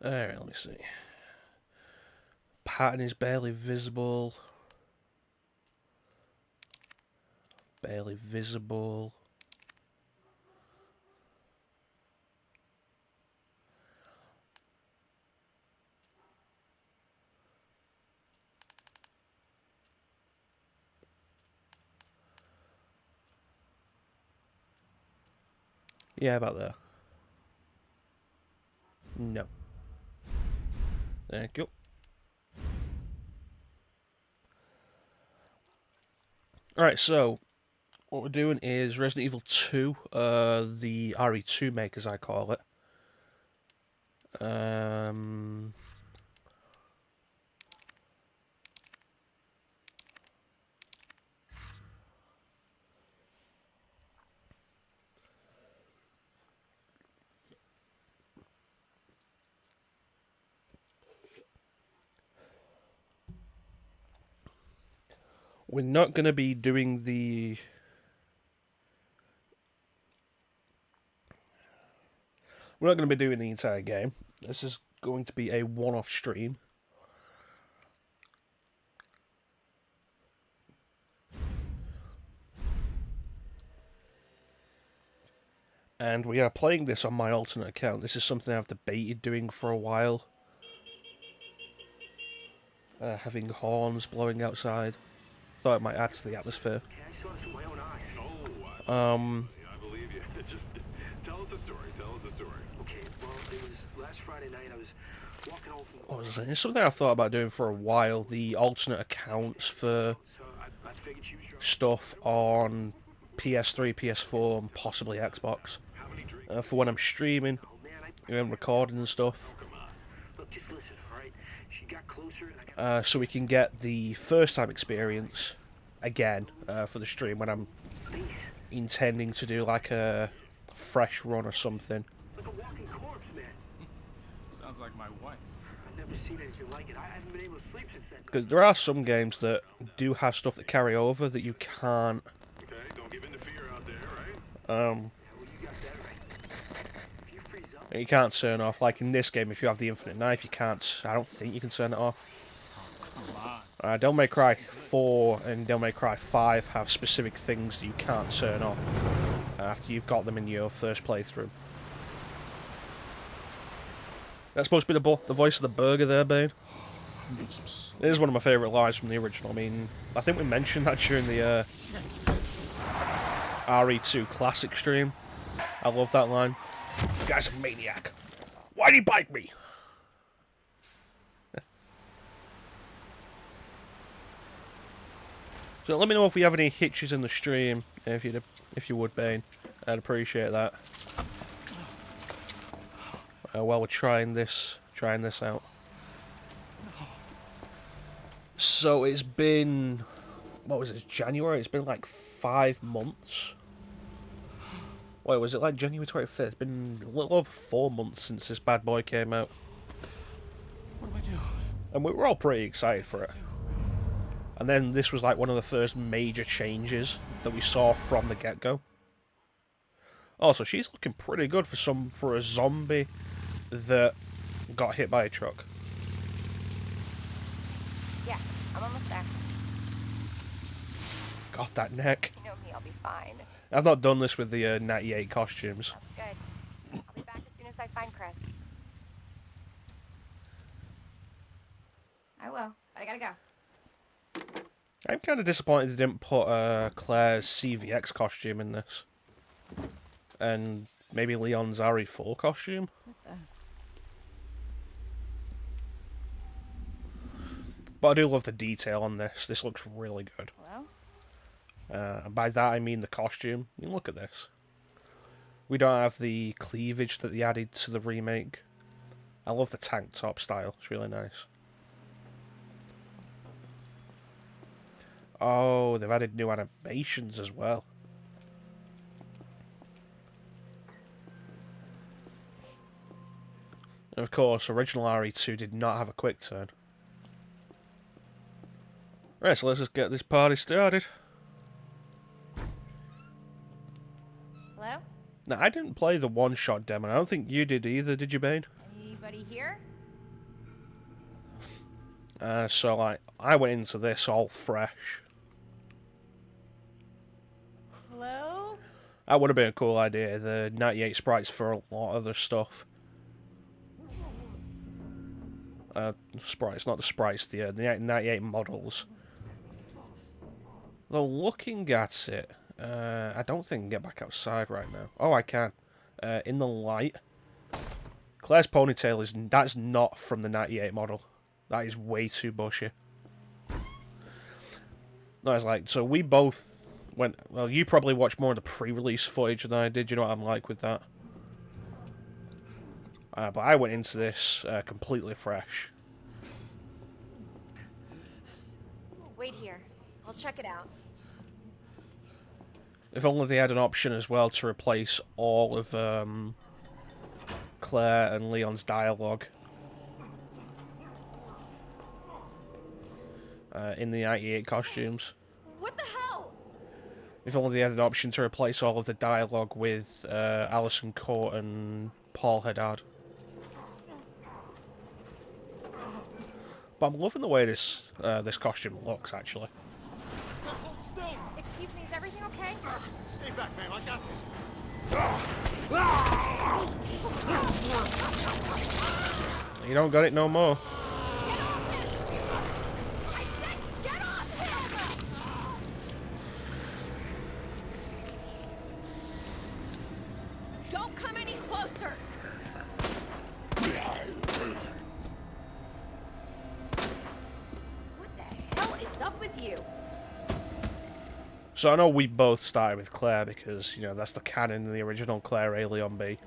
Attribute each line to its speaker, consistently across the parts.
Speaker 1: Alright, let me see. Pattern is barely visible. Barely visible. Yeah, about there. No. Thank you. Alright, so what we're doing is Resident Evil 2, the RE2 make, as I call it. We're not going to be doing the... We're not going to be doing the entire game. This is going to be a one-off stream. And we are playing this on my alternate account. This is something I've debated doing for a while. Having horns blowing outside. Thought it might add to the atmosphere.
Speaker 2: I believe you. Just tell us a story. Tell us a story.
Speaker 3: Okay, well, it was last Friday night. I was walking home from...
Speaker 1: What was I saying? It's something I've thought about doing for a while. The alternate accounts for
Speaker 3: So I figured she was drunk.
Speaker 1: stuff on PS3, PS4, and possibly Xbox. For when I'm streaming
Speaker 3: Oh, man,
Speaker 1: and recording and stuff.
Speaker 3: Look, just listen, all right? She got closer, and I got...
Speaker 1: So we can get the first time experience again for the stream when I'm
Speaker 3: Face.
Speaker 1: intending to do like a fresh run or something.
Speaker 3: Like a walking corpse, man.
Speaker 2: Sounds like my wife.
Speaker 3: I've never seen anything like it. I haven't been able to sleep since that night.
Speaker 1: Because there are some games that do have stuff that carry over that you can't.
Speaker 2: Okay, don't give in to fear out there, right?
Speaker 3: Yeah, well, you got that right. If you freeze up...
Speaker 1: You can't turn off. Like in this game, if you have the infinite knife, you can't. I don't think you can turn it off.
Speaker 2: Come on.
Speaker 1: Devil May Cry 4 and Devil May Cry 5 have specific things that you can't turn off after you've got them in your first playthrough. That's supposed to be the voice of the burger there, Bane. It is one of my favourite lines from the original. I mean, I think we mentioned that during the RE2 Classic stream. I love that line. The guy's a maniac. Why'd he bite me? So let me know if we have any hitches in the stream, if you would, Bane. I'd appreciate that. While we're trying this out. So it's been, what was it, January? It's been like 5 months. Wait, was it like January 25th? It's been a little over 4 months since this bad boy came out.
Speaker 2: What do I do?
Speaker 1: And we were all pretty excited for it. And then this was like one of the first major changes that we saw from the get-go. Oh, so she's looking pretty good for a zombie that got hit by a truck.
Speaker 4: Yeah, I'm almost there.
Speaker 1: God, that neck.
Speaker 4: You know me, I'll be fine.
Speaker 1: I've not done this with the 98 costumes.
Speaker 4: That's good. I'll be back as soon as I find Chris. I will, but I gotta go.
Speaker 1: I'm kind of disappointed they didn't put Claire's CVX costume in this. And maybe Leon's RE4 costume. But I do love the detail on this. This looks really good.
Speaker 4: Hello?
Speaker 1: And by that I mean the costume. You look at this. We don't have the cleavage that they added to the remake. I love the tank top style. It's really nice. Oh, they've added new animations as well. And of course, original RE2 did not have a quick turn. Right, so let's just get this party started.
Speaker 4: Hello?
Speaker 1: Now, I didn't play the one-shot demo. I don't think you did either, did you, Bane?
Speaker 4: Anybody Anybody here?
Speaker 1: So like, I went into this all fresh.
Speaker 4: Hello?
Speaker 1: That would have been a cool idea, the 98 sprites for a lot of the stuff. Sprites, not the sprites, the 98 models. Though looking at it, I don't think I can get back outside right now. Oh, I can. In the light. Claire's ponytail that's not from the 98 model. That is way too bushy. No, it's like, so we both went, well, you probably watched more of the pre-release footage than I did, you know what I'm like with that. But I went into this completely fresh.
Speaker 4: Wait here. I'll check it out.
Speaker 1: If only they had an option as well to replace all of Claire and Leon's dialogue in the 98 costumes.
Speaker 4: What the hell?
Speaker 1: If only they had an option to replace all of the dialogue with Alison Court and Paul Haddad. But I'm loving the way this costume looks, actually.
Speaker 2: So hold still.
Speaker 4: Excuse me, is everything okay?
Speaker 2: Stay back, man. I got this.
Speaker 1: You don't got it no more.
Speaker 4: Get off him! I said get off him! Don't come any closer! What the hell is up with you?
Speaker 1: So I know we both started with Claire because, you know, that's the canon in the original Claire A. Leon B.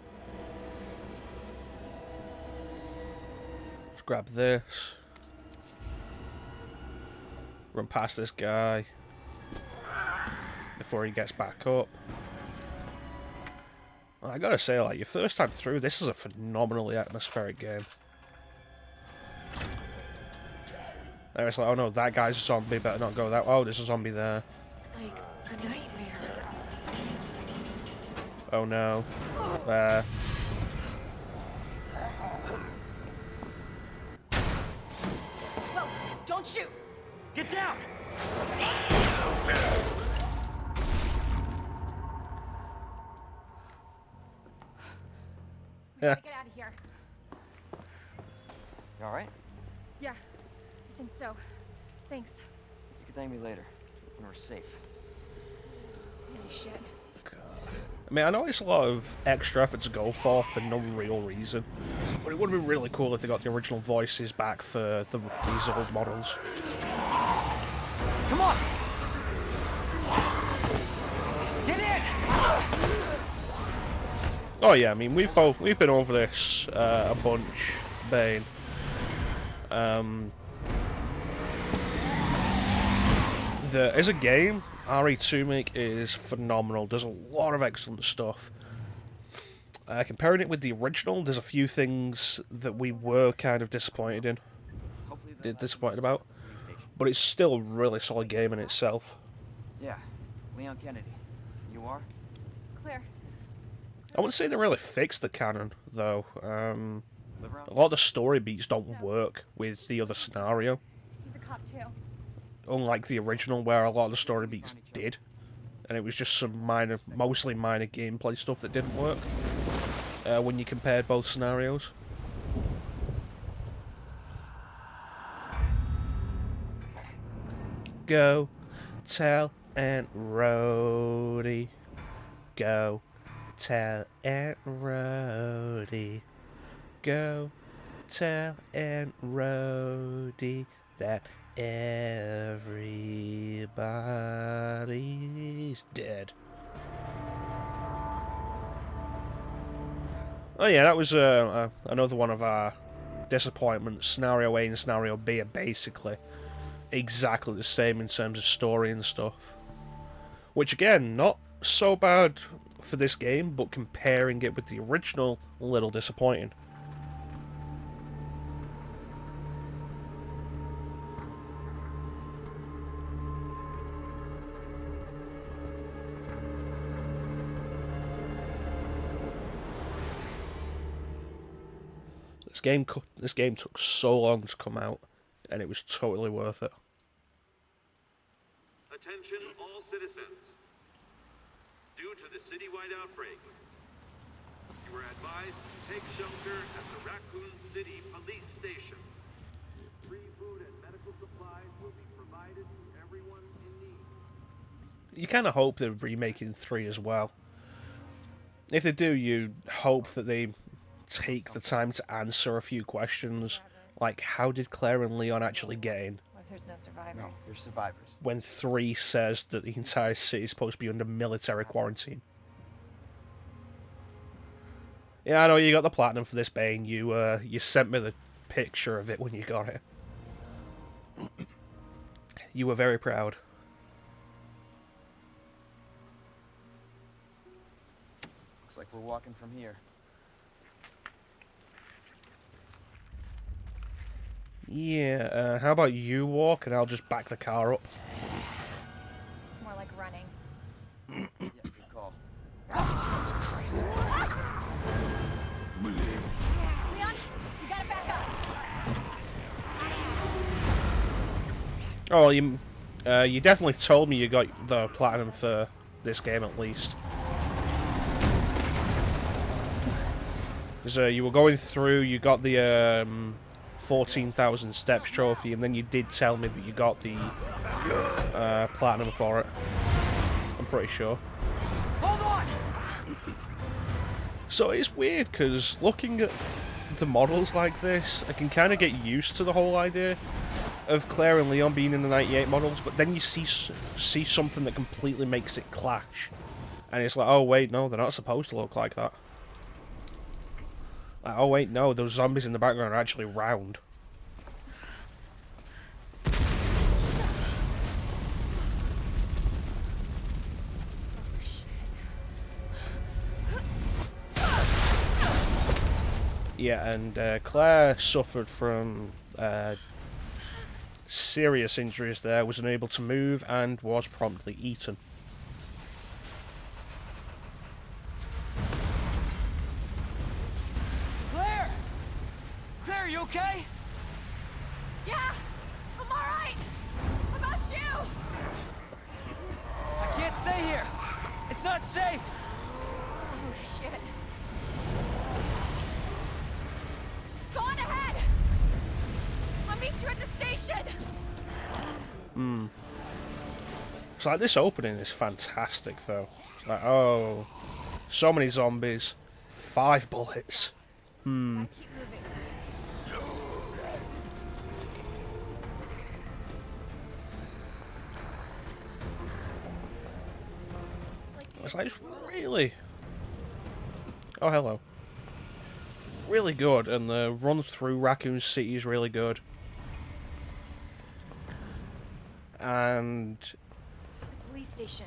Speaker 1: Let's grab this. Run past this guy before he gets back up. I gotta say, like, your first time through, this is a phenomenally atmospheric game. There it's like, oh no, that guy's a zombie, better not go that. Oh, there's a zombie there.
Speaker 4: It's like a nightmare.
Speaker 1: Oh no. There.
Speaker 4: Whoa, don't shoot!
Speaker 3: Get down!
Speaker 1: Yeah.
Speaker 4: Get out of here.
Speaker 5: You alright?
Speaker 4: Yeah, I think so. Thanks.
Speaker 5: You can thank me later, when we're safe.
Speaker 4: Holy shit.
Speaker 1: I mean, I know it's a lot of extra effort to go for no real reason, but it would have been really cool if they got the original voices back for these old models.
Speaker 5: Come on! Get in!
Speaker 1: Oh yeah, I mean we've been over this a bunch, Bane. As a game, Remake is phenomenal. There's a lot of excellent stuff. Comparing it with the original, there's a few things that we were kind of disappointed about, but it's still a really solid game in itself.
Speaker 5: Yeah, Leon Kennedy. You are?
Speaker 4: Claire.
Speaker 1: I wouldn't say they really fixed the canon, though.
Speaker 5: Live around?
Speaker 1: A lot of the story beats don't work with the other scenario.
Speaker 4: He's a cop too.
Speaker 1: Unlike the original, where a lot of the story beats did. And it was just some mostly minor gameplay stuff that didn't work when you compared both scenarios. Go tell Aunt Rhodey. Go tell Aunt Rhodey. Go tell Aunt Rhodey that everybody's dead. Oh yeah, that was another one of our disappointments. Scenario A and Scenario B are basically exactly the same in terms of story and stuff. Which again, not so bad for this game, but comparing it with the original, a little disappointing. This game took so long to come out, and it was totally worth it.
Speaker 2: Attention all citizens. Due to the citywide outbreak, you are advised to take shelter at the Raccoon City Police Station. Free food and medical supplies will be provided to everyone in need.
Speaker 1: You kind of hope they're remaking 3 as well. If they do, you hope that they take the time to answer a few questions, like how did Claire and Leon actually get in?
Speaker 4: What if there's no survivors?
Speaker 5: No, they're survivors.
Speaker 1: When 3 says that the entire city is supposed to be under military quarantine. Yeah, I know you got the platinum for this, Bane. You sent me the picture of it when you got it. You were very proud.
Speaker 5: Looks like we're walking from here.
Speaker 1: Yeah, how about you walk and I'll just back the car up?
Speaker 4: More like running.
Speaker 5: Yeah, good call.
Speaker 4: Leon, you gotta back up.
Speaker 1: Oh, you definitely told me you got the platinum for this game at least. So you were going through, you got the 14,000 steps trophy, and then you did tell me that you got the platinum for it. I'm pretty sure.
Speaker 5: Hold on!
Speaker 1: So it's weird, because looking at the models like this, I can kind of get used to the whole idea of Claire and Leon being in the 98 models, but then you see something that completely makes it clash. And it's like, oh wait, no, they're not supposed to look like that. Like, oh wait, no, those zombies in the background are actually round. Yeah, and Claire suffered from serious injuries there, was unable to move, and was promptly eaten.
Speaker 5: Claire! Claire, you okay?
Speaker 4: Yeah, I'm alright. How about you?
Speaker 5: I can't stay here. It's not safe.
Speaker 4: Oh shit. Go on ahead. I'll meet you at the station.
Speaker 1: It's like, this opening is fantastic, though. It's like, oh, so many zombies, 5 bullets.
Speaker 4: Keep moving.
Speaker 1: It's like, it's really... Oh, hello. Really good, and the run through Raccoon City is really good. And
Speaker 4: Police station.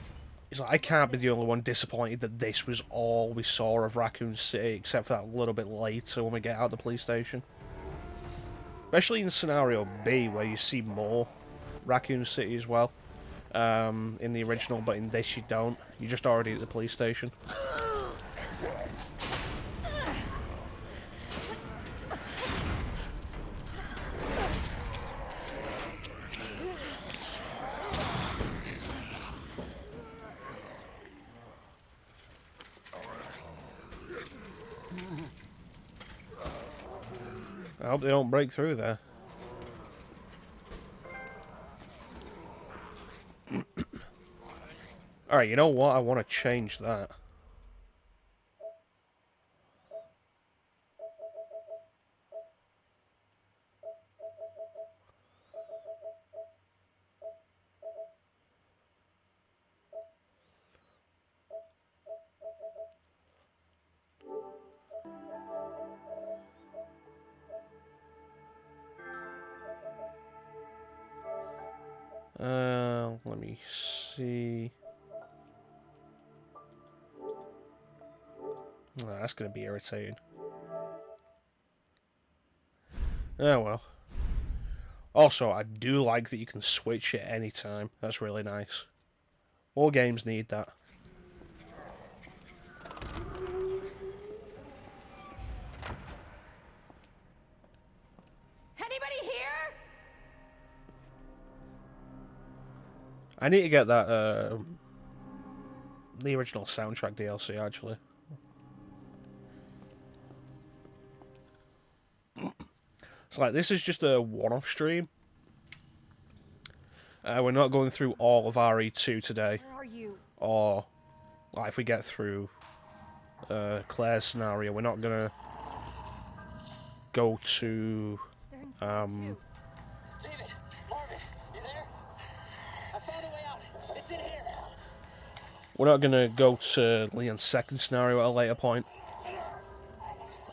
Speaker 1: it's like, I can't be the only one disappointed that this was all we saw of Raccoon City, except for that little bit later when we get out of the police station. Especially in scenario B, where you see more Raccoon City as well. In the original, but in this you don't. You're just already at the police station. I hope they don't break through there. Alright, you know what? I want to change that. Let me see. Oh, that's going to be irritating. Oh well. Also, I do like that you can switch at any time. That's really nice. All games need that. I need to get that, the original soundtrack DLC, actually. It's like, this is just a one-off stream. We're not going through all of RE2 today.
Speaker 4: Where are you?
Speaker 1: Or, like, if we get through Claire's scenario, we're not gonna go to,
Speaker 4: They're inside too.
Speaker 5: David, Marvin, you there? I found a way out. It's in here.
Speaker 1: we're not gonna go to Leon's second scenario at a later point.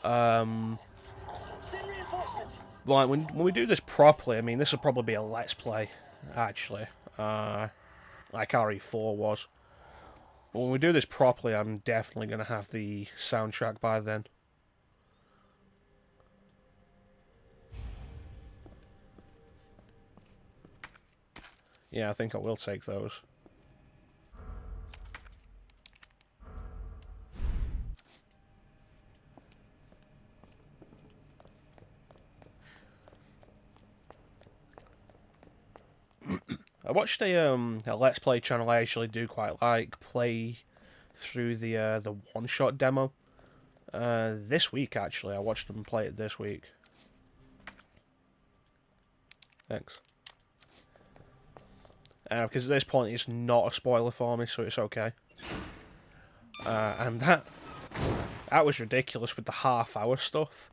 Speaker 5: Send reinforcements.
Speaker 1: Like, when we do this properly, I mean, this will probably be a Let's Play, actually. Like RE4 was. But when we do this properly, I'm definitely going to have the soundtrack by then. Yeah, I think I will take those. I watched a Let's Play channel I actually do quite like play through the one-shot demo. This week, actually. I watched them play it this week. Thanks. Because at this point, it's not a spoiler for me, so it's okay. And that was ridiculous with the half-hour stuff.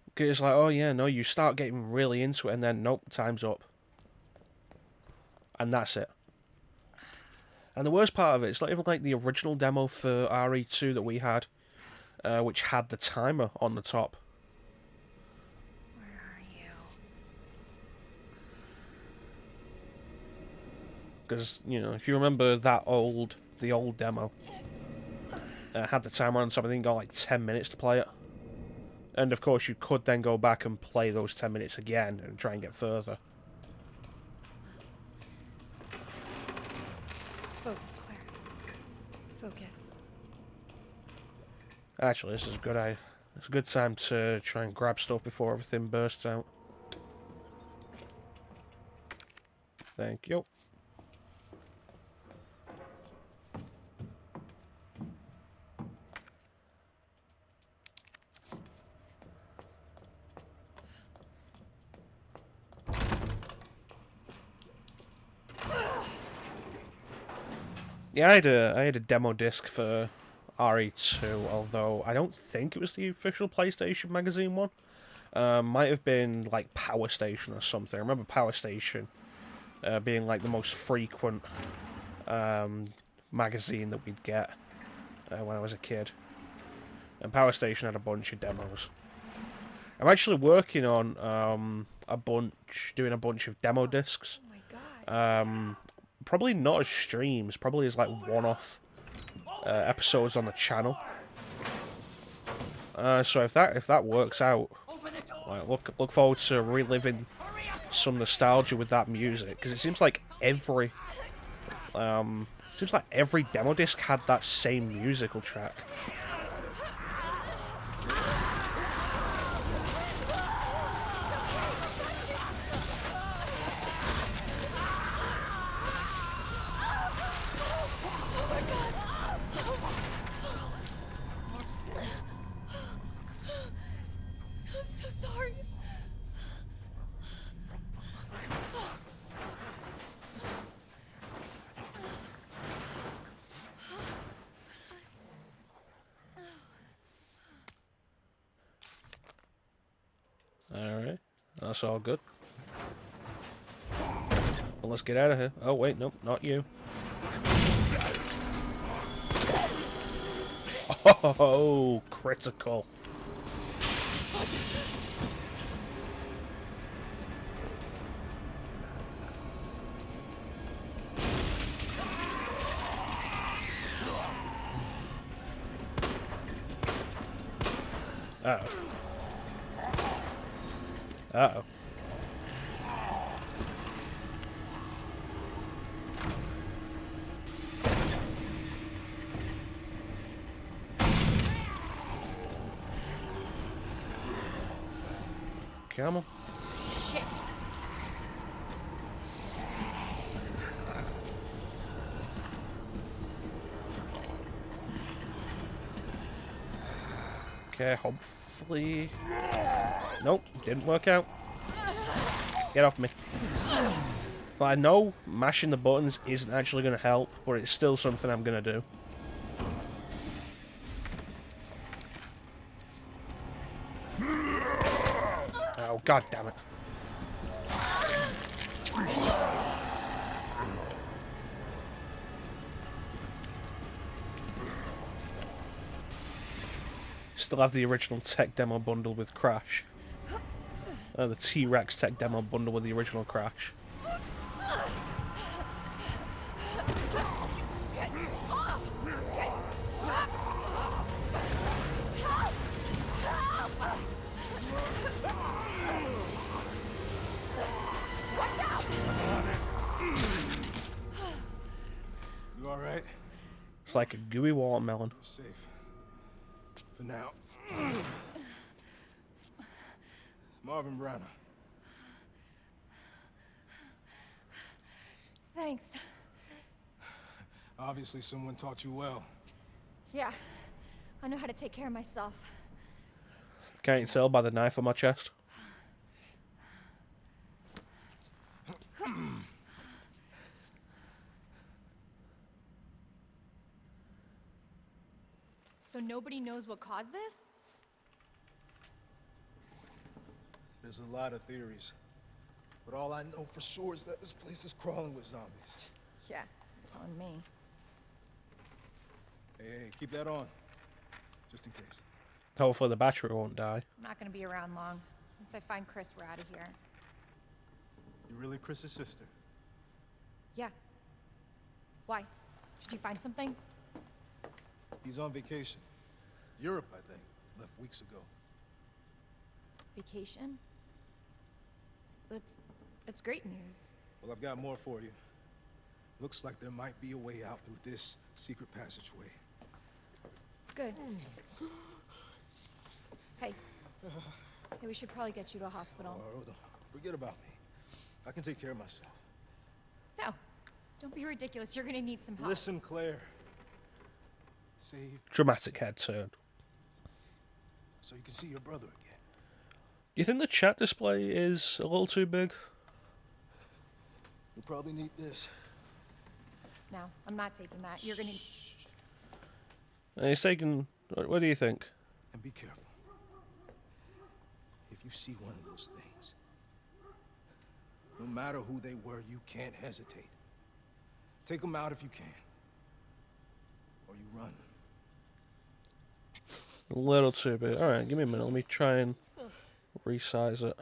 Speaker 1: Because it's like, oh yeah, no, you start getting really into it, and then, nope, time's up. And that's it. And the worst part of it, it's not even like the original demo for RE2 that we had, which had the timer on the top.
Speaker 4: Where are you?
Speaker 1: Because, you know, if you remember the old demo, had the timer on top, I think you got like 10 minutes to play it. And of course you could then go back and play those 10 minutes again and try and get further.
Speaker 4: Focus, Claire. Focus.
Speaker 1: Actually, this is a good it's a good time to try and grab stuff before everything bursts out. Thank you. Yeah, I had a demo disc for RE2, although I don't think it was the official PlayStation Magazine one. Might have been like Power Station or something. I remember Power Station being like the most frequent magazine that we'd get when I was a kid. And Power Station had a bunch of demos. I'm actually working on doing a bunch of demo discs.
Speaker 4: Oh my god.
Speaker 1: Probably not as streams, probably as like one-off episodes on the channel. So if that works out, like, look forward to reliving some nostalgia with that music, because it seems like every demo disc had that same musical track.
Speaker 4: I'm so sorry.
Speaker 1: Alright, that's all good. Well, let's get out of here. Oh wait, nope, not you. Oh, critical. Uh-oh. Uh-oh. Come on.
Speaker 4: Shit.
Speaker 1: Okay, hopefully... Nope, didn't work out. Get off me. So I know mashing the buttons isn't actually going to help, but it's still something I'm going to do. Oh, god damn it. Still have the original tech demo bundle with Crash. The T-Rex tech demo bundle with the original Crash.
Speaker 6: You all right?
Speaker 1: It's like a gooey watermelon.
Speaker 6: You're safe. For now. Marvin Browner.
Speaker 4: Thanks.
Speaker 6: Obviously someone taught you well.
Speaker 4: Yeah, I know how to take care of myself.
Speaker 1: Can't you tell by the knife on my chest?
Speaker 4: So nobody knows what caused this?
Speaker 6: There's a lot of theories. But all I know for sure is that this place is crawling with zombies.
Speaker 4: Yeah, telling me.
Speaker 6: Hey, keep that on. Just in case.
Speaker 1: Hopefully the battery won't die.
Speaker 4: I'm not gonna be around long. Once I find Chris, we're out of here.
Speaker 6: You really Chris's sister?
Speaker 4: Yeah. Why? Did you find something?
Speaker 6: He's on vacation. Europe, I think. Left weeks ago.
Speaker 4: Vacation? It's great news.
Speaker 6: Well, I've got more for you. Looks like there might be a way out through this secret passageway.
Speaker 4: Good. Hey. Hey, we should probably get you to a hospital.
Speaker 6: Oh, don't forget about me. I can take care of myself.
Speaker 4: No. Don't be ridiculous. You're gonna need some help.
Speaker 6: Listen, Claire. Save
Speaker 1: Dramatic head turn.
Speaker 6: so you can see your brother again.
Speaker 1: You think the chat display is a little too big?
Speaker 6: You'll probably need this.
Speaker 4: No, I'm not taking that. You're gonna...
Speaker 1: He's taking... What do you think?
Speaker 6: And be careful. If you see one of those things, no matter who they were, you can't hesitate. Take them out if you can. Or you run.
Speaker 1: A little too big. Alright, give me a minute. Let me try and resize it.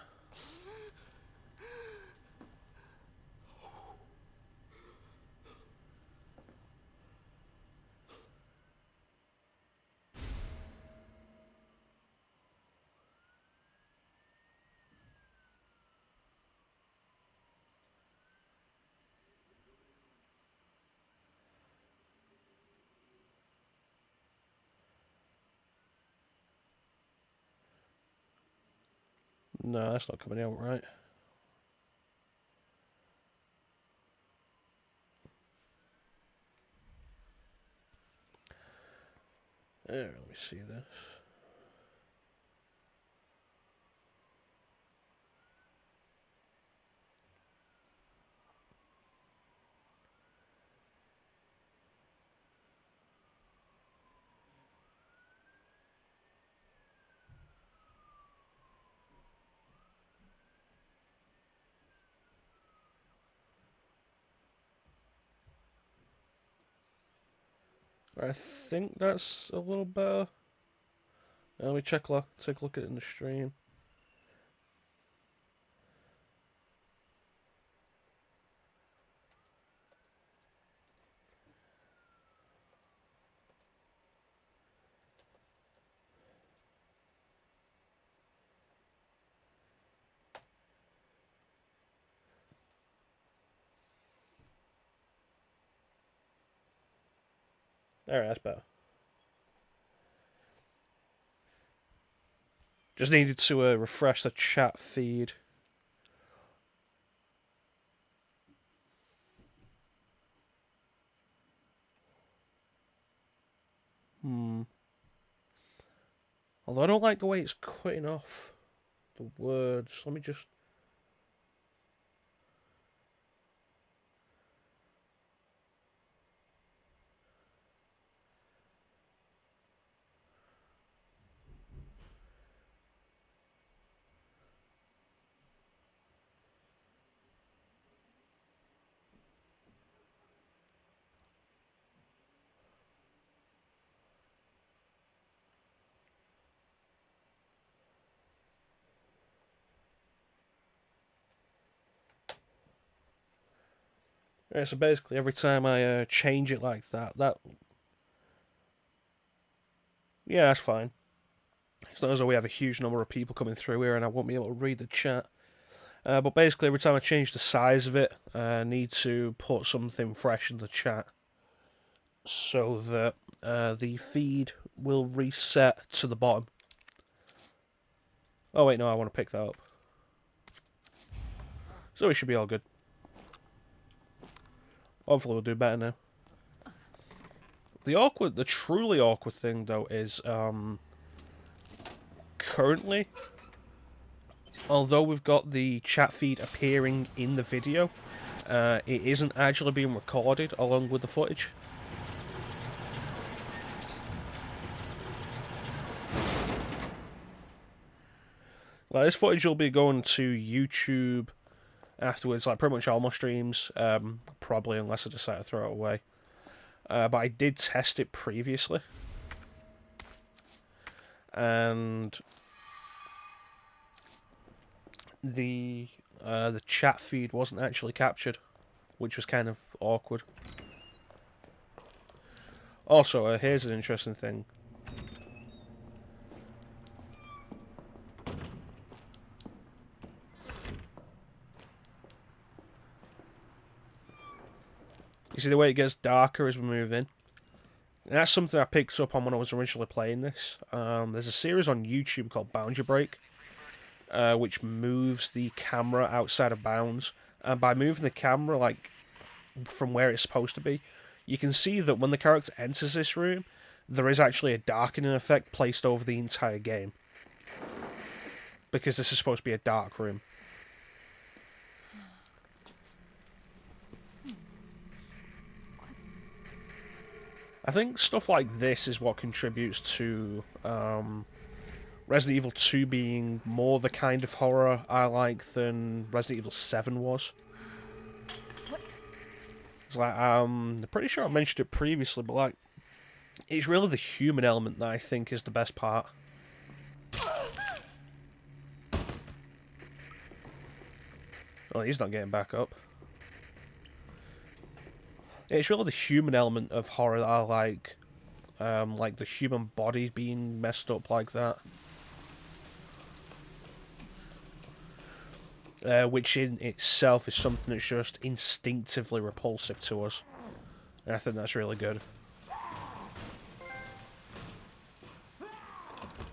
Speaker 1: No, that's not coming out right. There, let me see this. I think that's a little better. Let me take a look at it in the stream. Alright, that's better. Just needed to refresh the chat feed. Although I don't like the way it's cutting off the words. Let me just... Yeah, so basically every time I change it like that... Yeah, that's fine. As long as we have a huge number of people coming through here and I won't be able to read the chat. But basically every time I change the size of it, I need to put something fresh in the chat so that the feed will reset to the bottom. Oh wait, no, I want to pick that up. So we should be all good. Hopefully we'll do better now. The truly awkward thing though is, currently, although we've got the chat feed appearing in the video, it isn't actually being recorded along with the footage. Like, this footage will be going to YouTube afterwards, like pretty much all my streams, probably unless I decide to throw it away. But I did test it previously, and the chat feed wasn't actually captured, which was kind of awkward. Also, here's an interesting thing. You see the way it gets darker as we move in? And that's something I picked up on when I was originally playing this. There's a series on YouTube called Boundary Break, which moves the camera outside of bounds. And by moving the camera, like, from where it's supposed to be, you can see that when the character enters this room, there is actually a darkening effect placed over the entire game. Because this is supposed to be a dark room. I think stuff like this is what contributes to Resident Evil 2 being more the kind of horror I like than Resident Evil 7 was. It's like, I'm pretty sure I mentioned it previously, but like, it's really the human element that I think is the best part. Oh, he's not getting back up. It's really the human element of horror that I like the human body being messed up like that. Which in itself is something that's just instinctively repulsive to us. And I think that's really good.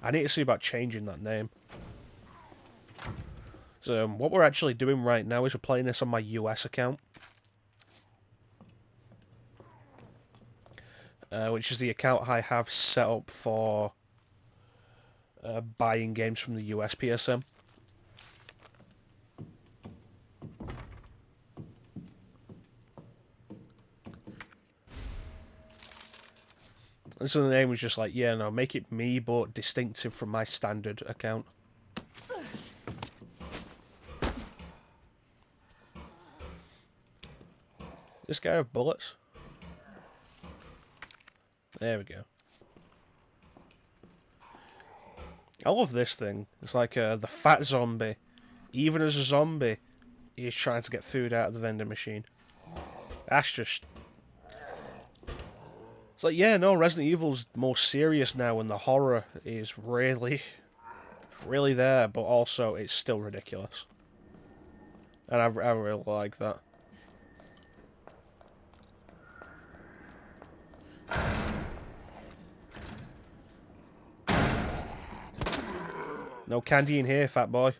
Speaker 1: I need to see about changing that name. So what we're actually doing right now is we're playing this on my US account. Which is the account I have set up for buying games from the US PSM. And so the name was just like, yeah, no, make it me, but distinctive from my standard account. This guy have bullets? There we go. I love this thing. It's like the fat zombie, even as a zombie, is trying to get food out of the vending machine. That's just... It's like, yeah, no, Resident Evil's more serious now and the horror is really there, but also it's still ridiculous. And I really like that. No candy in here, fat boy.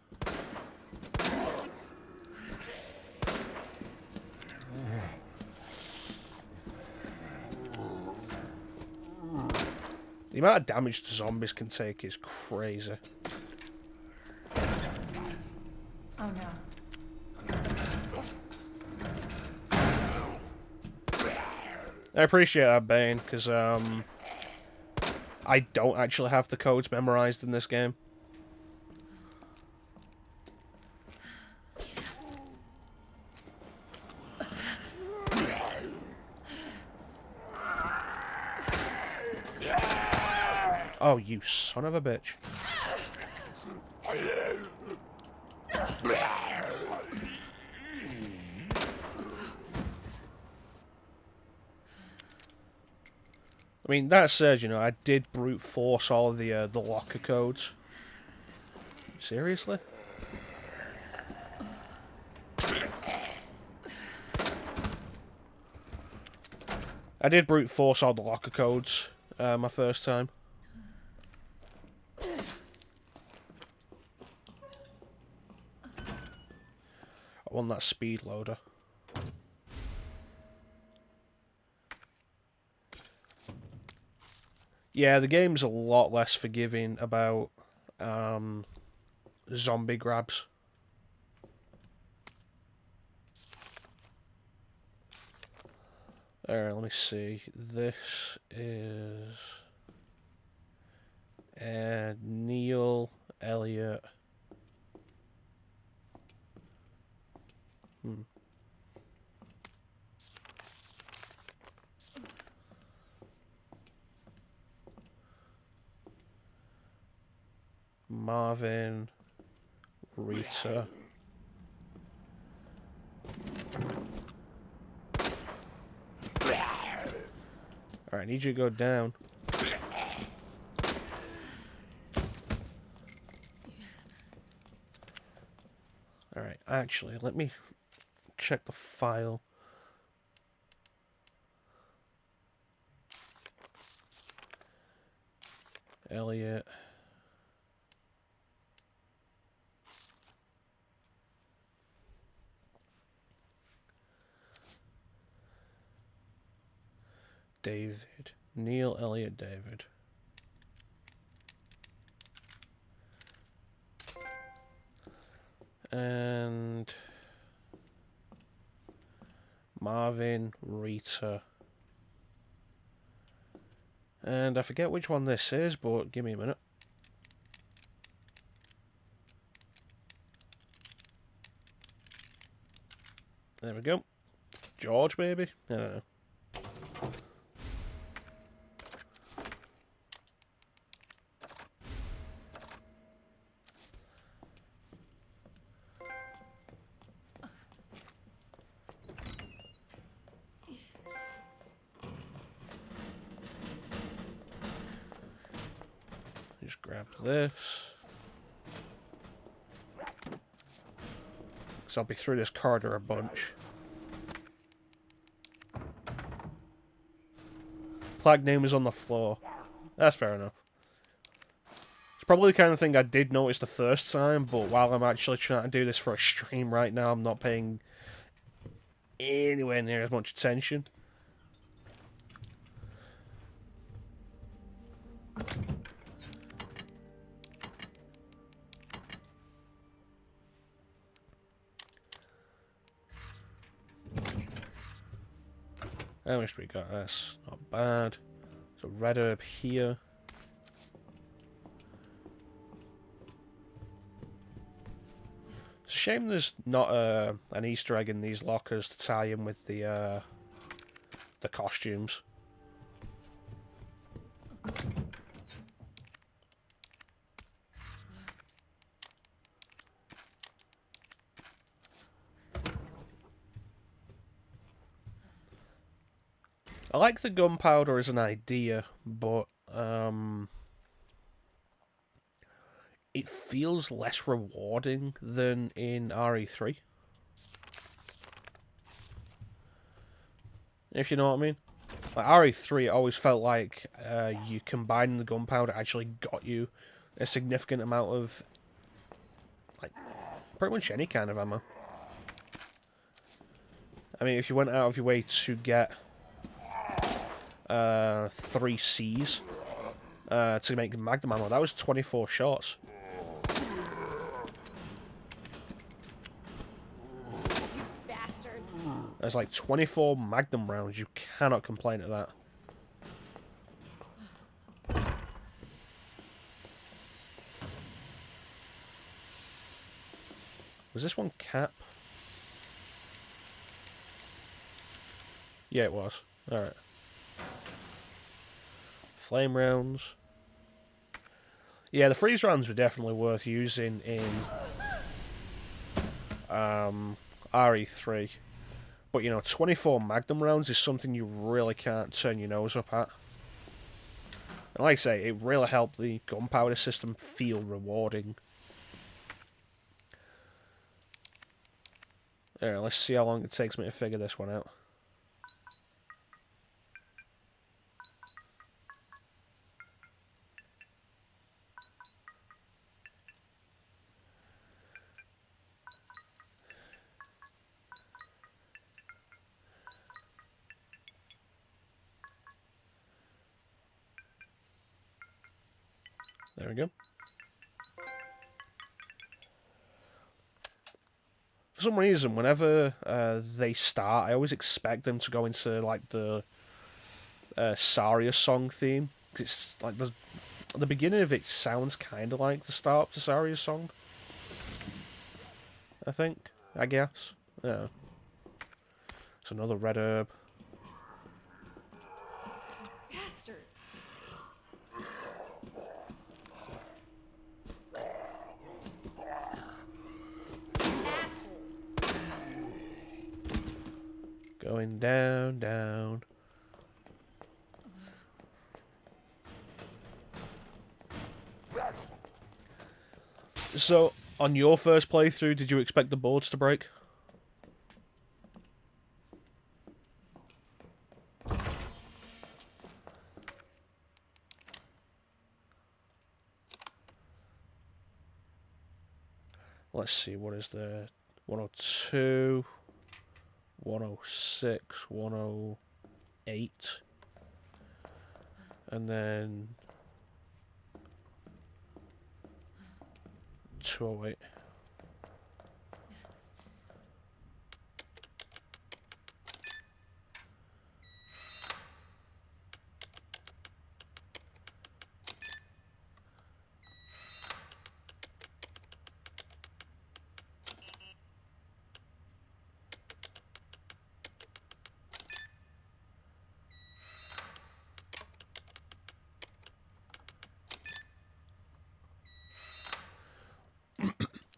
Speaker 1: The amount of damage the zombies can take is crazy.
Speaker 4: Oh no.
Speaker 1: I appreciate that, Bane, because I don't actually have the codes memorized in this game. Oh, you son of a bitch. I mean, that said, you know, I did brute force all the locker codes. Seriously? I did brute force all the locker codes my first time. I want that speed loader. Yeah, the game's a lot less forgiving about zombie grabs. Alright, let me see. This is Neil Elliott. Marvin, Rita. Alright, I need you to go down. Alright, actually, let me check the file. Elliot. David. Neil Elliott David. And Marvin, Rita. And I forget which one this is, but give me a minute. There we go. George, maybe? I don't know. Just grab this. Because I'll be through this corridor a bunch. Plague name is on the floor. That's fair enough. It's probably the kind of thing I did notice the first time, but while I'm actually trying to do this for a stream right now, I'm not paying anywhere near as much attention. How much we got? That's not bad. So red herb here. It's a shame there's not an Easter egg in these lockers to tie in with the costumes. I like the gunpowder as an idea, but it feels less rewarding than in RE3. If you know what I mean. Like RE3, it always felt like you combining the gunpowder actually got you a significant amount of, like, pretty much any kind of ammo. I mean, if you went out of your way to get 3 Cs, to make Magnum ammo. That was 24 shots.
Speaker 4: Bastard.
Speaker 1: There's like 24 Magnum rounds. You cannot complain at that. Was this one cap? Yeah, it was. Alright. Flame rounds. Yeah, the freeze rounds were definitely worth using in RE3. But, you know, 24 Magnum rounds is something you really can't turn your nose up at. And like I say, it really helped the gunpowder system feel rewarding. Alright, let's see how long it takes me to figure this one out. There we go. For some reason, whenever they start, I always expect them to go into like the Saria song theme. 'Cause it's like the beginning of it sounds kind of like the start of the Saria song. I guess. Yeah. It's another red herb.
Speaker 4: Bastard. Asshole.
Speaker 1: Going down, down. So, on your first playthrough, did you expect the boards to break? Let's see, what is there? 102, 106, 108, and then 208.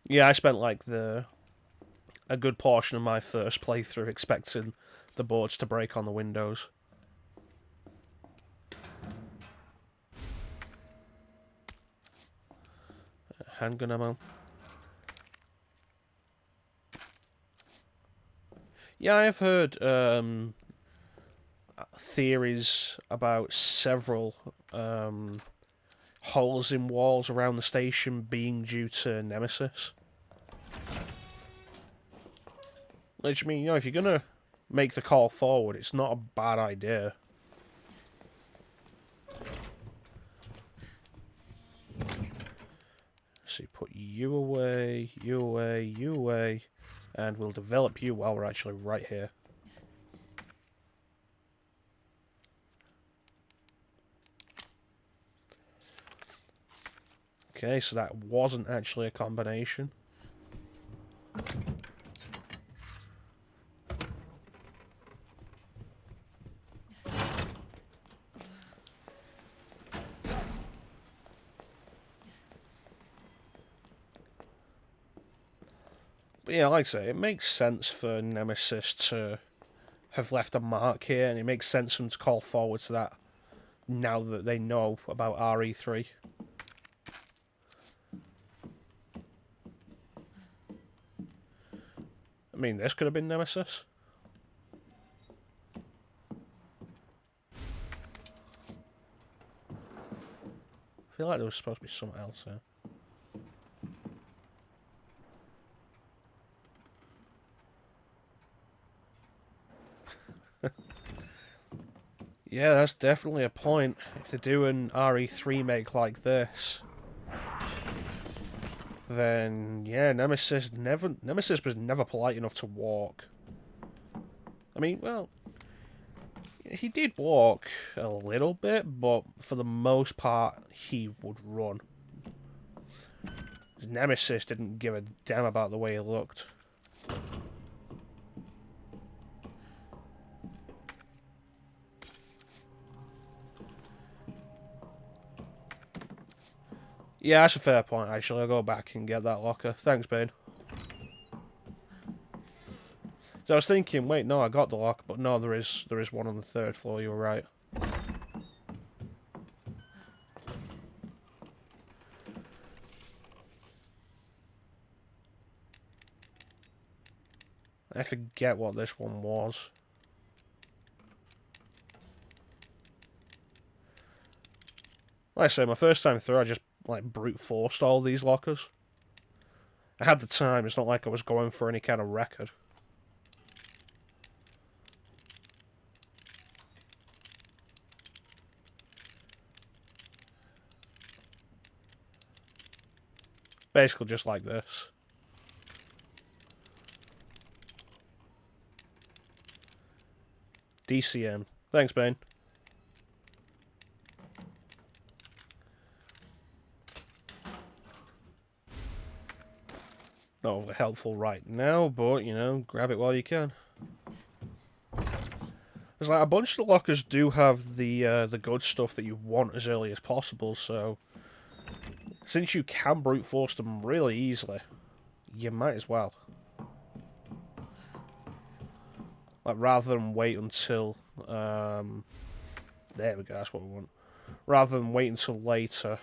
Speaker 1: Yeah, I spent like a good portion of my first playthrough expecting the boards to break on the windows. Handgun ammo. Yeah, I've heard theories about several holes in walls around the station being due to Nemesis. Which, I mean, you know, if you're gonna make the call forward, it's not a bad idea. So put you away, you away, you away, and we'll develop you while we're actually right here. Okay, so that wasn't actually a combination. But yeah, like I say, it makes sense for Nemesis to have left a mark here, and it makes sense for them to call forward to that now that they know about RE3. I mean, this could have been Nemesis. I feel like there was supposed to be something else there. Yeah, that's definitely a point. If they do an RE3 make like this, then yeah, Nemesis was never polite enough to walk. I mean, well, he did walk a little bit, but for the most part, he would run. Nemesis didn't give a damn about the way he looked. Yeah, that's a fair point, actually. I'll go back and get that locker. Thanks, Bane. So I was thinking, wait, no, I got the lock, but no, there is one on the 3rd floor, you were right. I forget what this one was. Like I say, my first time through, I just, like, brute forced all these lockers. I had the time, it's not like I was going for any kind of record. Basically just like this. DCM. Thanks, Bane. Not overly helpful right now, but, you know, grab it while you can. There's like a bunch of the lockers do have the good stuff that you want as early as possible, so since you can brute force them really easily, you might as well. Like, rather than wait until there we go, that's what we want. Rather than wait until later,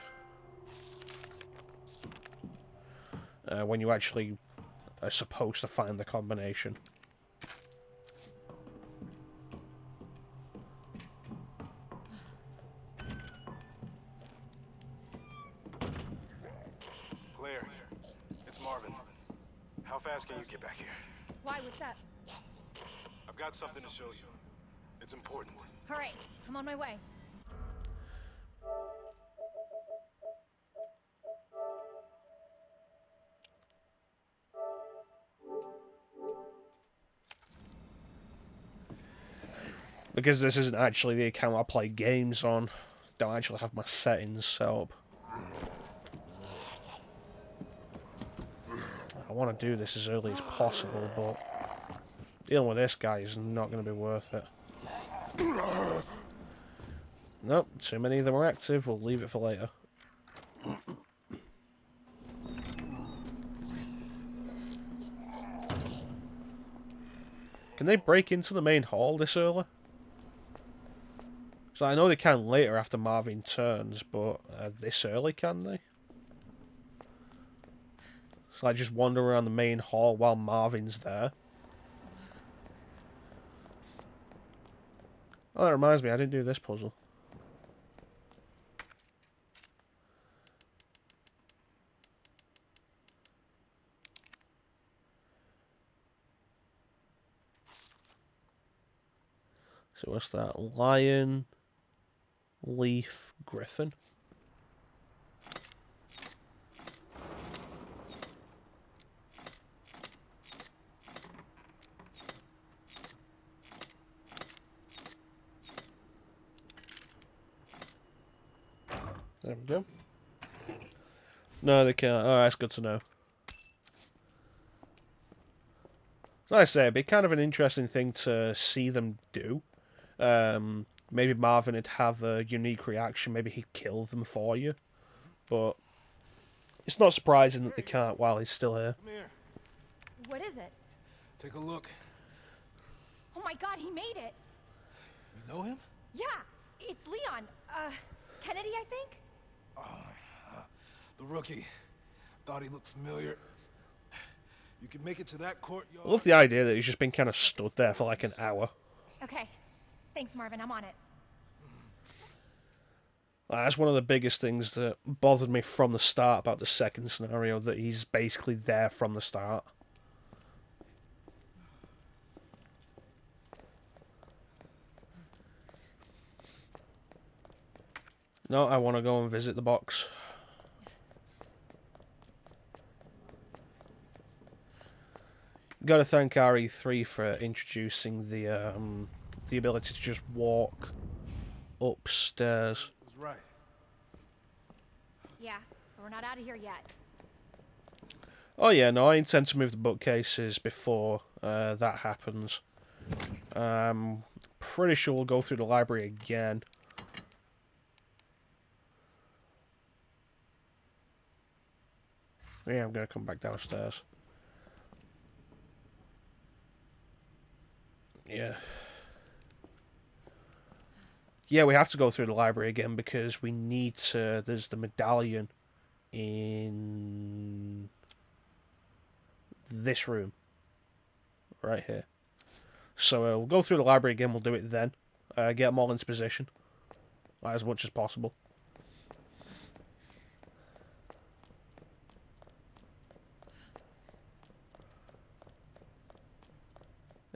Speaker 1: when you actually are supposed to find the combination.
Speaker 6: Claire, it's Marvin. How fast can you get back here?
Speaker 4: Why? What's up?
Speaker 6: I've got something to show you. It's important.
Speaker 4: All right, I'm on my way.
Speaker 1: Because this isn't actually the account I play games on, don't actually have my settings set up. I want to do this as early as possible, but dealing with this guy is not going to be worth it. Nope, too many of them are active, we'll leave it for later. Can they break into the main hall this early? So I know they can later after Marvin turns, but this early can they? So I just wander around the main hall while Marvin's there. Oh, that reminds me, I didn't do this puzzle. So what's that? Lion, Leaf, Griffin. There we go. No, they can't. Oh, that's good to know. So like I say, it'd be kind of an interesting thing to see them do. Maybe Marvin would have a unique reaction. Maybe he'd kill them for you. But it's not surprising that they can't while he's still here.
Speaker 6: Come here.
Speaker 4: What is it?
Speaker 6: Take a look.
Speaker 4: Oh my God, he made it.
Speaker 6: You know him?
Speaker 4: Yeah, it's Leon. Kennedy, I think?
Speaker 6: The rookie. Thought he looked familiar. You can make it to that courtyard.
Speaker 1: I love the idea that he's just been kind of stood there for like an hour.
Speaker 4: Okay. Thanks, Marvin. I'm on it.
Speaker 1: That's one of the biggest things that bothered me from the start about the second scenario, that he's basically there from the start. No, I want to go and visit the box. Got to thank RE3 for introducing the ability to just walk upstairs.
Speaker 6: Was right.
Speaker 4: Yeah, but we're not out of here yet.
Speaker 1: Oh yeah, no, I intend to move the bookcases before that happens. Pretty sure we'll go through the library again. Yeah, I'm gonna come back downstairs. Yeah. Yeah, we have to go through the library again because we need to... There's the medallion in this room. Right here. So we'll go through the library again, we'll do it then. Get them all into position. As much as possible.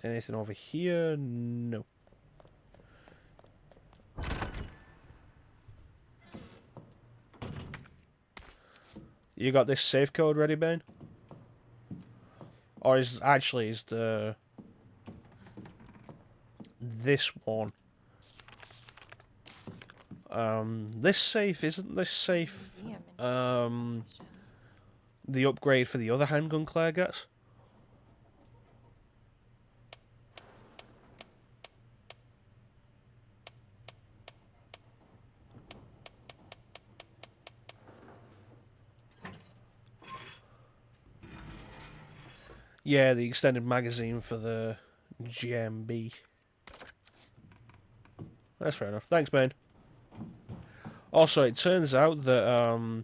Speaker 1: Anything over here? No. You got this safe code ready, Bane? Or is the this one? This safe isn't this safe? The upgrade for the other handgun Claire gets. Yeah, the extended magazine for the GMB. That's fair enough. Thanks, Bane. Also, it turns out that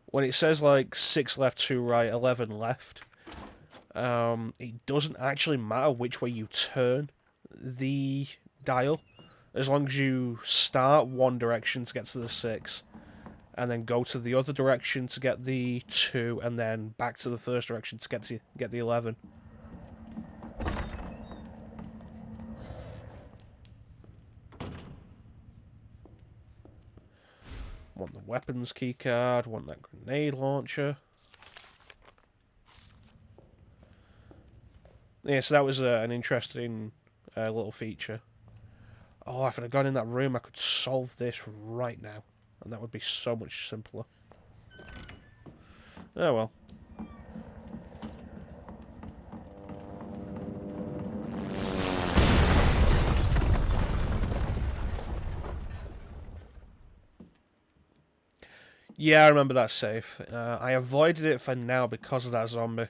Speaker 1: when it says like 6 left, 2 right, 11 left, it doesn't actually matter which way you turn the dial, as long as you start one direction to get to the 6. And then go to the other direction to get the 2, and then back to the first direction to get the 11. Want the weapons keycard, want that grenade launcher. Yeah, so that was an interesting little feature. Oh, if I'd have gone in that room, I could solve this right now. And that would be so much simpler. Oh well. Yeah, I remember that safe. I avoided it for now because of that zombie.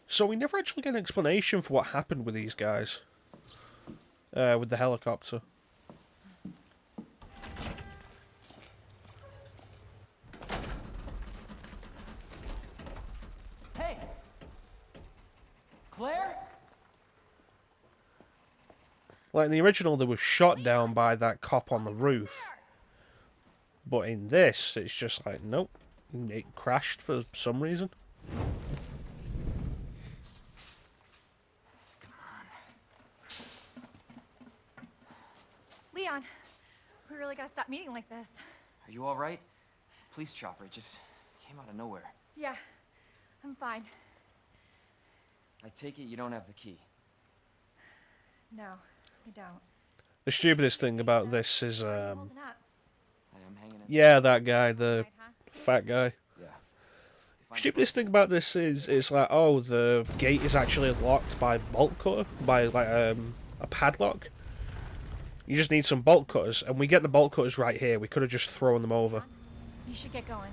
Speaker 1: So we never actually get an explanation for what happened with these guys. With the helicopter.
Speaker 5: Hey! Claire?
Speaker 1: Like in the original, they were shot down by that cop on the roof. But in this, it's just like, nope. It crashed for some reason.
Speaker 4: Leon, we really gotta stop meeting like this.
Speaker 7: Are you all right? Police chopper, it just came out of nowhere.
Speaker 4: Yeah, I'm fine.
Speaker 7: I take it you don't have the key.
Speaker 4: No, I don't.
Speaker 1: The stupidest thing about this is,
Speaker 4: How are you holding up?
Speaker 7: I am hanging in.
Speaker 1: yeah, that guy, the
Speaker 4: Right, huh?
Speaker 1: fat guy.
Speaker 7: Yeah. If
Speaker 1: Stupidest thing about this is, it's like, oh, the gate is actually locked by bolt cutter, by like a padlock. You just need some bolt cutters, and we get the bolt cutters right here. We could have just thrown them over.
Speaker 4: You should get going.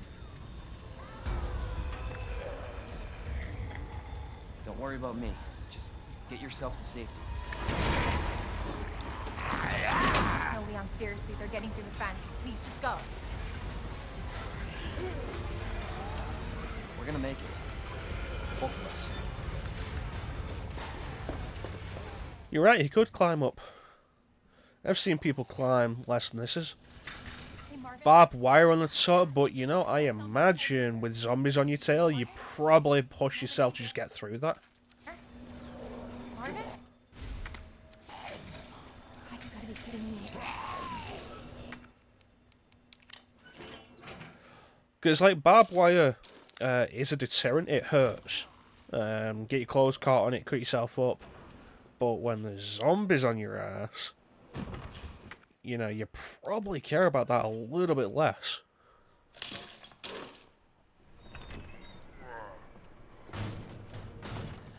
Speaker 7: Don't worry about me. Just get yourself to safety.
Speaker 4: No, Leon, seriously, they're getting through the fence. Please, just go.
Speaker 7: We're gonna make it. Both of us.
Speaker 1: You're right, he could climb up. I've seen people climb less than this is.
Speaker 4: Hey, Marvin.
Speaker 1: Barbed wire on the top, but you know, I imagine with zombies on your tail, you probably push yourself to just get through that.
Speaker 4: Marvin? God, you gotta be kidding me.
Speaker 1: Because, like, barbed wire is a deterrent. It hurts. Get your clothes caught on it, cut yourself up. But when there's zombies on your ass, you know, you probably care about that a little bit less.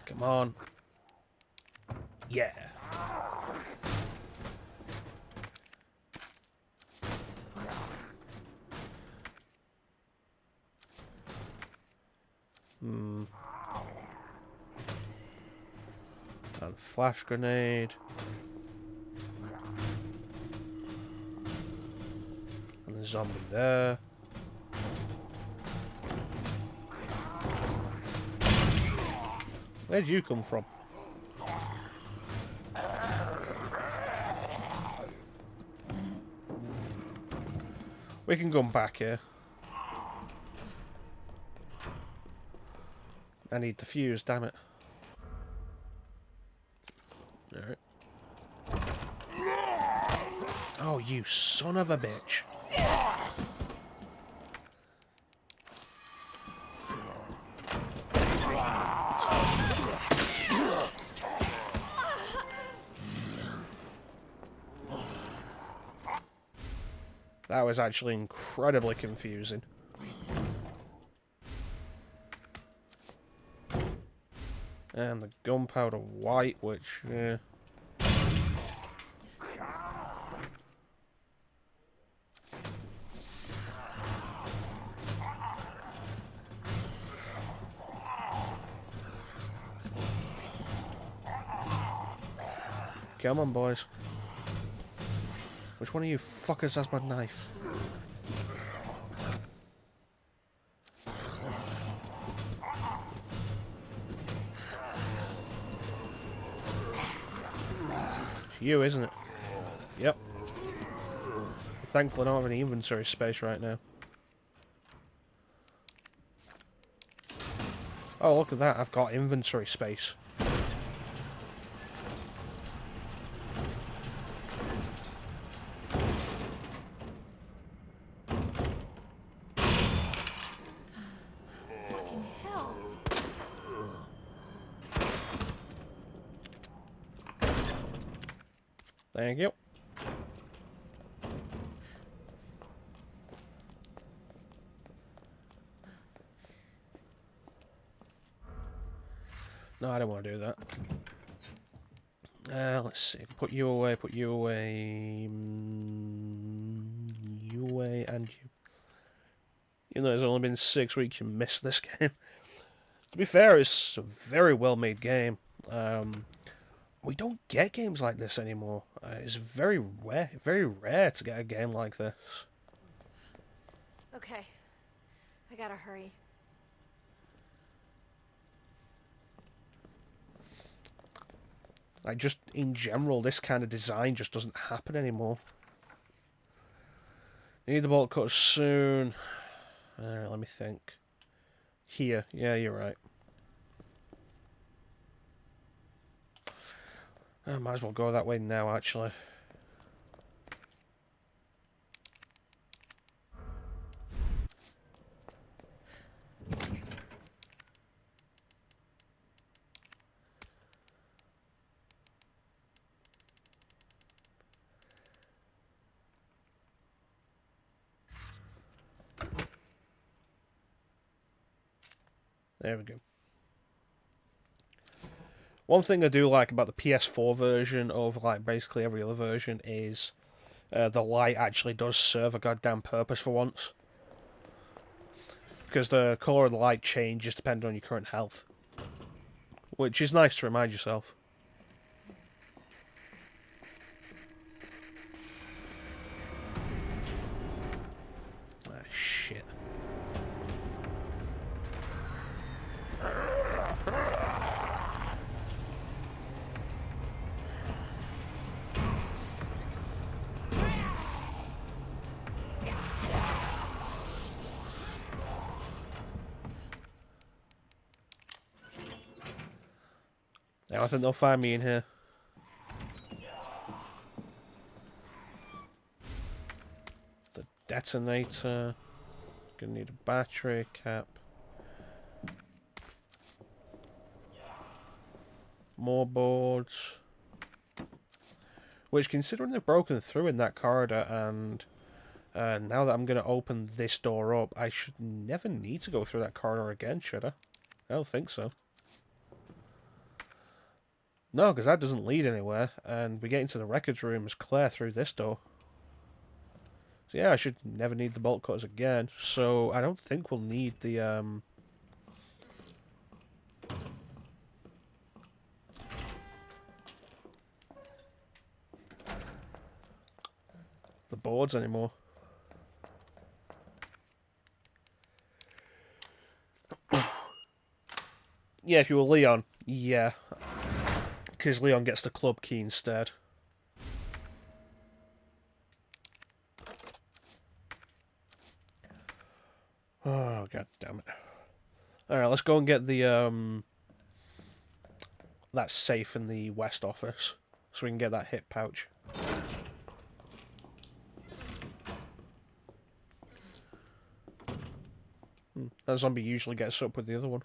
Speaker 1: Come on. Yeah. And a flash grenade. And the zombie there. Where'd you come from? We can come back here. I need the fuse, damn it. Alright. Oh, you son of a bitch. That was actually incredibly confusing. And the gunpowder white, which, yeah. Come on, boys. Which one of you fuckers has my knife? It's you, isn't it? Yep. Thankfully, I don't have any inventory space right now. Oh, look at that. I've got inventory space.
Speaker 4: Fucking hell.
Speaker 1: Thank you. No, I don't want to do that. Let's see. Put you away, put you away. You away, and you. Even though it's only been 6 weeks, you missed this game. To be fair, it's a very well-made game. We don't get games like this anymore. It's very rare to get a game like this.
Speaker 4: Okay. I gotta hurry.
Speaker 1: Like, just in general, this kind of design just doesn't happen anymore. Need the bolt cutter soon. Let me think. Here. Yeah, you're right. I might as well go that way now, actually. There we go. One thing I do like about the PS4 version over like basically every other version is the light actually does serve a goddamn purpose for once. Because the colour of the light changes depending on your current health. Which is nice to remind yourself. Ah, shit. I don't think they'll find me in here. The detonator. Gonna need a battery cap. More boards. Which, considering they've broken through in that corridor, and now that I'm going to open this door up, I should never need to go through that corridor again, should I? I don't think so. No, because that doesn't lead anywhere, and we get into the records room as clear through this door. So yeah, I should never need the bolt cutters again, so I don't think we'll need the boards anymore. Yeah, if you were Leon, yeah. Because Leon gets the club key instead. Oh, god damn it. Alright, let's go and get the, that safe in the west office. So we can get that hip pouch. That zombie usually gets up with the other one.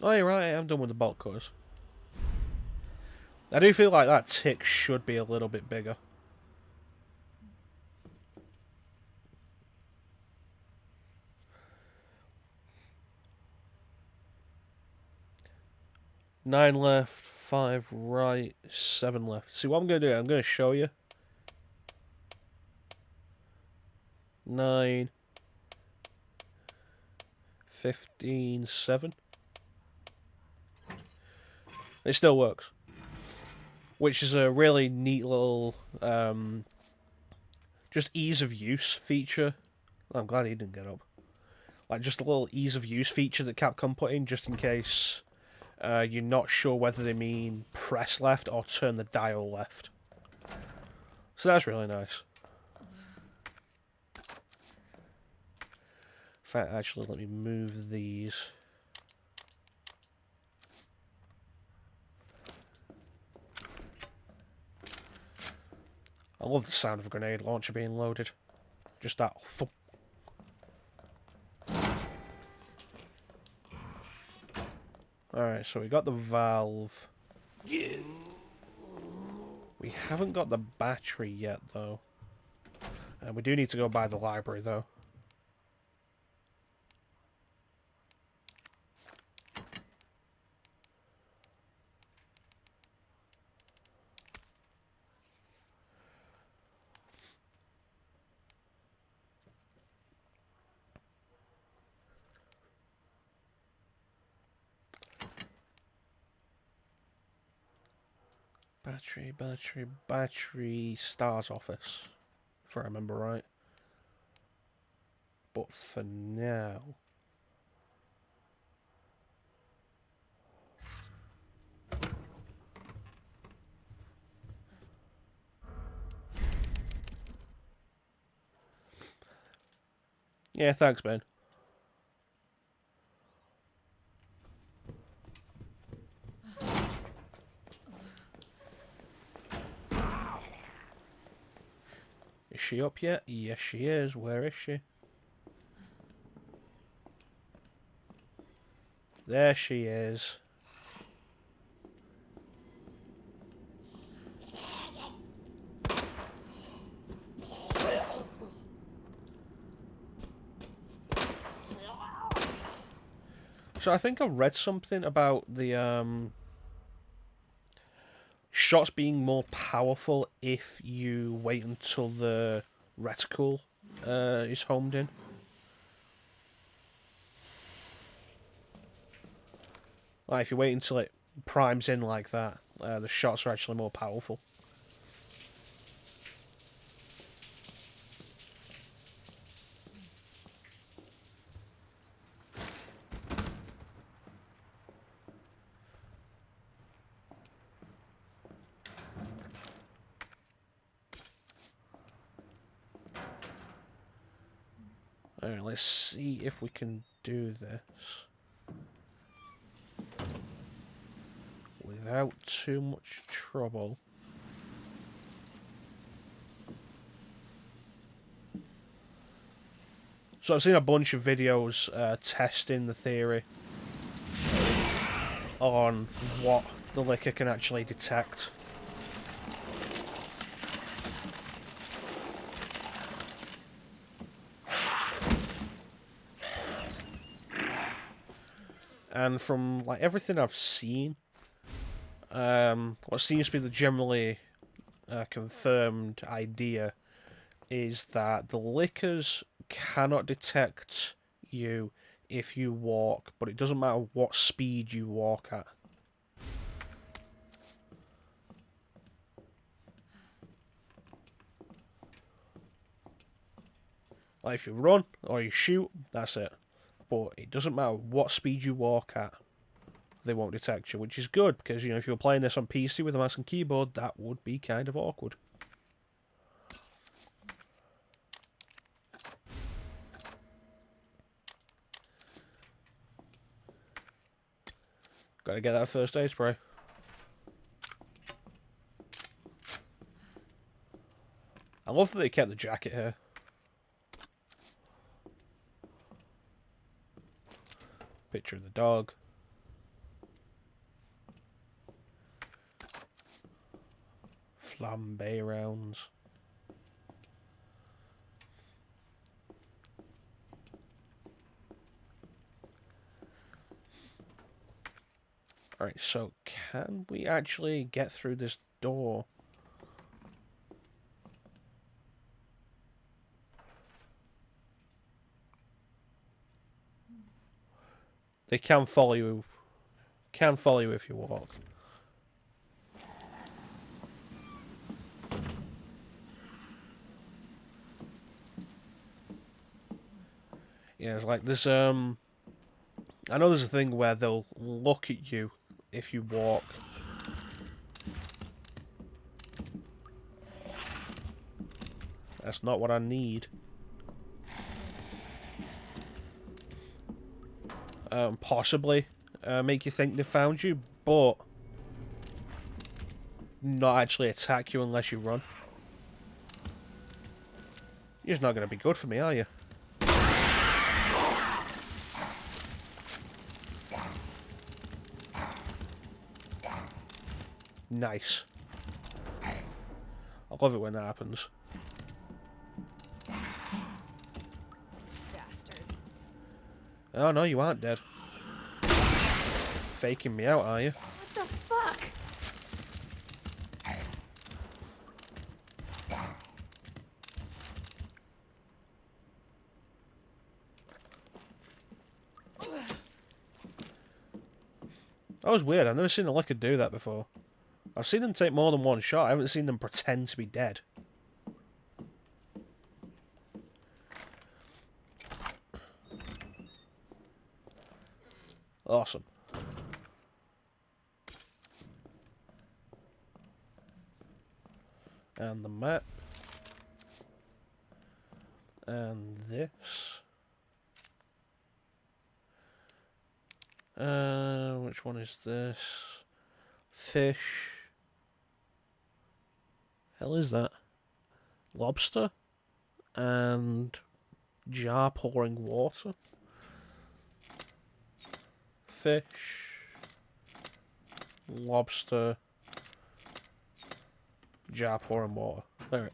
Speaker 1: Oh, you're right, I'm done with the bolt cutters. I do feel like that tick should be a little bit bigger. Nine left, 5 right, 7 left. See, what I'm going to do, I'm going to show you. 9, 15, 7. It still works. Which is a really neat little, just ease of use feature. I'm glad he didn't get up. Like, just a little ease of use feature that Capcom put in, just in case you're not sure whether they mean press left or turn the dial left. So that's really nice. In fact, actually, let me move these. I love the sound of a grenade launcher being loaded. Just that thump. Alright, so we got the valve. We haven't got the battery yet, though. And we do need to go by the library, though. Battery, Star's office, if I remember right. But for now... Yeah, thanks, Ben. Is she up yet? Yes, she is. Where is she? There she is. So I think I read something about the shots being more powerful if you wait until the reticle is homed in. Like, if you wait until it primes in like that, the shots are actually more powerful. Alright, let's see if we can do this without too much trouble. So I've seen a bunch of videos testing the theory on what the liquor can actually detect. And from like everything I've seen, what seems to be the generally confirmed idea is that the liquors cannot detect you if you walk, but it doesn't matter what speed you walk at. Like if you run or you shoot, that's it. But it doesn't matter what speed you walk at, they won't detect you, which is good, because, you know, if you were playing this on PC with a mouse and keyboard, that would be kind of awkward. Gotta get that first aid spray. I love that they kept the jacket here. Picture of the dog. Flambe rounds. Alright, so can we actually get through this door? They can follow you. Can follow you if you walk. Yeah, it's like this. I know there's a thing where they'll look at you if you walk. That's not what I need. Possibly make you think they found you, but not actually attack you unless you run. You're just not going to be good for me, are you? Nice. I love it when that happens.
Speaker 4: Bastard.
Speaker 1: Oh no, you aren't dead. Faking me out, are you?
Speaker 4: What the fuck?
Speaker 1: That was weird. I've never seen a licker do that before. I've seen them take more than one shot. I haven't seen them pretend to be dead. Awesome. And the map. And this. Which one is this? Fish. Hell is that? Lobster. And jar pouring water. Fish. Lobster. Jar pouring water. Alright.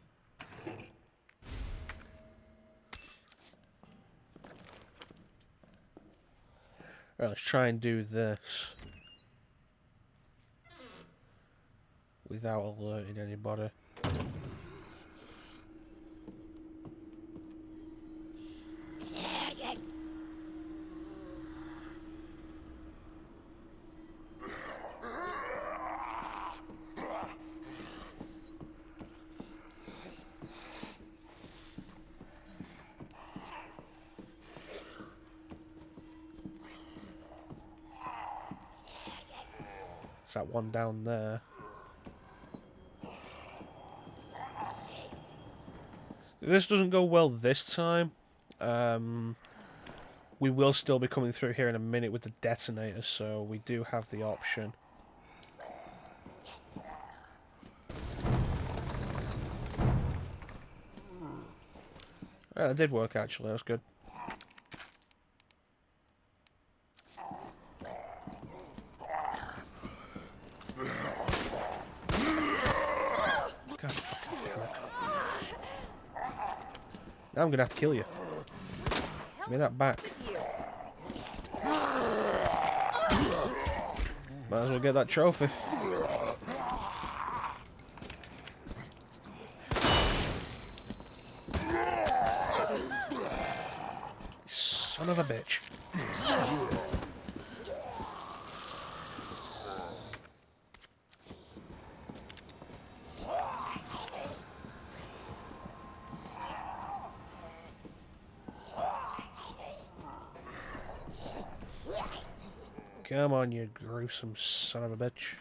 Speaker 1: Alright, let's try and do this without alerting anybody. It's that one down there. If this doesn't go well this time, We will still be coming through here in a minute with the detonators, so we do have the option. That did work, actually. That was good. God, fucking prick. Now I'm gonna have to kill you. Give me that back. Might as well get that trophy. Son of a bitch. Come on, you gruesome son of a bitch.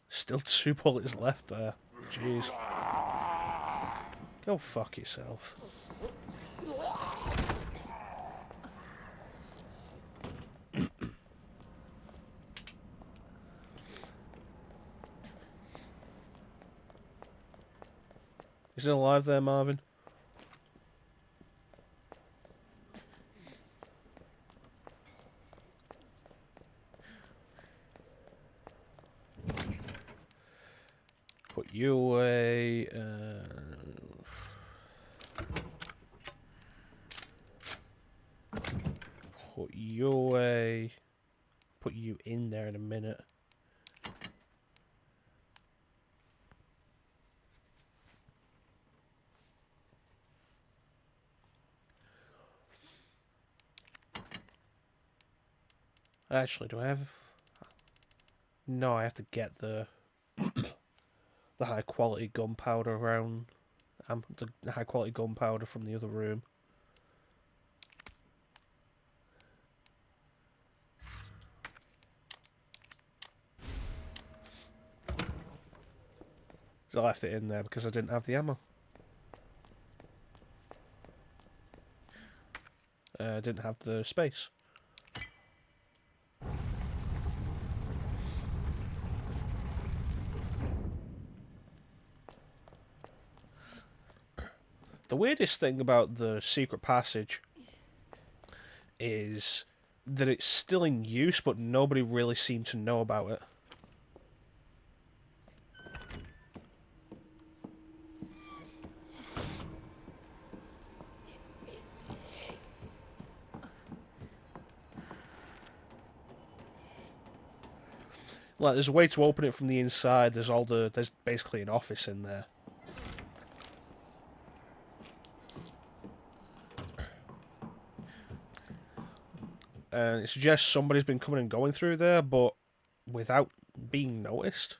Speaker 1: Still 2 bullets left there. Jeez. Go fuck yourself. You still alive there, Marvin? Put you away. Put you away. Put you in there in a minute. Actually, do I have... No, I have to get the the high quality gunpowder around. The high quality gunpowder from the other room. I left it in there because I didn't have the ammo. I didn't have the space. The weirdest thing about the secret passage is that it's still in use, but nobody really seemed to know about it. Like, there's a way to open it from the inside. There's basically an office in there. And it suggests somebody's been coming and going through there, but without being noticed.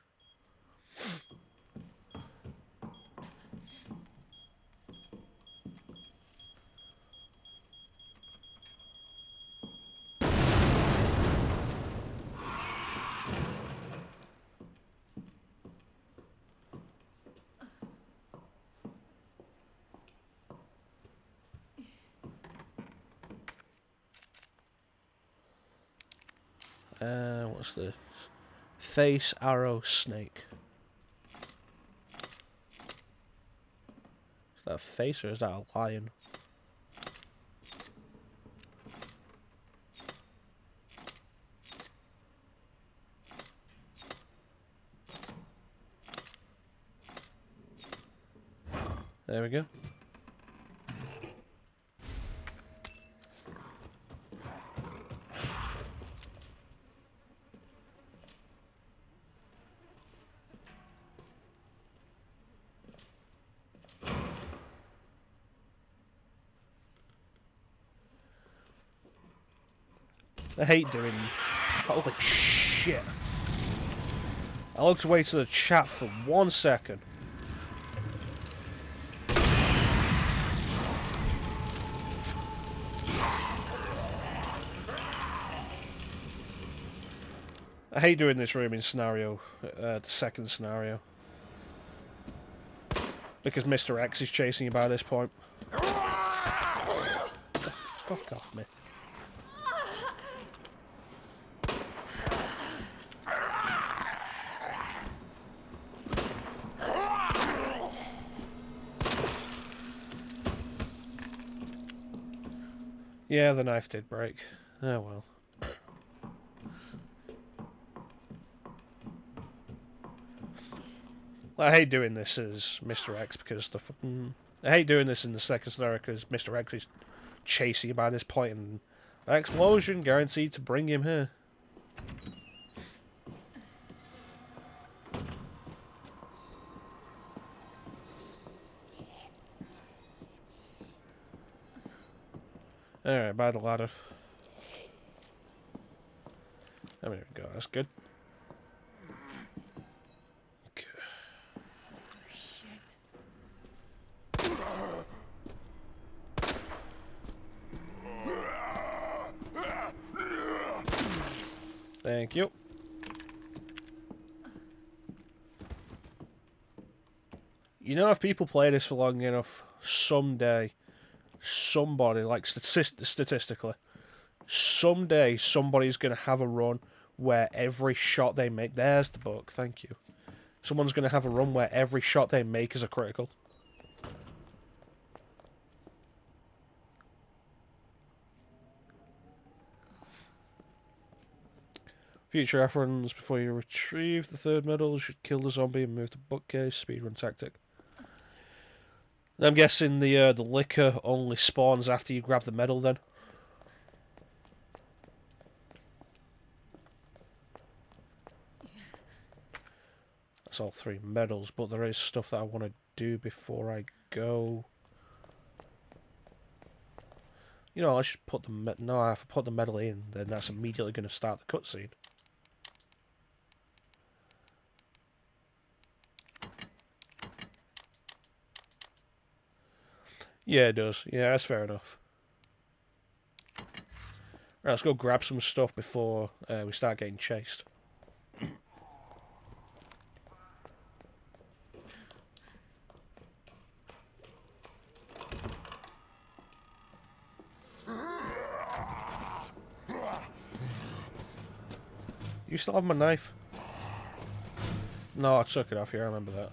Speaker 1: What's this? Face, arrow, snake. Is that a face or is that a lion? There we go. I hate doing... Holy shit. I looked away to the chat for 1 second. I hate doing this room in scenario, the second scenario. Because Mr. X is chasing you by this point. Fuck off me. Yeah, the knife did break. Oh well. I hate doing this as Mr. X because the fucking... I hate doing this in the second scenario because Mr. X is chasing you by this point and an explosion guaranteed to bring him here. Alright, by the ladder. There we go, that's good. Okay.
Speaker 4: Shit.
Speaker 1: Thank you. You know, if people play this for long enough, someday, somebody, like statistically, someday somebody's going to have a run where every shot they make... There's the book, thank you. Someone's going to have a run where every shot they make is a critical. Future reference: before you retrieve the third medal, you should kill the zombie and move the bookcase. Speedrun tactic. I'm guessing the liquor only spawns after you grab the medal then. That's all 3 medals, but there is stuff that I want to do before I go. You know, I should put the no. If I put the medal in, then that's immediately going to start the cutscene. Yeah, it does. Yeah, that's fair enough. Right, let's go grab some stuff before we start getting chased. You still have my knife? No, I took it off here, I remember that.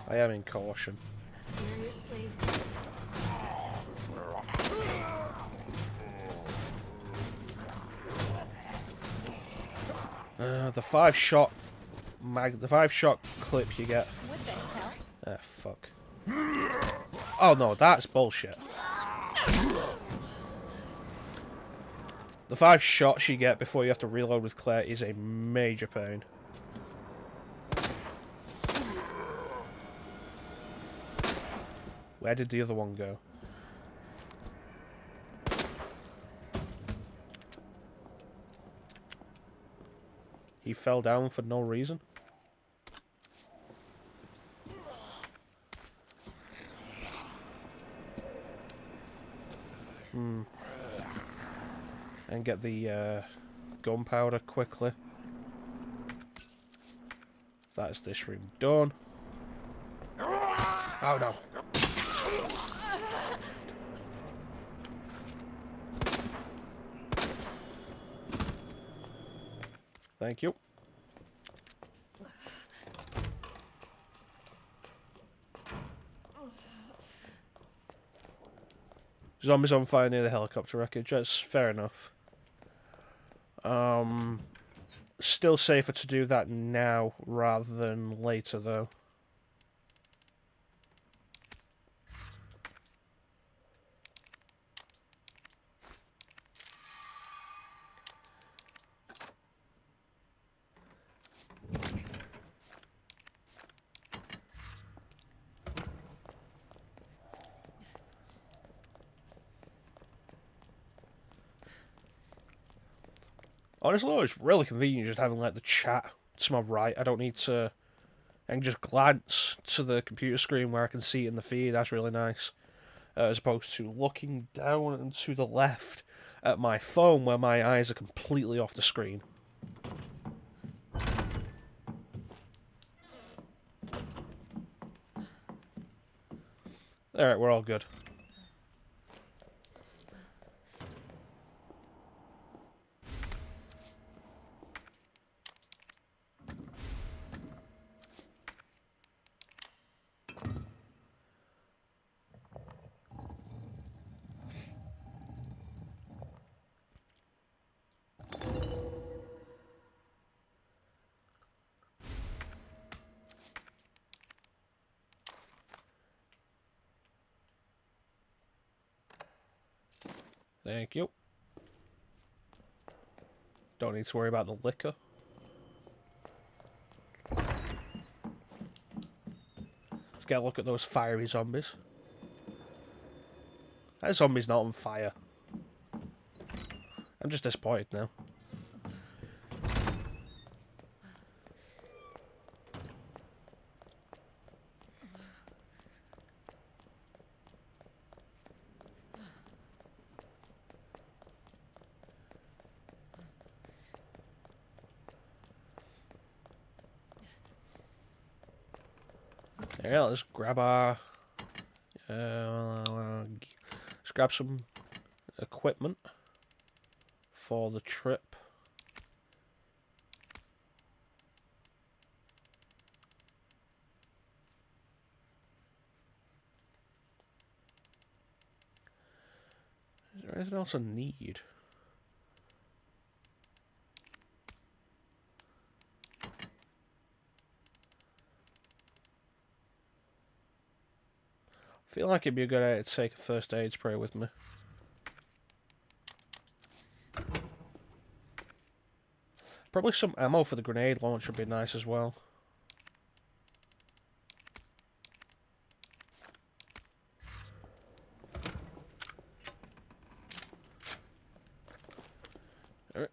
Speaker 1: I am in caution.
Speaker 4: Seriously.
Speaker 1: The 5-shot the 5-shot clip you get.
Speaker 4: What the hell?
Speaker 1: Ah, fuck. Oh no, that's bullshit. The 5 shots you get before you have to reload with Claire is a major pain. Where did the other one go? He fell down for no reason. And get the gunpowder quickly. That's this room done. Oh no. Thank you. Zombies on fire near the helicopter wreckage. That's fair enough. Still safer to do that now rather than later, though. Honestly, it's really convenient just having like the chat to my right. I don't need to... I can just glance to the computer screen where I can see it in the feed. That's really nice. As opposed to looking down and to the left at my phone where my eyes are completely off the screen. Alright, we're all good. Thank you. Don't need to worry about the liquor. Let's get a look at those fiery zombies. That zombie's not on fire. I'm just disappointed now. Yeah, let's grab our... let's grab some equipment for the trip. Is there anything else I need? I feel like it'd be a good idea to take a first aid spray with me. Probably some ammo for the grenade launcher would be nice as well. Alright.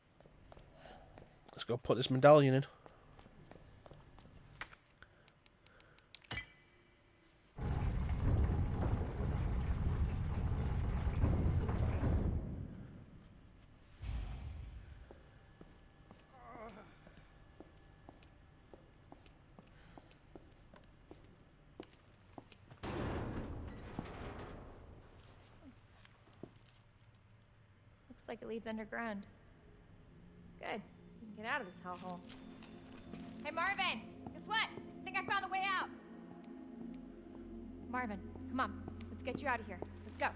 Speaker 1: Let's go put this medallion in.
Speaker 4: Looks like it leads underground. Good. We can get out of this hellhole. Hey, Marvin! Guess what? I think I found the way out! Marvin, come on. Let's get you out of here. Let's go.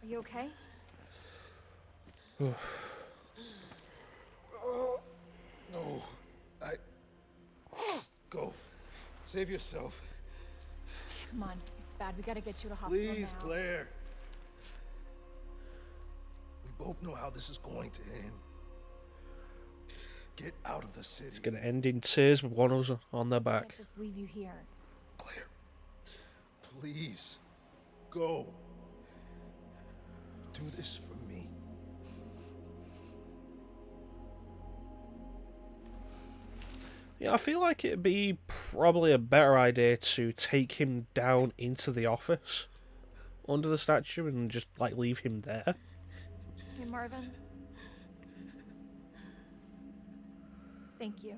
Speaker 4: Are you okay?
Speaker 6: No. Go. Save yourself.
Speaker 4: Come on. It's bad. We gotta get you to hospital
Speaker 6: Please,
Speaker 4: now.
Speaker 6: Claire. We both know how this is going to end. Get out of the city.
Speaker 1: It's gonna end in tears with one of us on their
Speaker 4: I
Speaker 1: back.
Speaker 4: can't just leave you here.
Speaker 6: Claire, please, go. Do this for me.
Speaker 1: Yeah, I feel like it'd be probably a better idea to take him down into the office under the statue and just like leave him there.
Speaker 4: Hey, Marvin. Thank you.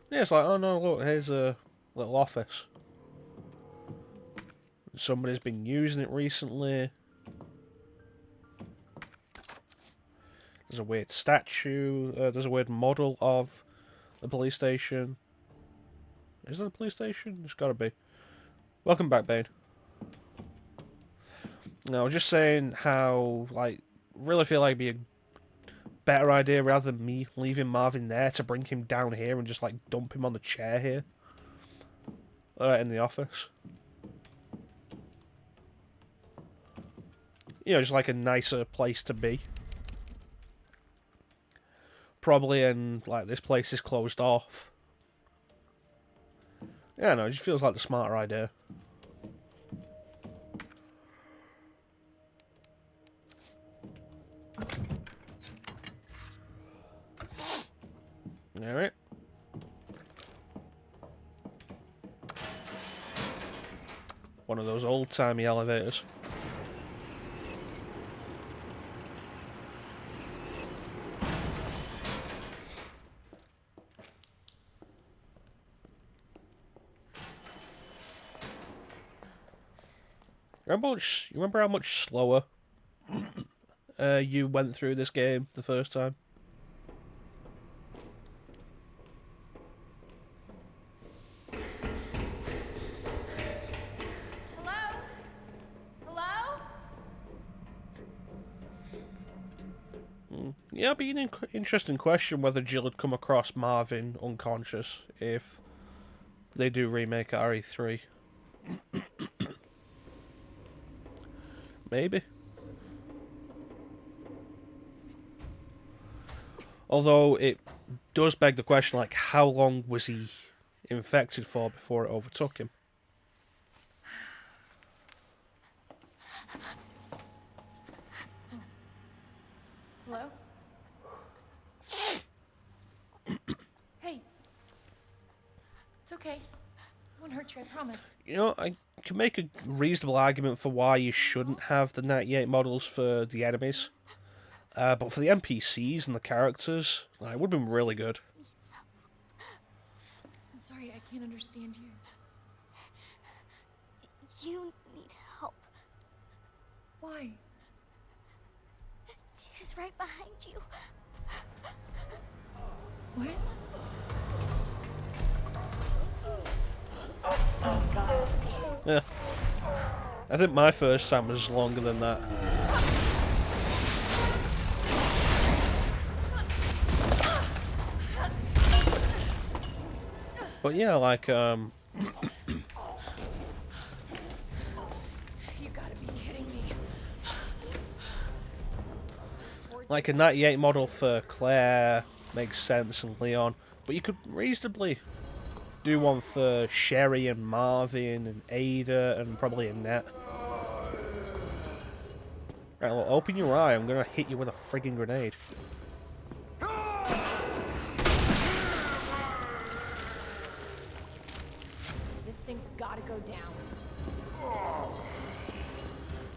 Speaker 1: Yeah, it's like, oh no, look, here's a little office. Somebody's been using it recently. There's a weird statue. There's a weird model of the police station. Is that a police station? It's gotta be. Welcome back, Bane. No, I was just saying how, like, really feel like it'd be a better idea rather than me leaving Marvin there to bring him down here and just, like, dump him on the chair here. In the office. You know, just like a nicer place to be. Probably, and like this place is closed off. Yeah, no, it just feels like the smarter idea. Alright. One of those old-timey elevators. You remember how much slower you went through this game the first time?
Speaker 4: Hello? Hello?
Speaker 1: Yeah, it'd be an interesting question whether Jill had come across Marvin unconscious if they do remake RE3. Maybe. Although it does beg the question, like, how long was he infected for before it overtook him?
Speaker 4: Hello? Hey. It's okay. I won't hurt you, I promise.
Speaker 1: You know, I can make a reasonable argument for why you shouldn't have the 98 models for the enemies. But for the NPCs and the characters, like, it would have been really good.
Speaker 4: I'm sorry, I can't understand you.
Speaker 8: You need help.
Speaker 4: Why?
Speaker 8: He's right behind you.
Speaker 4: What?
Speaker 1: Yeah. I think my first time was longer than that. But yeah, like,
Speaker 4: You gotta be kidding me.
Speaker 1: like a 98 model for Claire makes sense and Leon, but you could reasonably do one for Sherry and Marvin and Ada and probably Annette. Right, well, open your eye, I'm gonna hit you with a friggin' grenade.
Speaker 4: This thing's gotta go down.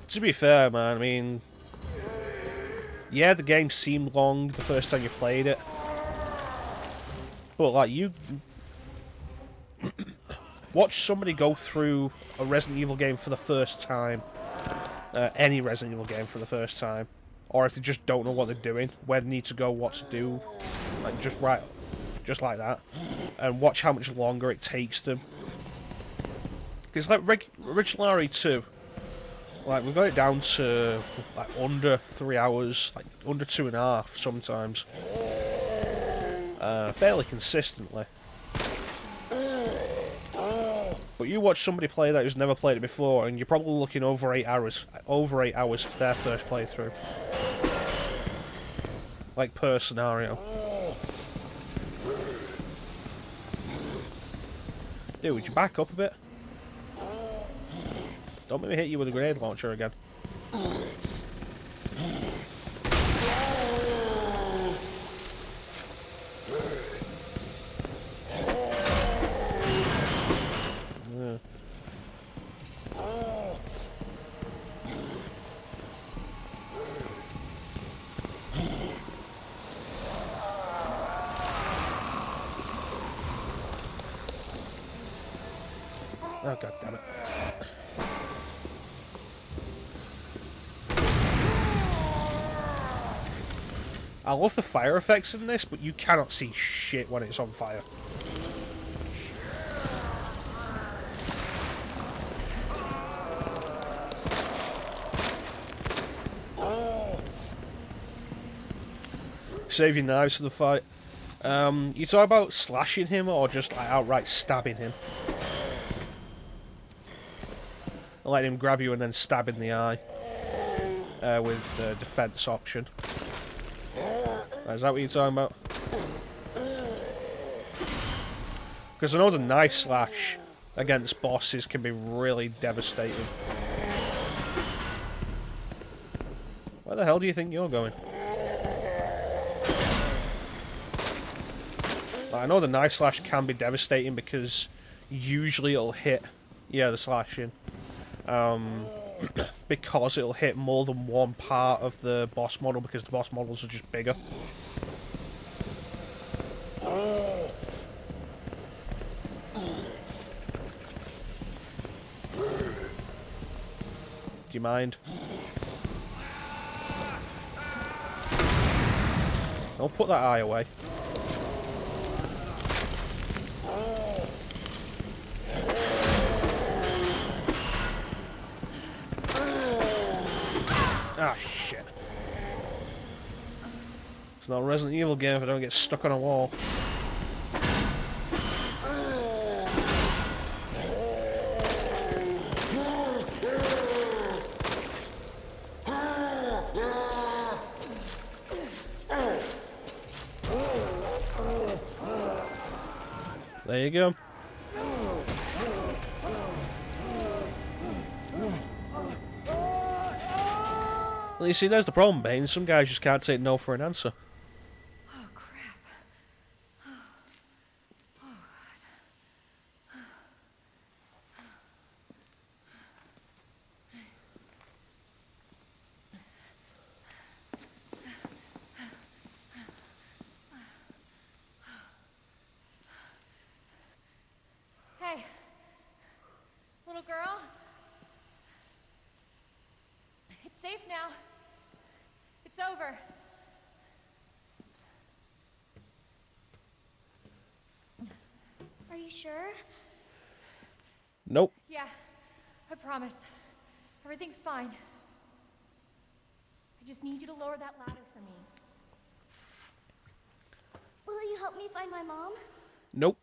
Speaker 1: To be fair, man, I mean, yeah, the game seemed long the first time you played it, but like, you watch somebody go through a Resident Evil game for the first time, any Resident Evil game for the first time, or if they just don't know what they're doing, where they need to go, what to do, like just like that, and watch how much longer it takes them. Because like original RE2, like we got it down to like under 3 hours, like under 2.5 sometimes, fairly consistently. But you watch somebody play that who's never played it before, and you're probably looking over 8 hours for their first playthrough, like per scenario. Dude, would you back up a bit? Don't make me hit you with a grenade launcher again. Yeah. Oh, god damn it. I love the fire effects in this, but you cannot see shit when it's on fire. Save your knives for the fight. You talk about slashing him or just like, outright stabbing him? Letting him grab you and then stab in the eye with the defense option. Is that what you're talking about? Because I know the knife slash against bosses can be really devastating. Where the hell do you think you're going? I know the knife slash can be devastating because usually it'll hit, yeah, the slashing, because it'll hit more than one part of the boss model because the boss models are just bigger. Do you mind? Don't put that eye away. Ah, shit. It's not a Resident Evil game if I don't get stuck on a wall. There you go. Well, you see, there's the problem, Bane. Some guys just can't take no for an answer.
Speaker 4: Oh, crap. Hey, little girl. It's safe now. It's over.
Speaker 8: Are you sure?
Speaker 1: Nope.
Speaker 4: Yeah, I promise. Everything's fine. I just need you to lower that ladder for me.
Speaker 8: Will you help me find my mom?
Speaker 1: Nope.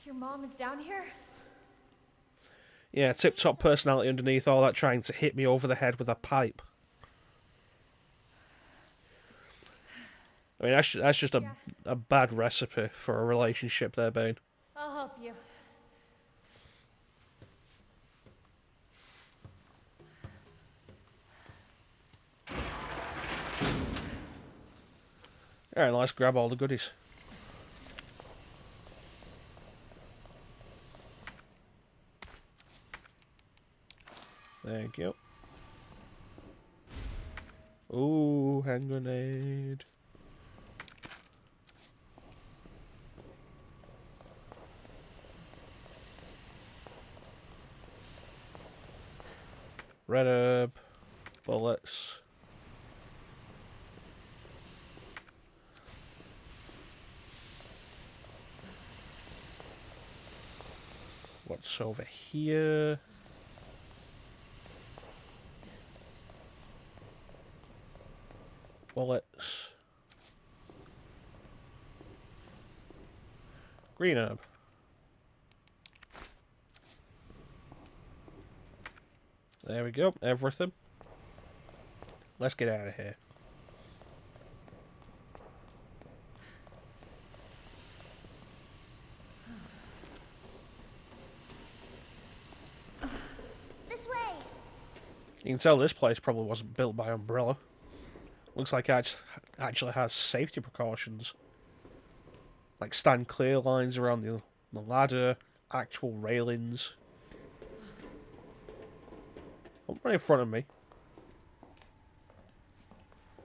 Speaker 4: Your mom is down here?
Speaker 1: Yeah, tip-top personality underneath all that trying to hit me over the head with a pipe. I mean, that's just a bad recipe for a relationship there, Bane.
Speaker 4: I'll help you.
Speaker 1: Alright, let's grab all the goodies. Thank you. Ooh, hand grenade. Red herb. Bullets. What's over here? Bullets. Green herb. There we go, everything. Let's get out of here.
Speaker 8: This way!
Speaker 1: You can tell this place probably wasn't built by Umbrella. Looks like it actually has safety precautions. Like stand clear lines around the ladder, actual railings. Oh, right in front of me.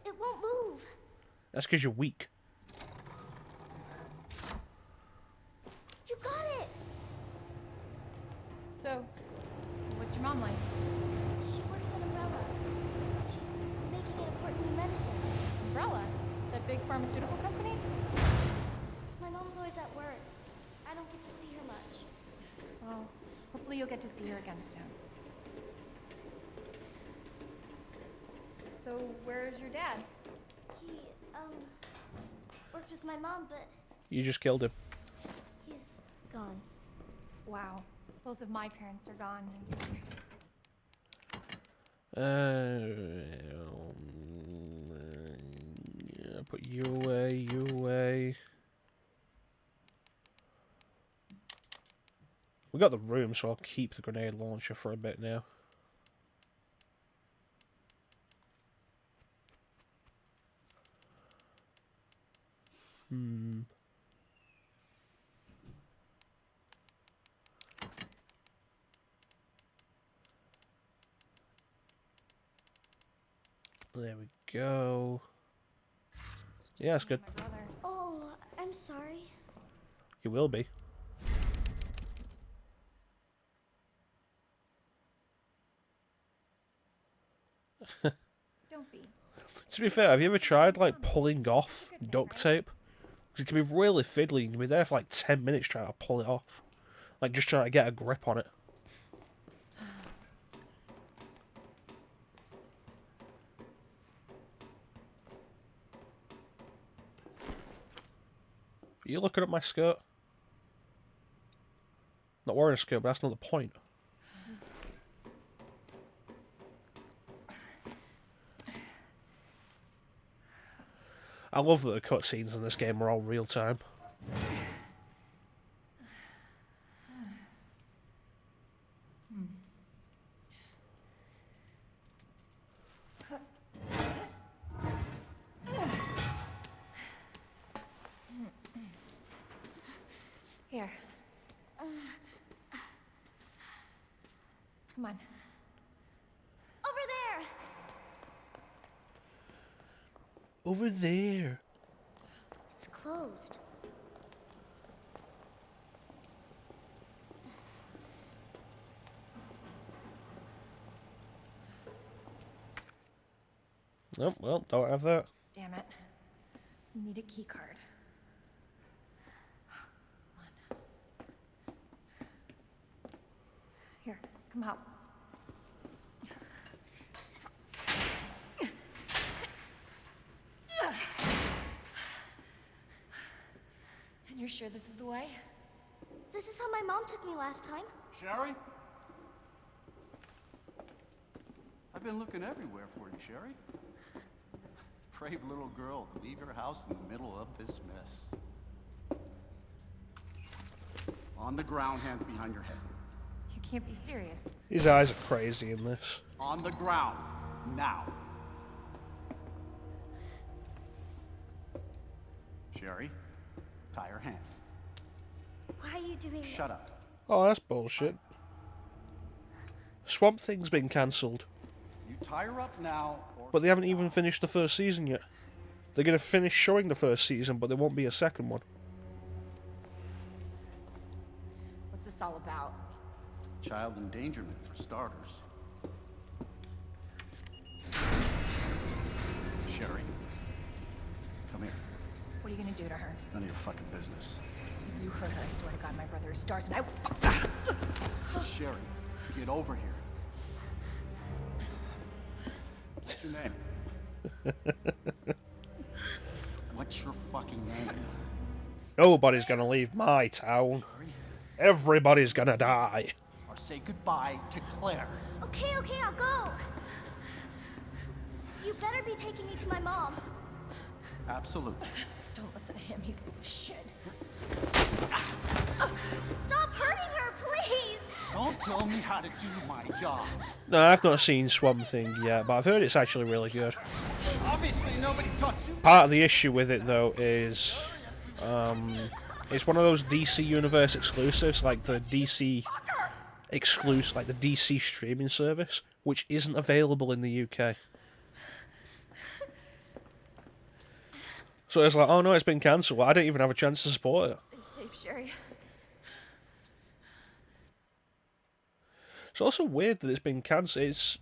Speaker 8: It won't move.
Speaker 1: That's because you're weak.
Speaker 8: You got it!
Speaker 4: So, what's your mom like?
Speaker 8: She works at Umbrella. She's making an important new medicine.
Speaker 4: Umbrella? That big pharmaceutical company?
Speaker 8: My mom's always at work. I don't get to see her much.
Speaker 4: Well, hopefully you'll get to see her again soon. So, where's your dad?
Speaker 8: He, worked with my mom, but
Speaker 1: You just killed him.
Speaker 8: he's gone.
Speaker 4: Wow. Both of my parents are gone.
Speaker 1: Yeah, put you away, you away. We got the room, so I'll keep the grenade launcher for a bit now. There we go. Yeah, that's good.
Speaker 4: My brother.
Speaker 8: Oh, I'm sorry.
Speaker 1: You will be.
Speaker 4: Don't be.
Speaker 1: To be fair, have you ever tried like pulling off duct tape? 'Cause it can be really fiddly. You can be there for like 10 minutes trying to pull it off. Like just trying to get a grip on it. Are you looking at my skirt? Not wearing a skirt, but that's not the point. I love that the cutscenes in this game are all real time.
Speaker 4: Here. Come on.
Speaker 8: Over there!
Speaker 1: Over there.
Speaker 8: It's closed.
Speaker 1: Oh, well, don't have that.
Speaker 4: Damn it. We need a key card. Hold on. Here, come out. And you're sure this is the way?
Speaker 8: This is how my mom took me last time.
Speaker 9: Sherry? I've been looking everywhere for you, Sherry. Brave little girl to leave your house in the middle of this mess. On the ground, hands behind your head.
Speaker 4: You can't be serious.
Speaker 1: His eyes are crazy in this.
Speaker 9: On the ground, now. Sherry, tie your hands.
Speaker 8: Why are you doing
Speaker 9: Shut up.
Speaker 1: Oh, that's bullshit. Swamp Thing's been cancelled.
Speaker 9: You tie her up now, or...
Speaker 1: But they haven't even finished the first season yet. They're going to finish showing the first season, but there won't be a second one.
Speaker 4: What's this all about?
Speaker 9: Child endangerment, for starters. Sherry, come here.
Speaker 4: What are you gonna do to her?
Speaker 9: None of your fucking business.
Speaker 4: If you hurt her, I swear to God, my brother is stars and I will.
Speaker 9: Sherry, get over here. What's your name? What's your fucking name?
Speaker 1: Nobody's going to leave my town. Everybody's going to die.
Speaker 9: Or say goodbye to Claire.
Speaker 8: Okay, okay, I'll go. You better be taking me to my mom.
Speaker 9: Absolutely.
Speaker 4: Don't listen to him, he's full of shit.
Speaker 8: Stop hurting her, please!
Speaker 9: Don't tell me how to do my job.
Speaker 1: No, I've not seen Swamp Thing yet, but I've heard it's actually really good.
Speaker 9: Obviously, nobody touched you.
Speaker 1: Part of the issue with it, though, is it's one of those DC Universe exclusives, like the DC exclusive, like the DC streaming service, which isn't available in the UK. So it's like, oh no, it's been cancelled. I don't even have a chance to support it.
Speaker 4: Stay safe, Sherry.
Speaker 1: It's also weird that it's been cancelled. It's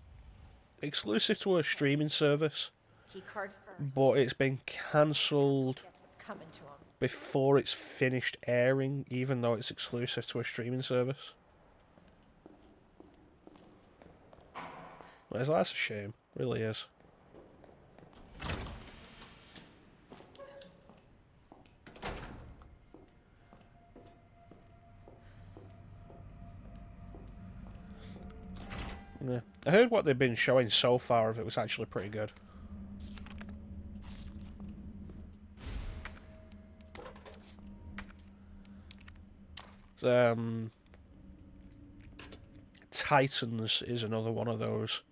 Speaker 1: exclusive to a streaming service,
Speaker 4: Key card first.
Speaker 1: but it's been cancelled
Speaker 4: That's what's coming to him.
Speaker 1: before it's finished airing, even though it's exclusive to a streaming service. Well, that's a shame. Really is. Yeah. I heard what they've been showing so far of it was actually pretty good. Titans is another one of those.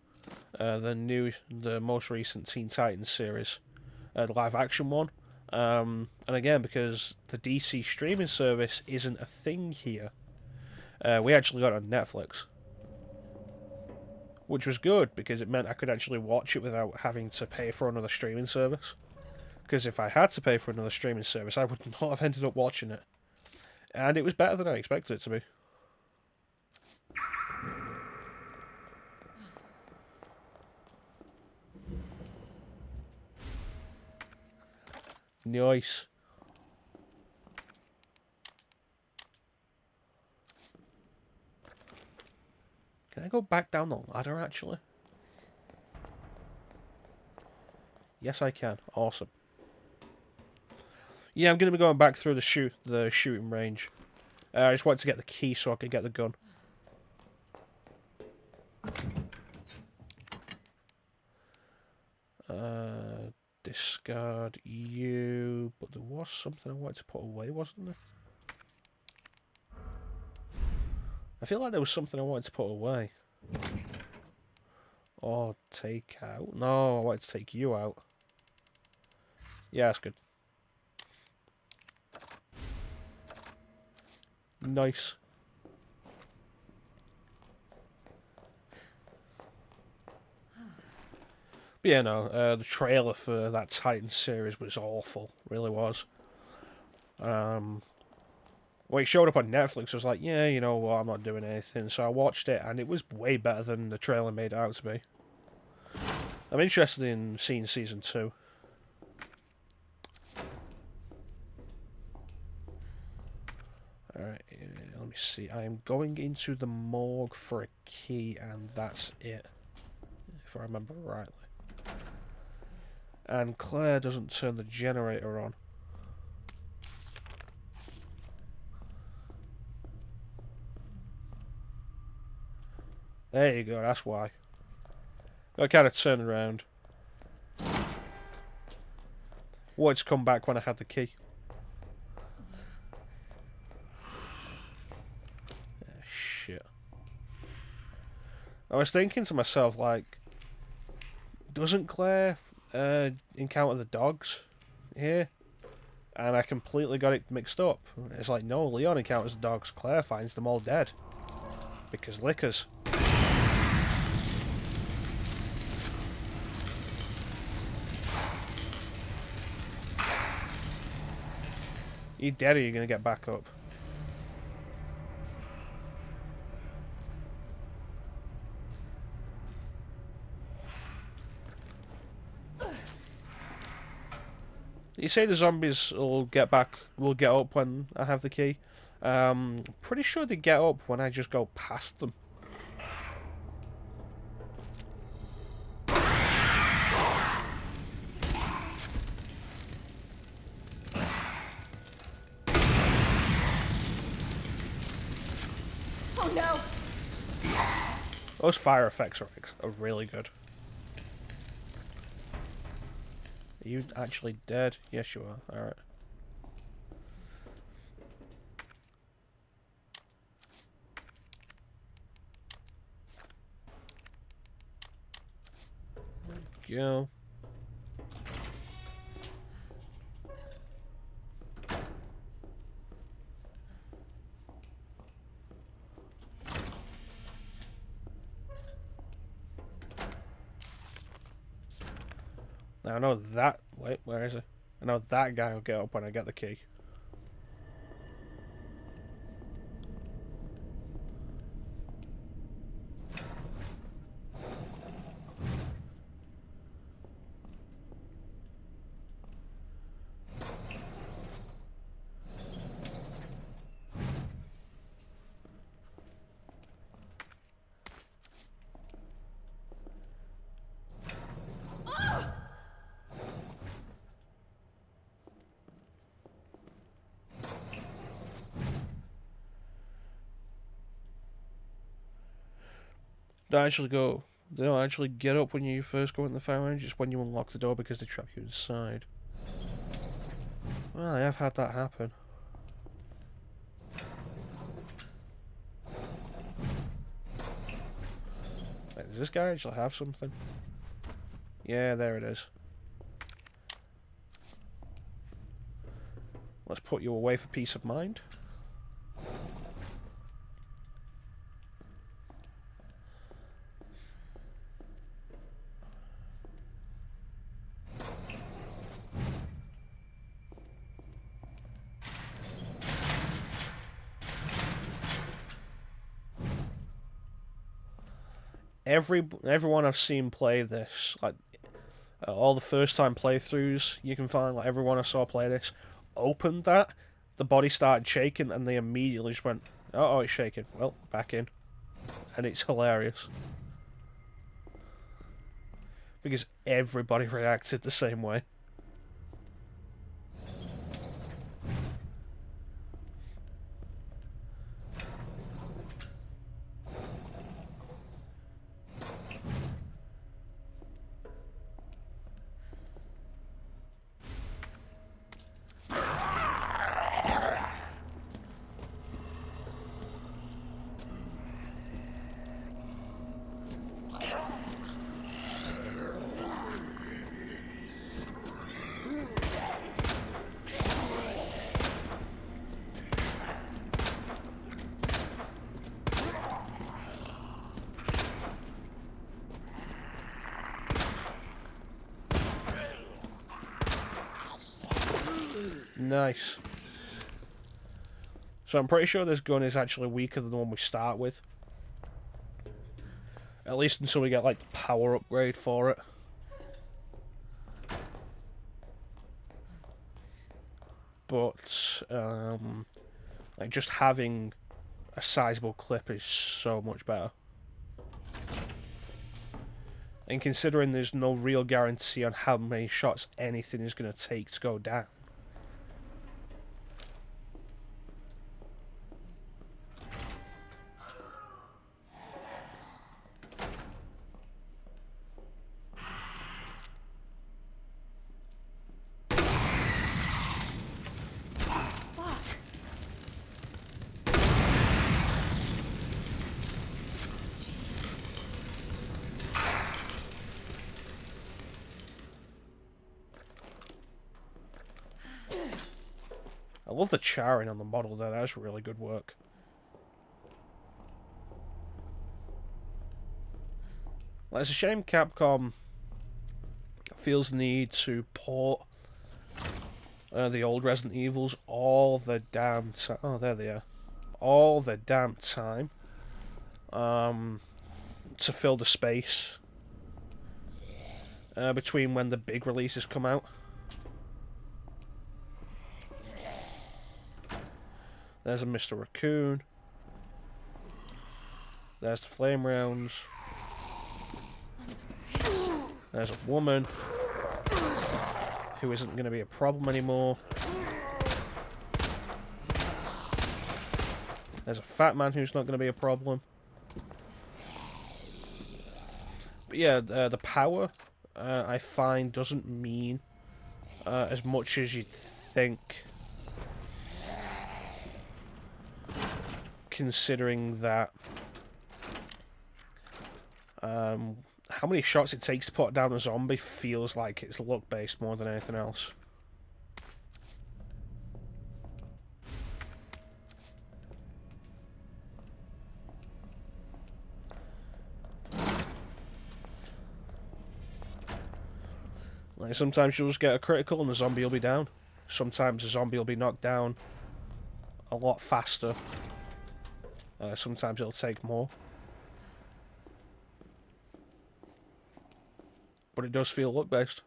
Speaker 1: The most recent Teen Titans series, the live action one. And again, because the DC streaming service isn't a thing here, we actually got it on Netflix, which was good because it meant I could actually watch it without having to pay for another streaming service. Because if I had to pay for another streaming service, I would not have ended up watching it. And it was better than I expected it to be. Nice. Can I go back down the ladder, actually? Yes, I can. Awesome. Yeah, I'm going to be going back through the shooting range. I just wanted to get the key so I could get the gun. Discard you, but there was something I wanted to put away, wasn't there? I feel like there was something I wanted to put away. Or take out. No, I wanted to take you out. Yeah, that's good. Nice. But yeah, no, the trailer for that Titan series was awful. Really was. When it showed up on Netflix, I was like, yeah, you know what, I'm not doing anything. So I watched it, and it was way better than the trailer made it out to be. I'm interested in seeing Season 2. Alright, let me see. I am going into the morgue for a key, and that's it. If I remember rightly. And Claire doesn't turn the generator on. There you go, that's why. I kind of turned around. Wanted to come back when I had the key. Shit. I was thinking to myself, like, doesn't Claire encounter the dogs here? And I completely got it mixed up. It's like, no, Leon encounters the dogs, Claire finds them all dead. Because lickers. You dead or you're gonna get back up? You say the zombies will get up when I have the key. Pretty sure they get up when I just go past them.
Speaker 4: Oh no!
Speaker 1: Those fire effects are really good. Are you actually dead? Yes, you are. Alright. Go. Now I know that. Wait, where is he? I know that guy will get up when I get the key. They don't actually get up when you first go in the fire range, just when you unlock the door because they trap you inside. Well, I have had that happen. Does this guy actually have something? Yeah, there it is. Let's put you away for peace of mind. Everyone I've seen play this, like all the first time playthroughs you can find, like everyone I saw play this, opened that, the body started shaking, and they immediately just went, oh, it's shaking. Well, back in. And it's hilarious. Because everybody reacted the same way. Nice. So I'm pretty sure this gun is actually weaker than the one we start with. At least until we get like the power upgrade for it. But like just having a sizable clip is so much better. And considering there's no real guarantee on how many shots anything is going to take to go down. I love the charring on the model there, that's really good work. Well, it's a shame Capcom feels the need to port the old Resident Evils all the damn time. Oh, there they are. All the damn time. To fill the space between when the big releases come out. There's a Mr. Raccoon. There's the flame rounds. There's a woman who isn't going to be a problem anymore. There's a fat man who's not going to be a problem. But yeah, the power, I find, doesn't mean as much as you'd think. Considering that how many shots it takes to put down a zombie feels like it's luck based more than anything else. Like sometimes you'll just get a critical and the zombie will be down. Sometimes the zombie will be knocked down a lot faster. Sometimes it'll take more. But it does feel luck-based.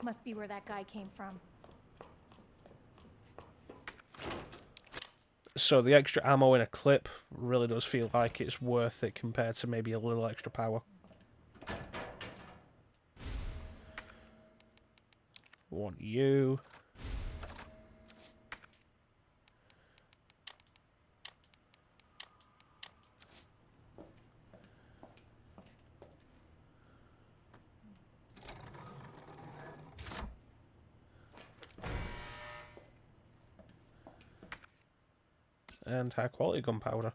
Speaker 4: Must be where that guy came from.
Speaker 1: So the extra ammo in a clip really does feel like it's worth it compared to maybe a little extra power. Want you. and high quality gunpowder.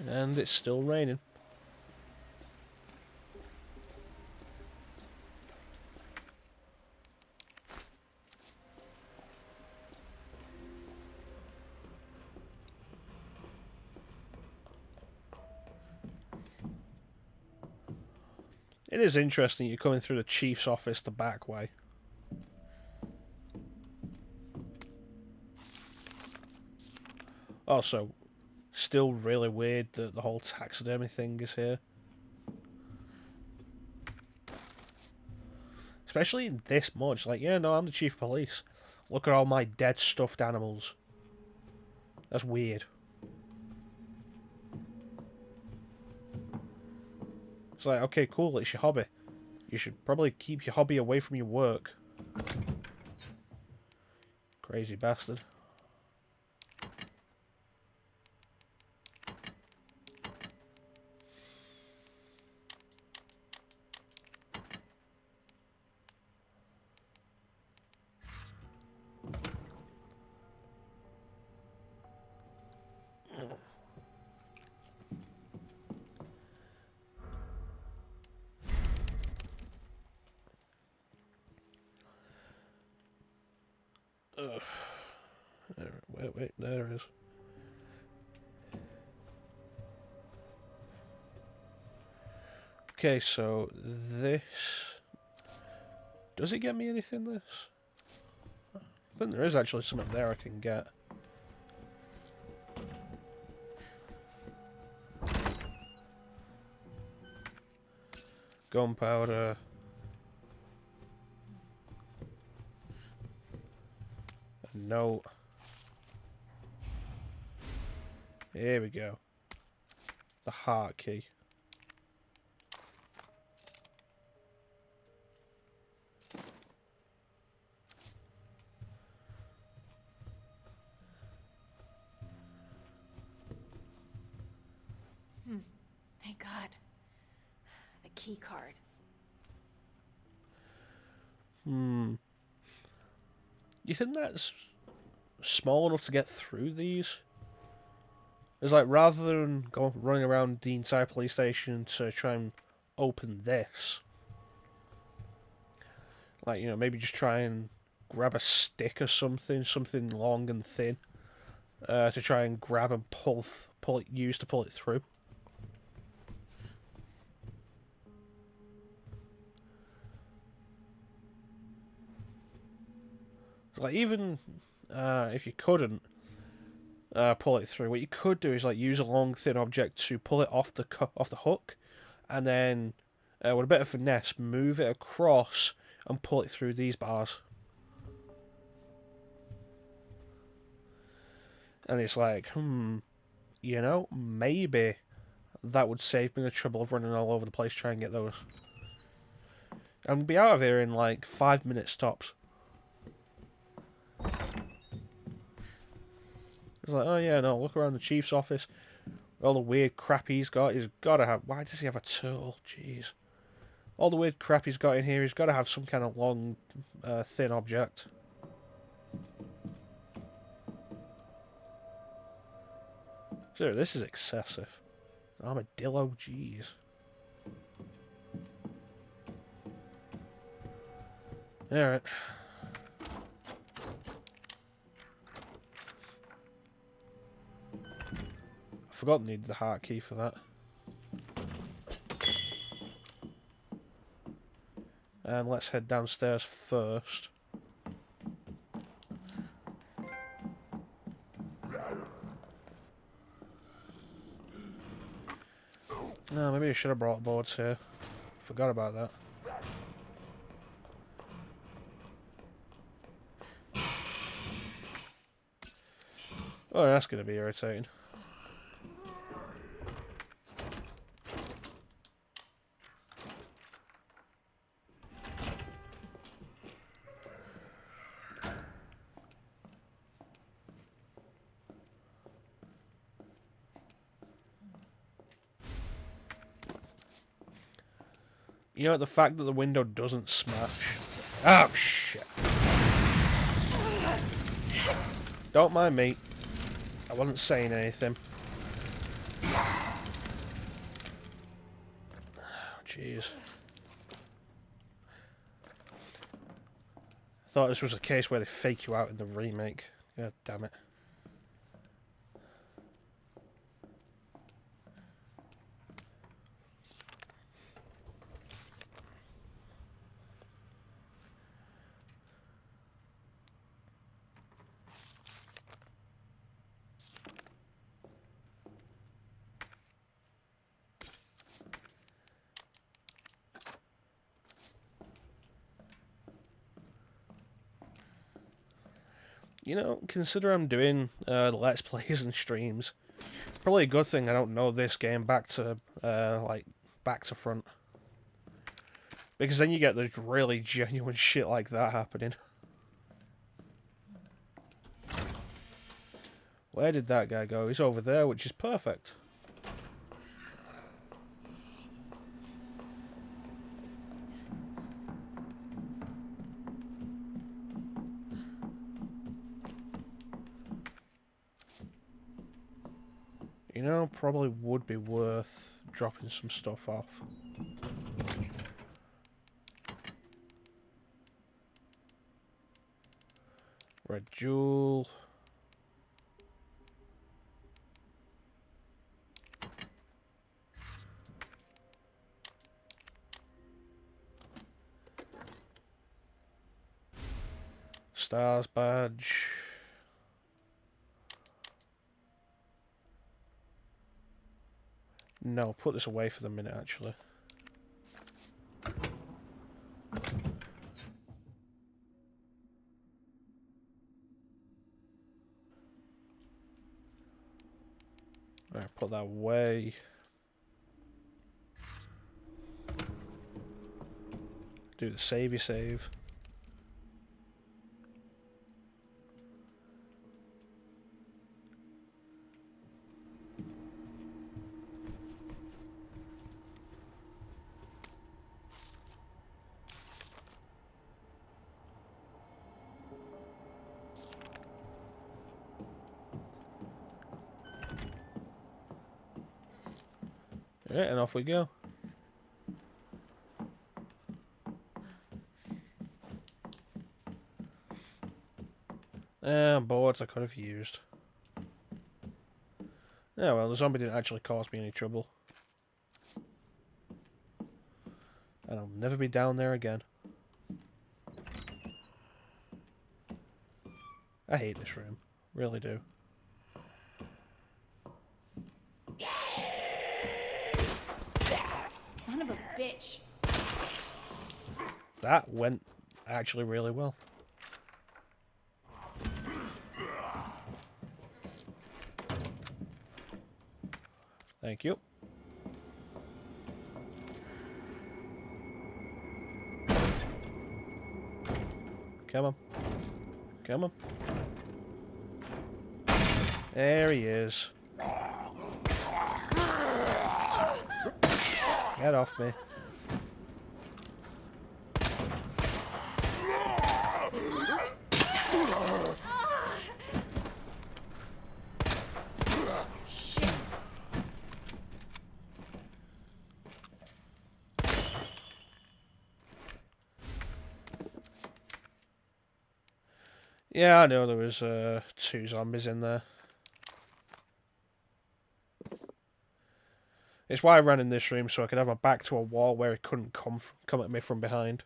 Speaker 1: And it's still raining. It is interesting you're coming through the chief's office the back way. Also, still really weird that the whole taxidermy thing is here. Especially in this much. Like, yeah, no, I'm the chief of police. Look at all my dead stuffed animals. That's weird. It's like, okay, cool, it's your hobby. You should probably keep your hobby away from your work. Crazy bastard. Wait, there it is. Okay, so this... Does it get me anything, this? I think there is actually something there I can get. Gunpowder. A note. Here we go. The heart key.
Speaker 4: Thank God. The key card.
Speaker 1: You think that's small enough to get through these? It's like, rather than running around the entire police station to try and open this, like, you know, maybe just try and grab a stick or something long and thin, to try and grab and use to pull it through. Like, even if you couldn't pull it through, what you could do is like use a long thin object to pull it off the hook, and then with a bit of finesse move it across and pull it through these bars. And it's like, you know, maybe that would save me the trouble of running all over the place trying to get those. And be out of here in like 5 minutes tops. It's like, oh yeah, no, look around the chief's office. All the weird crap he's got. He's got to have... Why does he have a tool? Jeez. All the weird crap he's got in here, he's got to have some kind of long, thin object. Sir, this is excessive. Armadillo, jeez. Alright. I forgot to need the heart key for that. And let's head downstairs first. No, maybe I should have brought boards here. Forgot about that. Oh, that's going to be irritating. You know, the fact that the window doesn't smash. Oh, shit. Don't mind me. I wasn't saying anything. Oh, jeez. I thought this was a case where they fake you out in the remake. God damn it. You know, consider I'm doing Let's Plays and streams. Probably a good thing I don't know this game back to front. Because then you get the really genuine shit like that happening. Where did that guy go? He's over there, which is perfect. You know, probably would be worth dropping some stuff off. Red jewel. Stars badge. No, put this away for the minute, actually. Alright, put that away. Do the savey save. Alright, and off we go. Boards I could have used. Yeah, well, the zombie didn't actually cause me any trouble. And I'll never be down there again. I hate this room. Really do.
Speaker 4: Son of a bitch.
Speaker 1: That went actually really well. Thank you. Come on. Come on. There he is. Get off me. Yeah, I know there was 2 zombies in there. It's why I ran in this room, so I could have my back to a wall where it couldn't come at me from behind.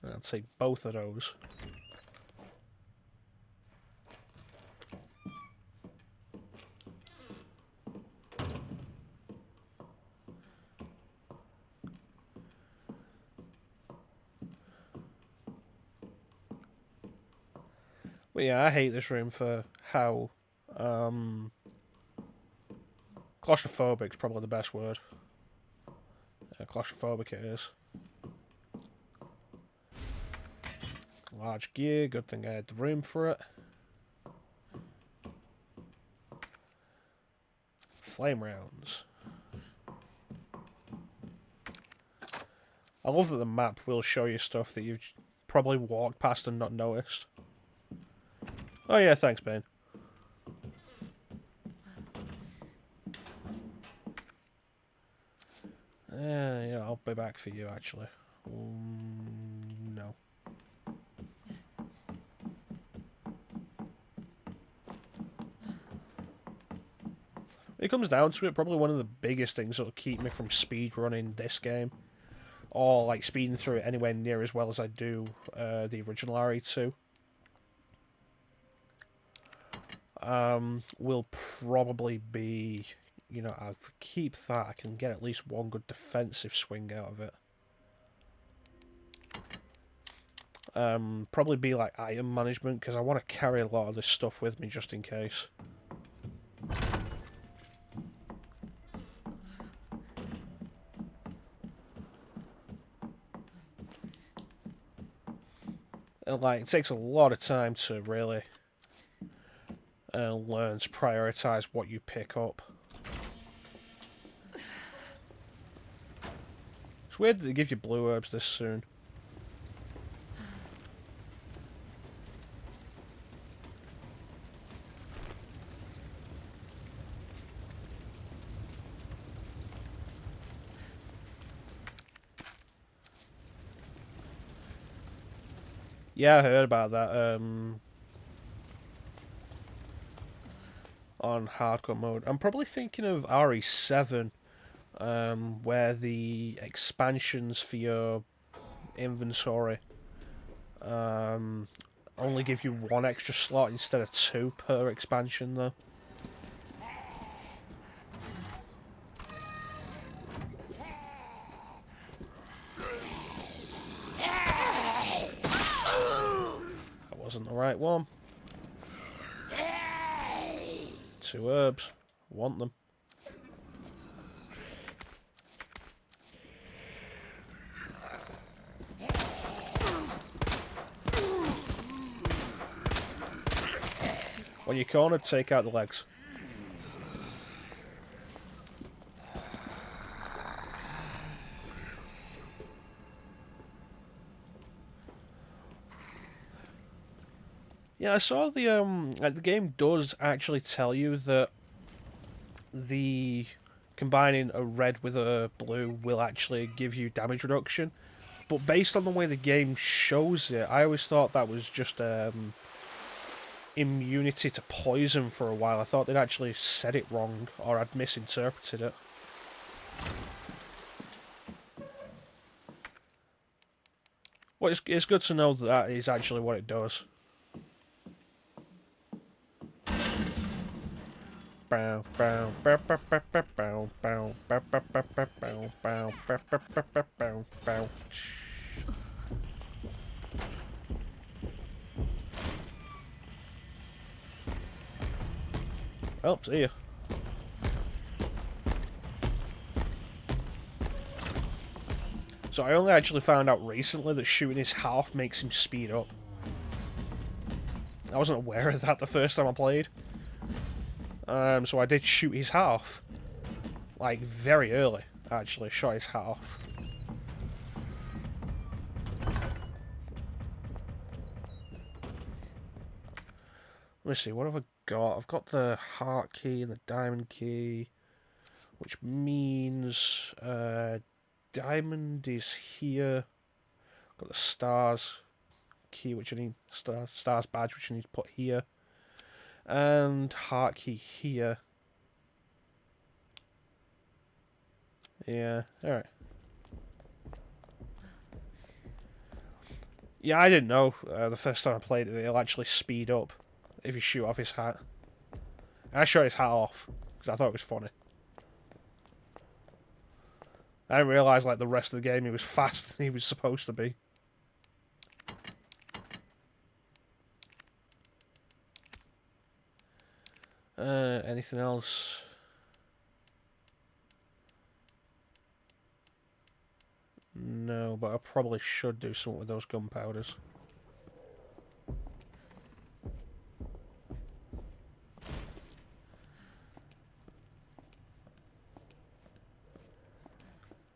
Speaker 1: I'll take both of those. But yeah, I hate this room for how claustrophobic is probably the best word. Claustrophobic it is. Large gear, good thing I had the room for it. flame rounds. I love that the map will show you stuff that you've probably walked past and not noticed. Oh yeah, thanks, Ben. Yeah, I'll be back for you, actually. No. When it comes down to it, probably one of the biggest things that'll keep me from speedrunning this game, or like speeding through it anywhere near as well as I do the original RE2, will probably be, you know, I keep that I can get at least one good defensive swing out of it. Probably be like item management, because I want to carry a lot of this stuff with me just in case. And like, it takes a lot of time to really learn to prioritize what you pick up. It's weird that they give you blue herbs this soon. Yeah, I heard about that on hardcore mode. I'm probably thinking of RE7, where the expansions for your inventory only give you one extra slot instead of two per expansion, though. That wasn't the right one. 2 herbs. Want them. When you're cornered, take out the legs. Yeah, I saw the game does actually tell you that the combining a red with a blue will actually give you damage reduction, but based on the way the game shows it, I always thought that was just immunity to poison for a while. I thought they'd actually said it wrong, or I'd misinterpreted it. Well, it's good to know that that is actually what it does. Bow, bow, bow, bow, bow, bow, bow, bow, bow, bow, bow, bow, bow, bow, bow, bow, bow, bow. Oh, see ya. So I only actually found out recently that shooting his half makes him speed up. I wasn't aware of that the first time I played. So I did shoot his half. Like, very early, actually. Shot his half. Let me see, what have I got? I've got the heart key and the diamond key, which means diamond is here. Got the stars key, which I need, stars badge, which I need to put here, and heart key here. Yeah, alright. Yeah, I didn't know the first time I played it, it'll actually speed up if you shoot off his hat. And I shot his hat off, because I thought it was funny. I didn't realise, like, the rest of the game he was faster than he was supposed to be. Anything else? No, but I probably should do something with those gunpowders.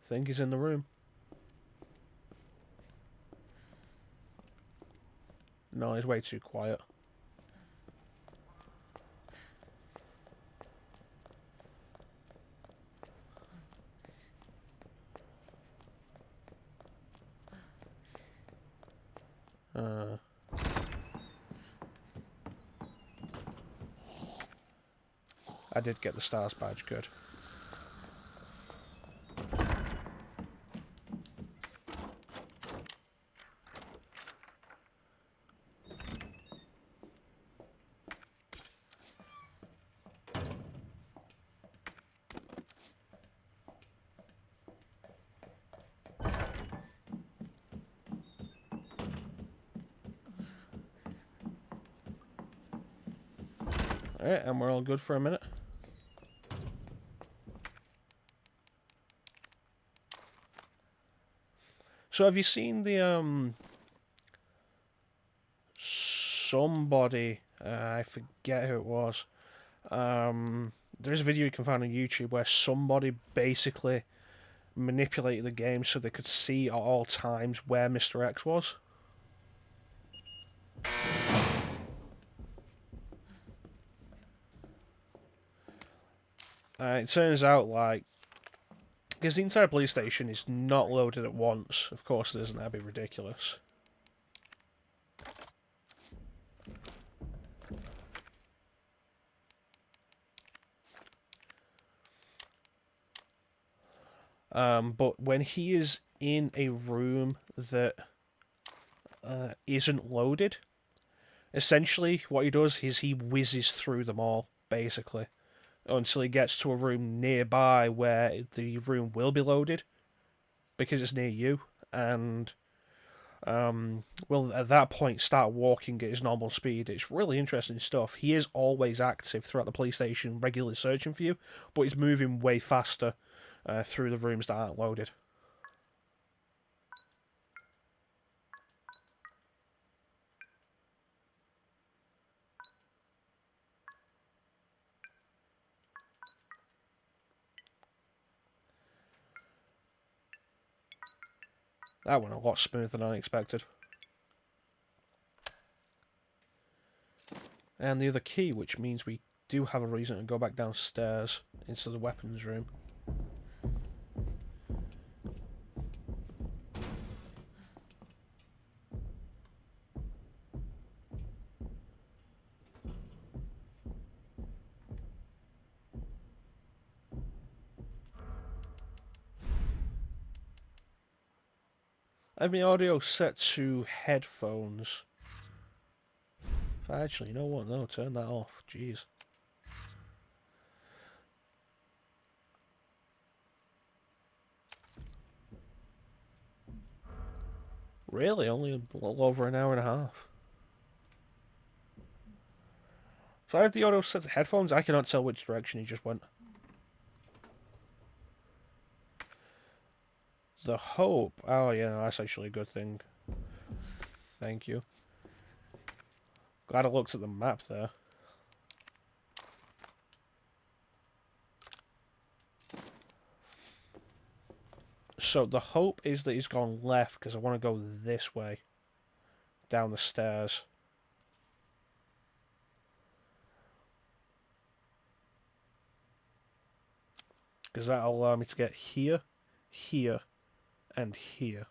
Speaker 1: think he's in the room. No, he's way too quiet. I did get the stars badge, good. Alright, and we're all good for a minute. So have you seen the somebody, I forget who it was, there's a video you can find on YouTube where somebody basically manipulated the game so they could see at all times where Mr. X was. It turns out, like, because the entire police station is not loaded at once. Of course it isn't, that'd be ridiculous. But when he is in a room that isn't loaded, essentially what he does is he whizzes through them all, basically, until he gets to a room nearby where the room will be loaded, because it's near you, and will at that point start walking at his normal speed. It's really interesting stuff. He is always active throughout the police station, regularly searching for you, but he's moving way faster through the rooms that aren't loaded. That went a lot smoother than I expected. And the other key, which means we do have a reason to go back downstairs into the weapons room. I have my audio set to headphones. Actually, you know what? No, turn that off. Jeez. Really? Only a little over an hour and a half. So I have the audio set to headphones. I cannot tell which direction he just went. The hope. Oh, yeah, no, that's actually a good thing. Thank you. Glad I looked at the map there. So the hope is that he's gone left, because I want to go this way. Down the stairs. Because that'll allow me to get here, here, and here.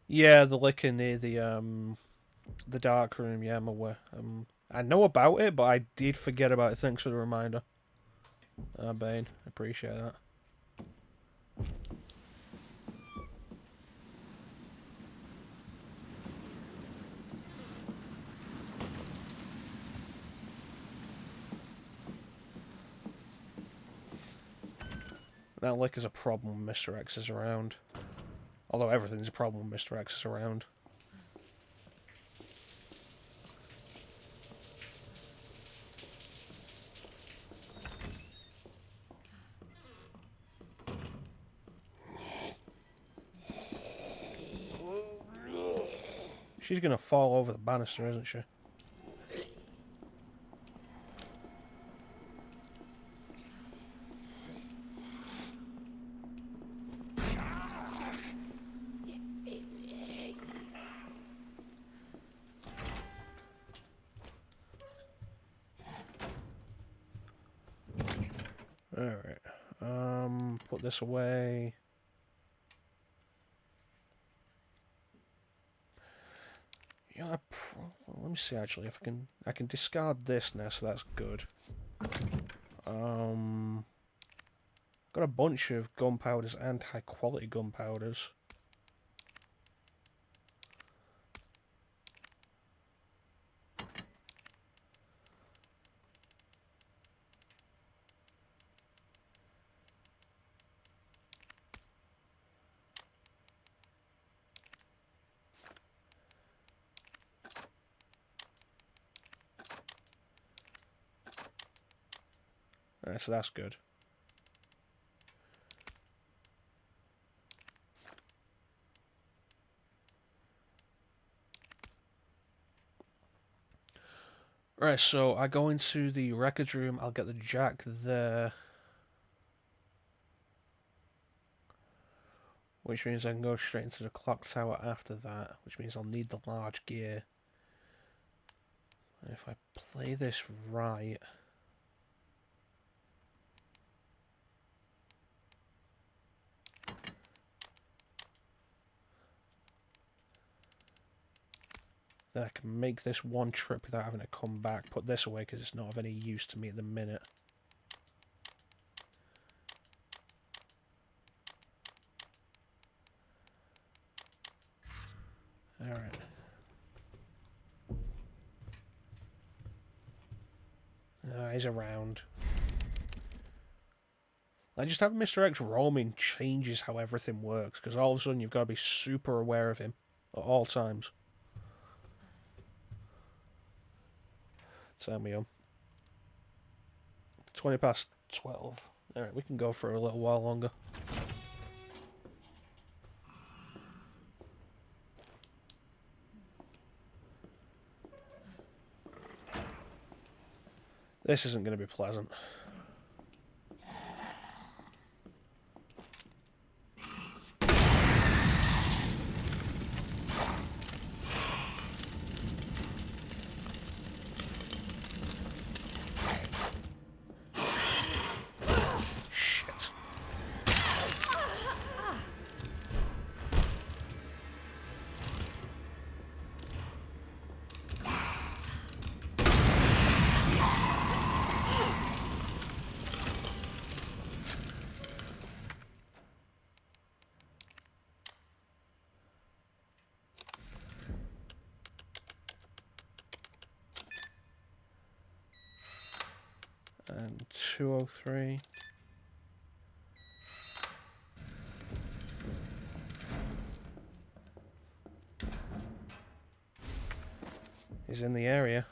Speaker 1: Yeah, the liquor near the dark room. Yeah, I'm aware. I know about it, but I did forget about it. Thanks for the reminder, Bane. Appreciate that. That liquor's a problem when Mr. X is around. Although everything's a problem when Mr. X is around. She's gonna fall over the banister, isn't she? Alright. Put this away. Yeah, let me see actually if I can discard this now, so that's good. Got a bunch of gunpowders and high quality gunpowders. Alright, so that's good. Right, so I go into the records room, I'll get the jack there. Which means I can go straight into the clock tower after that, which means I'll need the large gear. And if I play this right... then I can make this one trip without having to come back. Put this away because it's not of any use to me at the minute. Alright. He's around. I just have Mr. X roaming changes how everything works, because all of a sudden you've got to be super aware of him at all times. Turn me on. 20 past 12. Alright, we can go for a little while longer. This isn't going to be pleasant. Shit. And 203. He's in the area.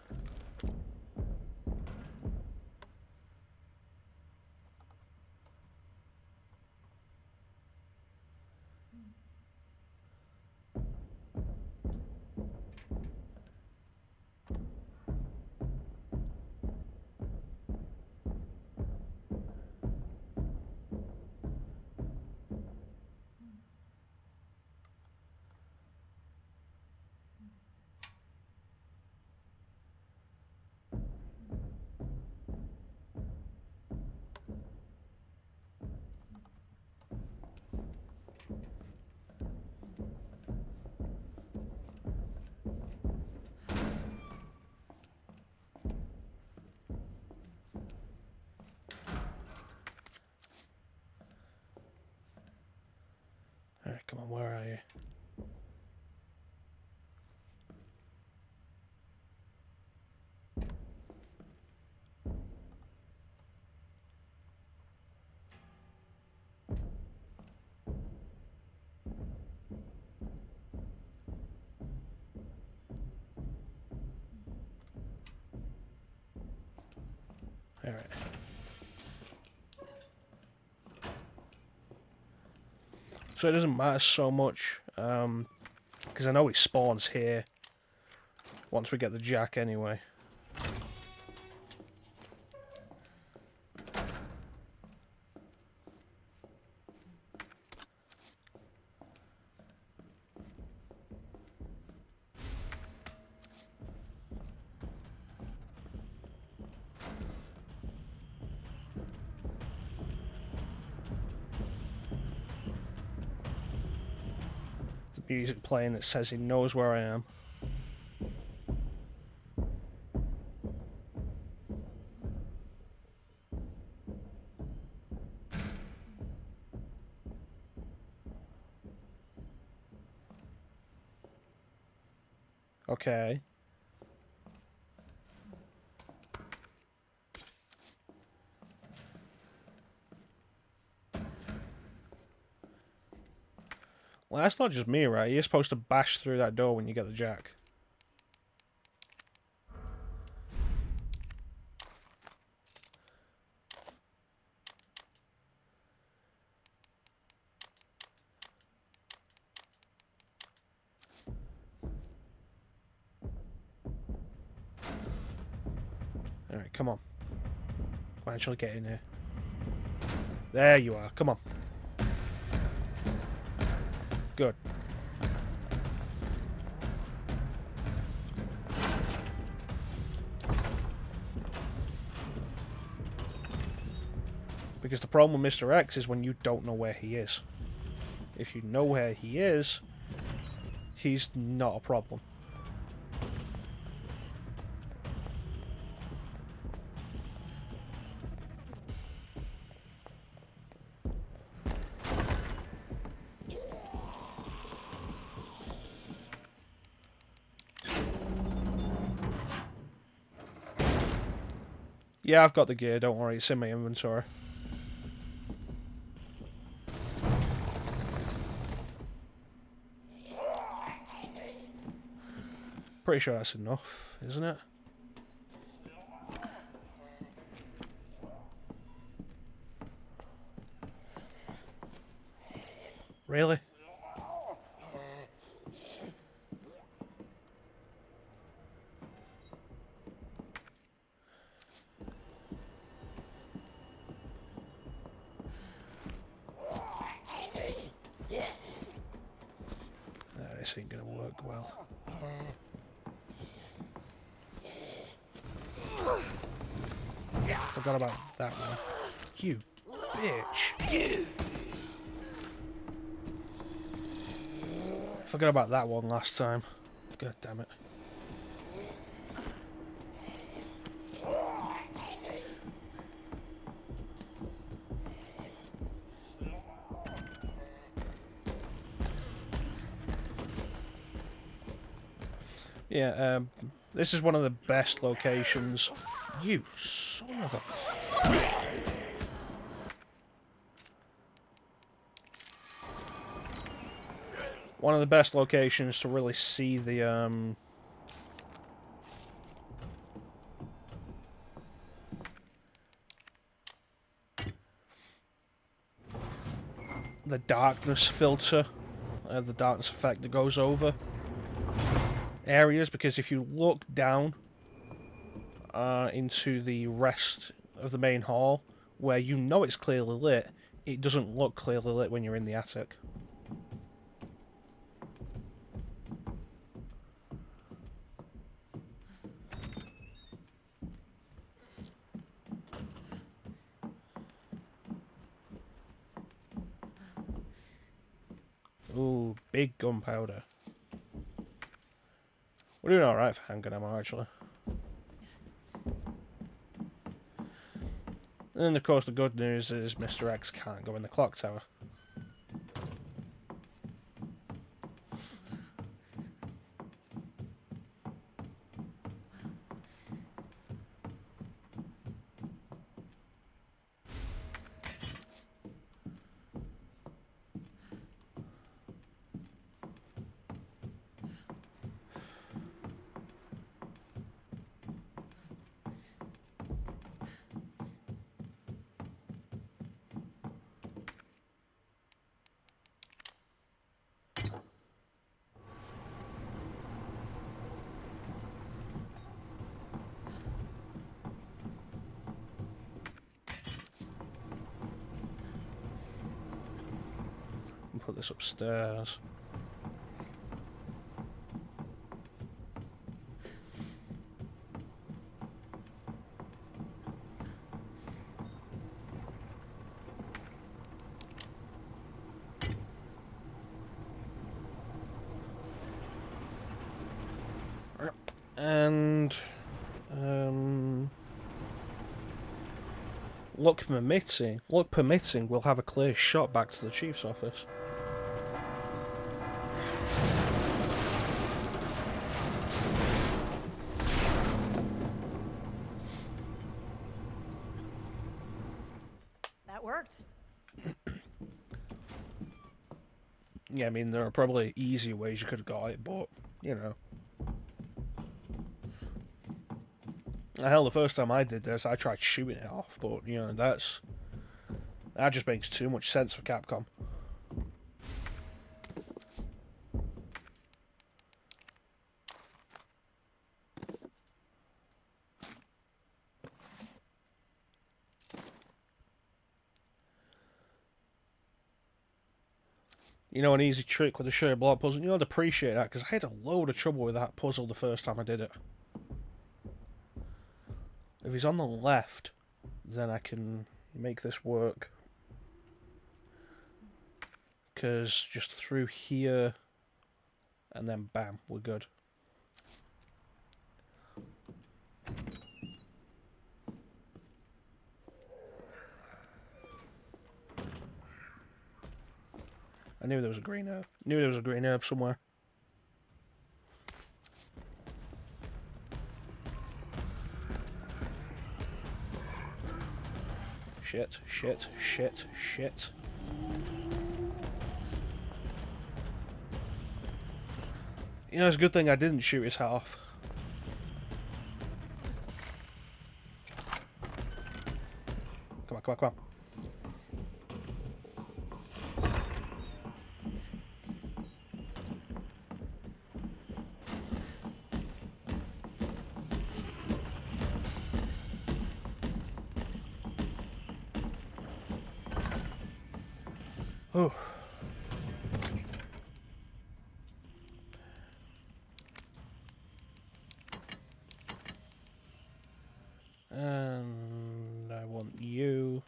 Speaker 1: Alright, come on, where are you? Alright. So it doesn't matter so much, because I know he spawns here, Once we get the jack, anyway. Music playing that says he knows where I am. Okay. Well, that's not just me, right? You're supposed to bash through that door when you get the jack. Alright, come on. Come on, actually get in here. There you are, come on. Good. Because the problem with Mr. X is when you don't know where he is. If you know where he is, he's not a problem. Yeah, I've got the gear, don't worry, it's in my inventory. Pretty sure that's enough, isn't it? Really? This ain't gonna work well. Forgot about that one. You bitch. Forgot about that one last time. God damn it. Yeah, this is one of the best locations. You son of a... One of the best locations to really see the darkness filter, the darkness effect that goes over areas, because if you look down into the rest of the main hall, where you know it's clearly lit, it doesn't look clearly lit when you're in the attic. Ooh, big gunpowder. We're doing alright for handgun ammo, actually. And of course the good news is Mr. X can't go in the clock tower. this upstairs. And luck permitting, we'll have a clear shot back to the chief's office.
Speaker 4: That worked.
Speaker 1: Yeah, I mean, there are probably easier ways you could have got it, but, you know. Hell, the first time I did this, I tried shooting it off, but, you know, that just makes too much sense for Capcom. You know, an easy trick with the shared block puzzle. You know, I'd appreciate that, because I had a load of trouble with that puzzle the first time I did it. If he's on the left, then I can make this work. Because just through here, and then bam, we're good. I knew there was a green herb. Knew there was a green herb somewhere. Shit, shit, shit, shit. You know, it's a good thing I didn't shoot his hat off. Come on, come on, come on. Oh. And I want you.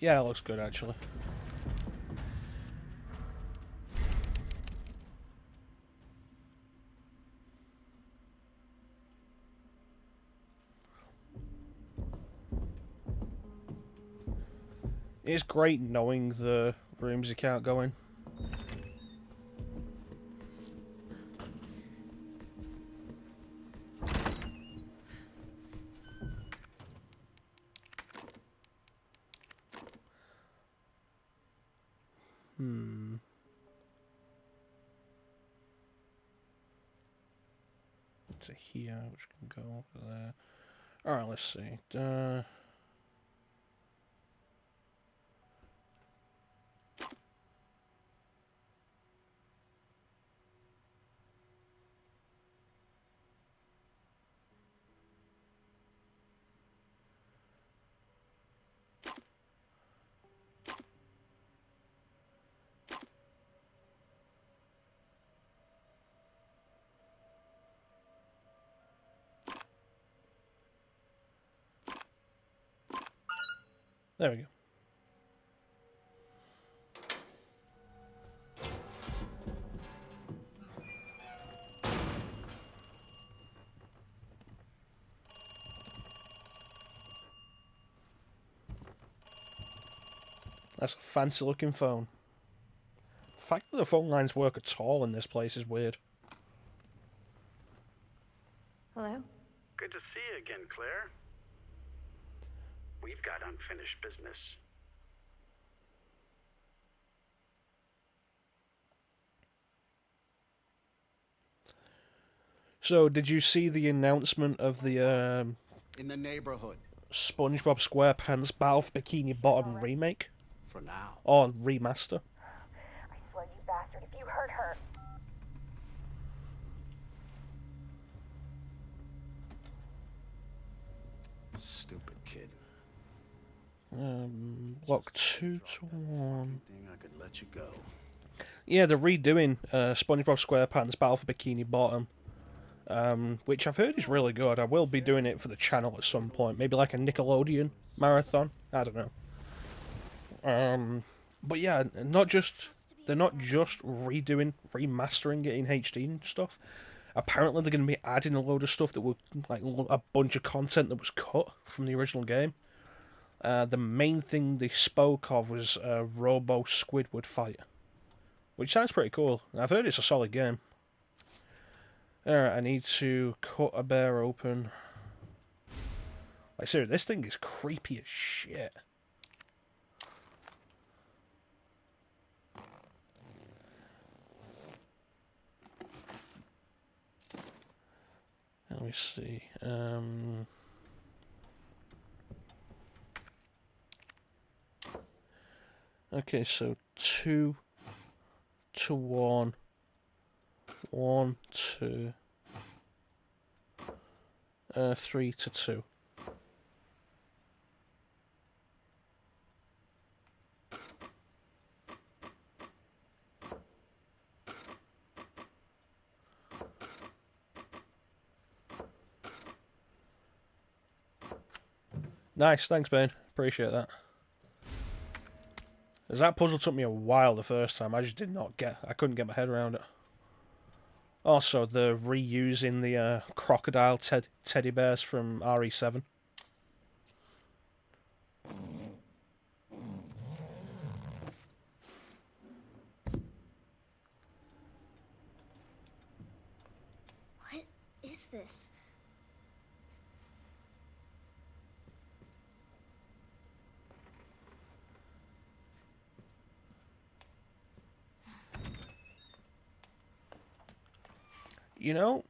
Speaker 1: Yeah, it looks good actually. It's great knowing the rooms you can't go in. To here, which can go over there. Alright, let's see. There we go. That's a fancy looking phone. The fact that the phone lines work at all in this place is weird.
Speaker 4: Hello?
Speaker 10: Good to see you again, Claire. We've got unfinished business.
Speaker 1: So, did you see the announcement of the
Speaker 9: In the neighborhood.
Speaker 1: SpongeBob SquarePants Battle for Bikini Bottom remake
Speaker 10: For now.
Speaker 1: or remaster.
Speaker 8: I swear, you bastard, if you hurt her.
Speaker 10: Stupid kid.
Speaker 1: Block 2-1.
Speaker 10: Thing I could let you go.
Speaker 1: Yeah, they're redoing SpongeBob SquarePants Battle for Bikini Bottom, which I've heard is really good. I will be doing it for the channel at some point, maybe like a Nickelodeon marathon. I don't know. But yeah, they're not just remastering it in HD and stuff. Apparently, they're going to be adding a load of stuff that were like a bunch of content that was cut from the original game. The main thing they spoke of was a Robo Squidward fight, which sounds pretty cool. I've heard it's a solid game. Alright, I need to cut a bear open. Like, seriously, this thing is creepy as shit. Let me see. Okay, so 2 to 1. 1 to 3 to 2. Nice, thanks, Ben. Appreciate that. As that puzzle took me a while the first time, I couldn't get my head around it. Also, they're reusing the crocodile teddy bears from RE7.
Speaker 8: What is this?
Speaker 1: You know,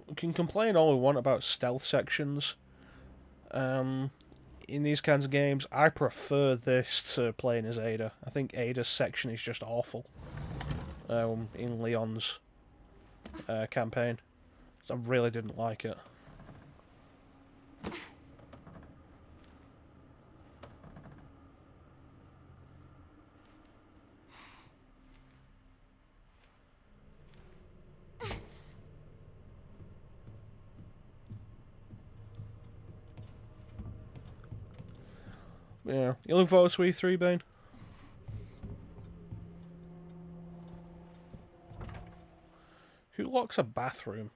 Speaker 1: we can complain all we want about stealth sections. In these kinds of games, I prefer this to playing as Ada. I think Ada's section is just awful. In Leon's campaign. So I really didn't like it. Yeah, you looking forward to E3, Bane? Who locks a bathroom?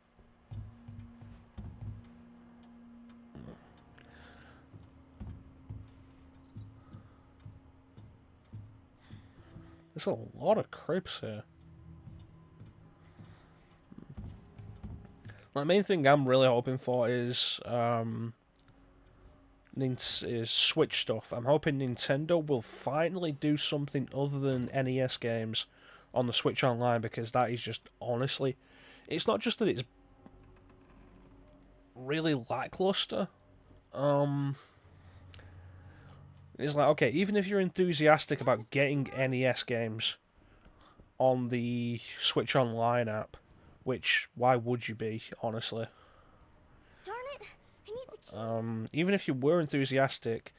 Speaker 1: There's a lot of crypts here. The main thing I'm really hoping for is Switch stuff. I'm hoping Nintendo will finally do something other than NES games on the Switch Online, because that is just, honestly, it's not just that it's really lackluster. It's like, okay, even if you're enthusiastic about getting NES games on the Switch Online app, which, why would you be, honestly?
Speaker 8: Darn it! I need the key.
Speaker 1: Even if you were enthusiastic,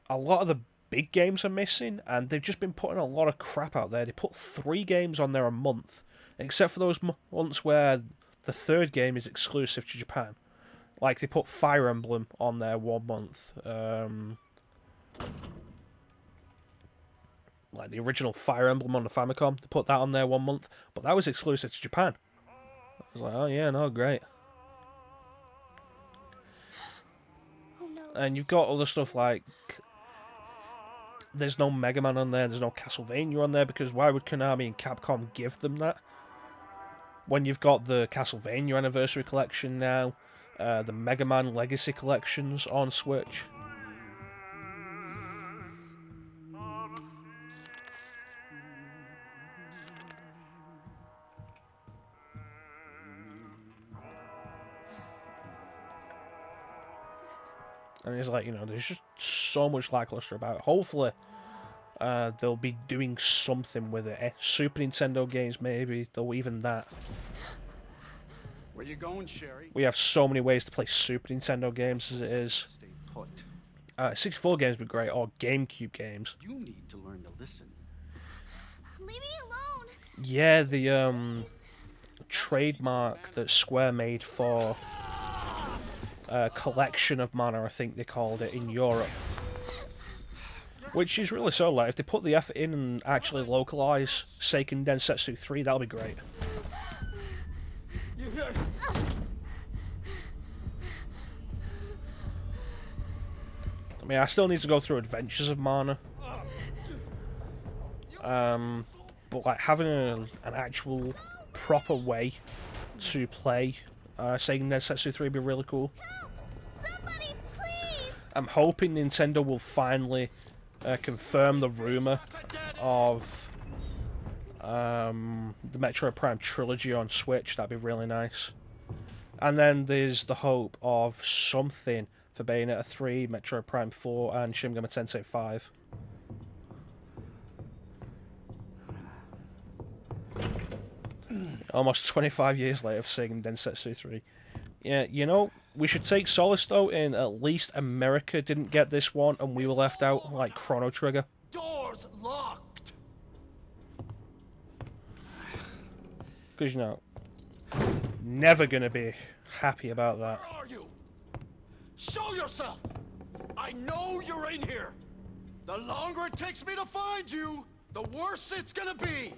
Speaker 1: a lot of the big games are missing, and they've just been putting a lot of crap out there. They put 3 games on there a month, except for those months where the third game is exclusive to Japan. Like, they put Fire Emblem on there 1 month. Like the original Fire Emblem on the Famicom, they put that on there 1 month, but that was exclusive to Japan. I was like, oh yeah, no, great.
Speaker 8: Oh no.
Speaker 1: And you've got other stuff like, there's no Mega Man on there, there's no Castlevania on there, because why would Konami and Capcom give them that? When you've got the Castlevania Anniversary Collection now, the Mega Man Legacy Collections on Switch. And it's like, there's just so much lackluster about it. Hopefully, they'll be doing something with it. Super Nintendo games, maybe. Though even that.
Speaker 9: Where you going, Sherry?
Speaker 1: We have so many ways to play Super Nintendo games as it is.
Speaker 9: Stay put.
Speaker 1: 64 games would be great, or GameCube games.
Speaker 9: You need to learn to listen.
Speaker 8: Leave me alone.
Speaker 1: Yeah, the trademark that Square made for a collection of mana, I think they called it, in Europe. Which is really so, like, if they put the effort in and actually localise Seiken Densetsu 3, that'll be great. I mean, I still need to go through Adventures of Mana. But like having an actual proper way to play Seiken Densetsu 3 would be really cool.
Speaker 8: Somebody, please.
Speaker 1: I'm hoping Nintendo will finally confirm the rumour of the Metroid Prime trilogy on Switch. That'd be really nice. And then there's the hope of something for Bayonetta 3, Metroid Prime 4, and Shin Megami Tensei 5. Almost 25 years later for Seiken Densetsu 3. Yeah, we should take solace, though, in at least America didn't get this one, and we were left out, like Chrono Trigger.
Speaker 10: Doors locked.
Speaker 1: Because, never gonna be happy about that.
Speaker 10: Where are you? Show yourself! I know you're in here! The longer it takes me to find you, the worse it's gonna be!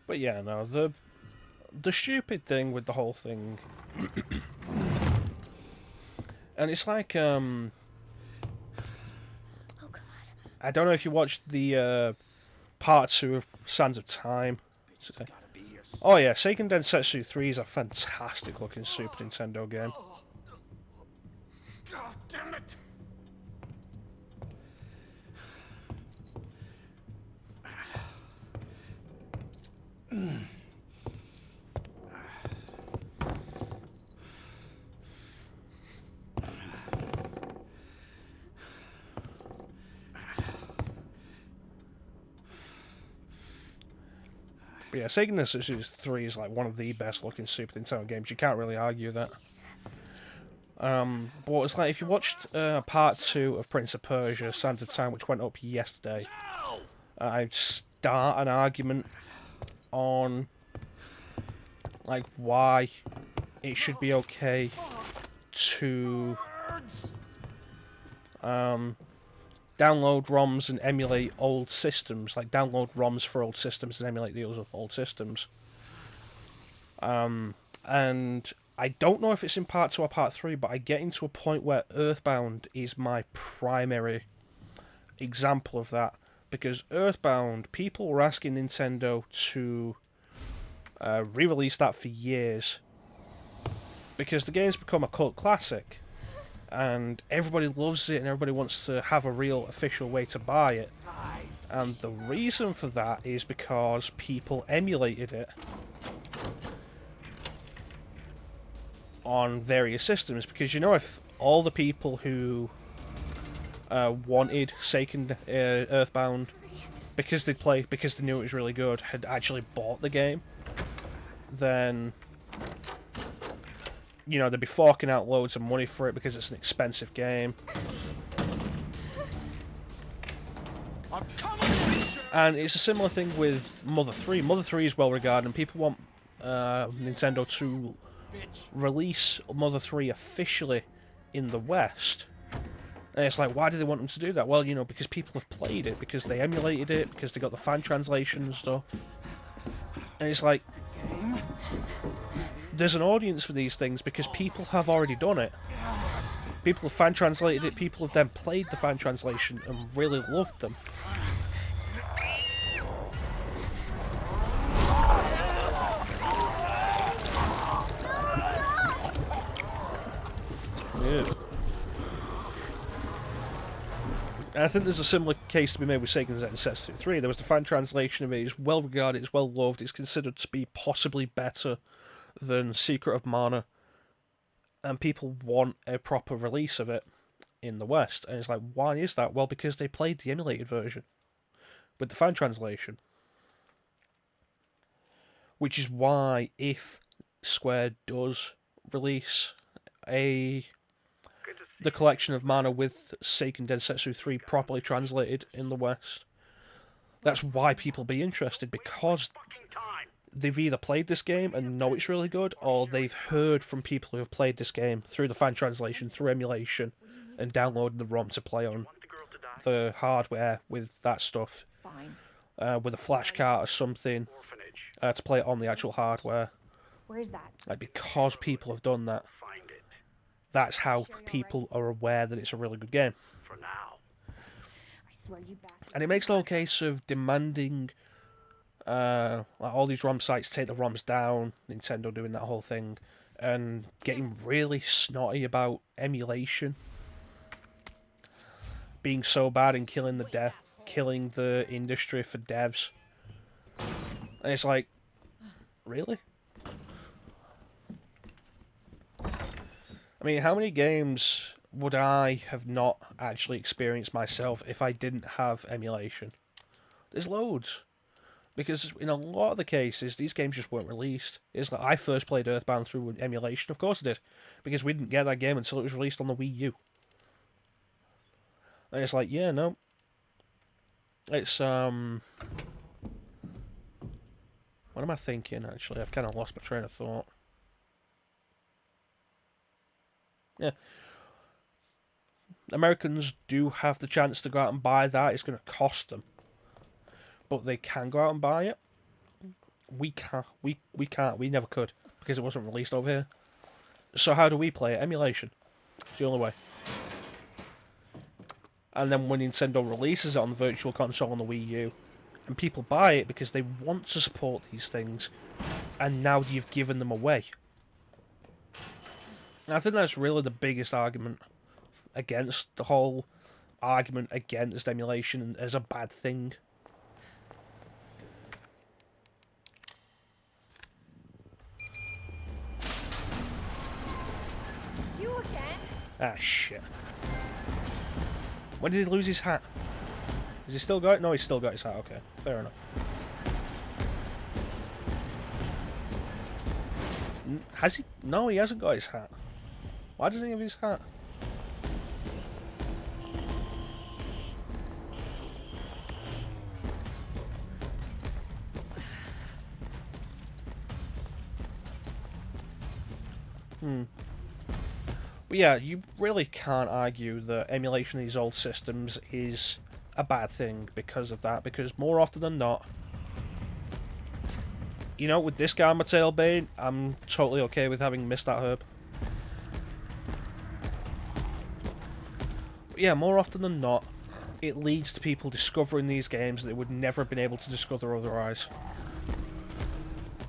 Speaker 1: But yeah, no, the stupid thing with the whole thing... and it's like,
Speaker 8: Oh God.
Speaker 1: I don't know if you watched the part 2 of Sands of Time. Oh yeah, Seiken Densetsu 3 is a fantastic looking Super Nintendo game.
Speaker 10: God damn it!
Speaker 1: But yeah, Seiken Densetsu 3 is like one of the best looking Super Nintendo games. You can't really argue that. But it's like if you watched part 2 of Prince of Persia, Sands of Time, which went up yesterday, I'd start an argument on like why it should be okay to download ROMs and emulate old systems, like download ROMs for old systems and emulate the old systems. And I don't know if it's in part 2 or part 3, but I get into a point where Earthbound is my primary example of that. Because Earthbound, people were asking Nintendo to re-release that for years. Because the game's become a cult classic. And everybody loves it and everybody wants to have a real official way to buy it. And the reason for that is because people emulated it on various systems. Because if all the people who wanted Seiken Earthbound because they knew it was really good had actually bought the game, then they'd be forking out loads of money for it because it's an expensive game. And it's a similar thing with Mother 3. Mother 3 is well regarded and people want Nintendo to release Mother 3 officially in the West. And it's like, why do they want them to do that? Well, because people have played it, because they emulated it, because they got the fan translation and stuff. And it's like, there's an audience for these things because people have already done it. People have fan translated it, people have then played the fan translation and really loved them. Yeah. And I think there's a similar case to be made with Seiken Densetsu 3. There was the fan translation of it. It's well regarded, it's well loved, it's considered to be possibly better than Secret of Mana. And people want a proper release of it in the West. And it's like, why is that? Well, because they played the emulated version with the fan translation. Which is why, if Square does release the collection of Mana with Seiken Densetsu 3 properly translated in the West, that's why people be interested, because they've either played this game and know it's really good, or they've heard from people who have played this game through the fan translation, through emulation, and downloaded the ROM to play on the hardware with that stuff, with a flash card or something, to play it on the actual hardware.
Speaker 4: Where is that?
Speaker 1: Like, because people have done that, that's how people are aware that it's a really good game.
Speaker 2: For now.
Speaker 4: I swear you bastard.
Speaker 1: And it makes the whole case of demanding like all these ROM sites take the ROMs down, Nintendo doing that whole thing, and getting really snotty about emulation being so bad and killing the industry for devs. And it's like, really? I mean, how many games would I have not actually experienced myself if I didn't have emulation? There's loads. Because in a lot of the cases, these games just weren't released. It's like, I first played Earthbound through emulation, of course I did. Because we didn't get that game until it was released on the Wii U. And it's like, yeah, no. It's, what am I thinking, actually? I've kind of lost my train of thought. Yeah. Americans do have the chance to go out and buy that. It's going to cost them. But they can go out and buy it. We can't. We can't. We never could. Because it wasn't released over here. So how do we play it? Emulation. It's the only way. And then when Nintendo releases it on the Virtual Console on the Wii U, and people buy it because they want to support these things, and now you've given them away. And I think that's really the biggest argument against the whole argument against emulation as a bad thing.
Speaker 4: You again?
Speaker 1: Ah, shit. When did he lose his hat? Has he still got it? No, he's still got his hat. Okay, fair enough. Has he? No, he hasn't got his hat. Why doesn't he have his hat? But yeah, you really can't argue that emulation of these old systems is a bad thing because of that, because more often than not, you know, with this guy on my tailbane, I'm totally okay with having missed that herb. But yeah, more often than not, it leads to people discovering these games that they would never have been able to discover otherwise.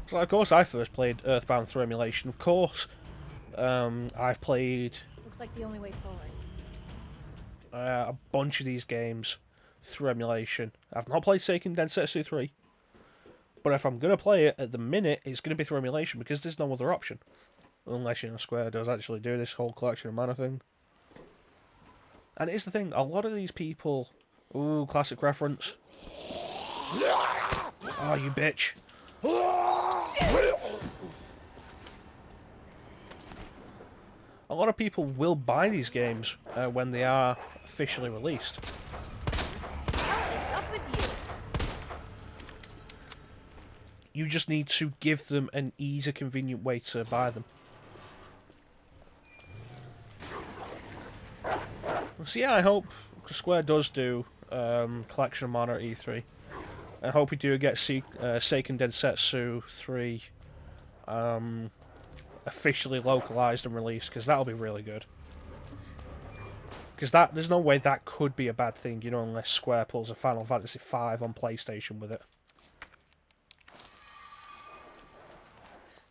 Speaker 1: So of course I first played Earthbound through emulation, of course. I've played...
Speaker 4: Looks like the only way forward.
Speaker 1: A bunch of these games through emulation. I've not played Seiken Densetsu 3. But if I'm going to play it, at the minute, it's going to be through emulation, because there's no other option. Unless, you know, Square does actually do this whole collection of mana thing. And it's the thing, a lot of these people... Ooh, classic reference. Oh, you bitch. A lot of people will buy these games when they are officially released.
Speaker 4: What is up with you?
Speaker 1: You just need to give them an easy, convenient way to buy them. So yeah, I hope Square does do Collection of Mana at E3. I hope we do get Seiken Densetsu 3 officially localized and released, because that'll be really good. Because there's no way that could be a bad thing, you know, unless Square pulls a Final Fantasy V on PlayStation with it.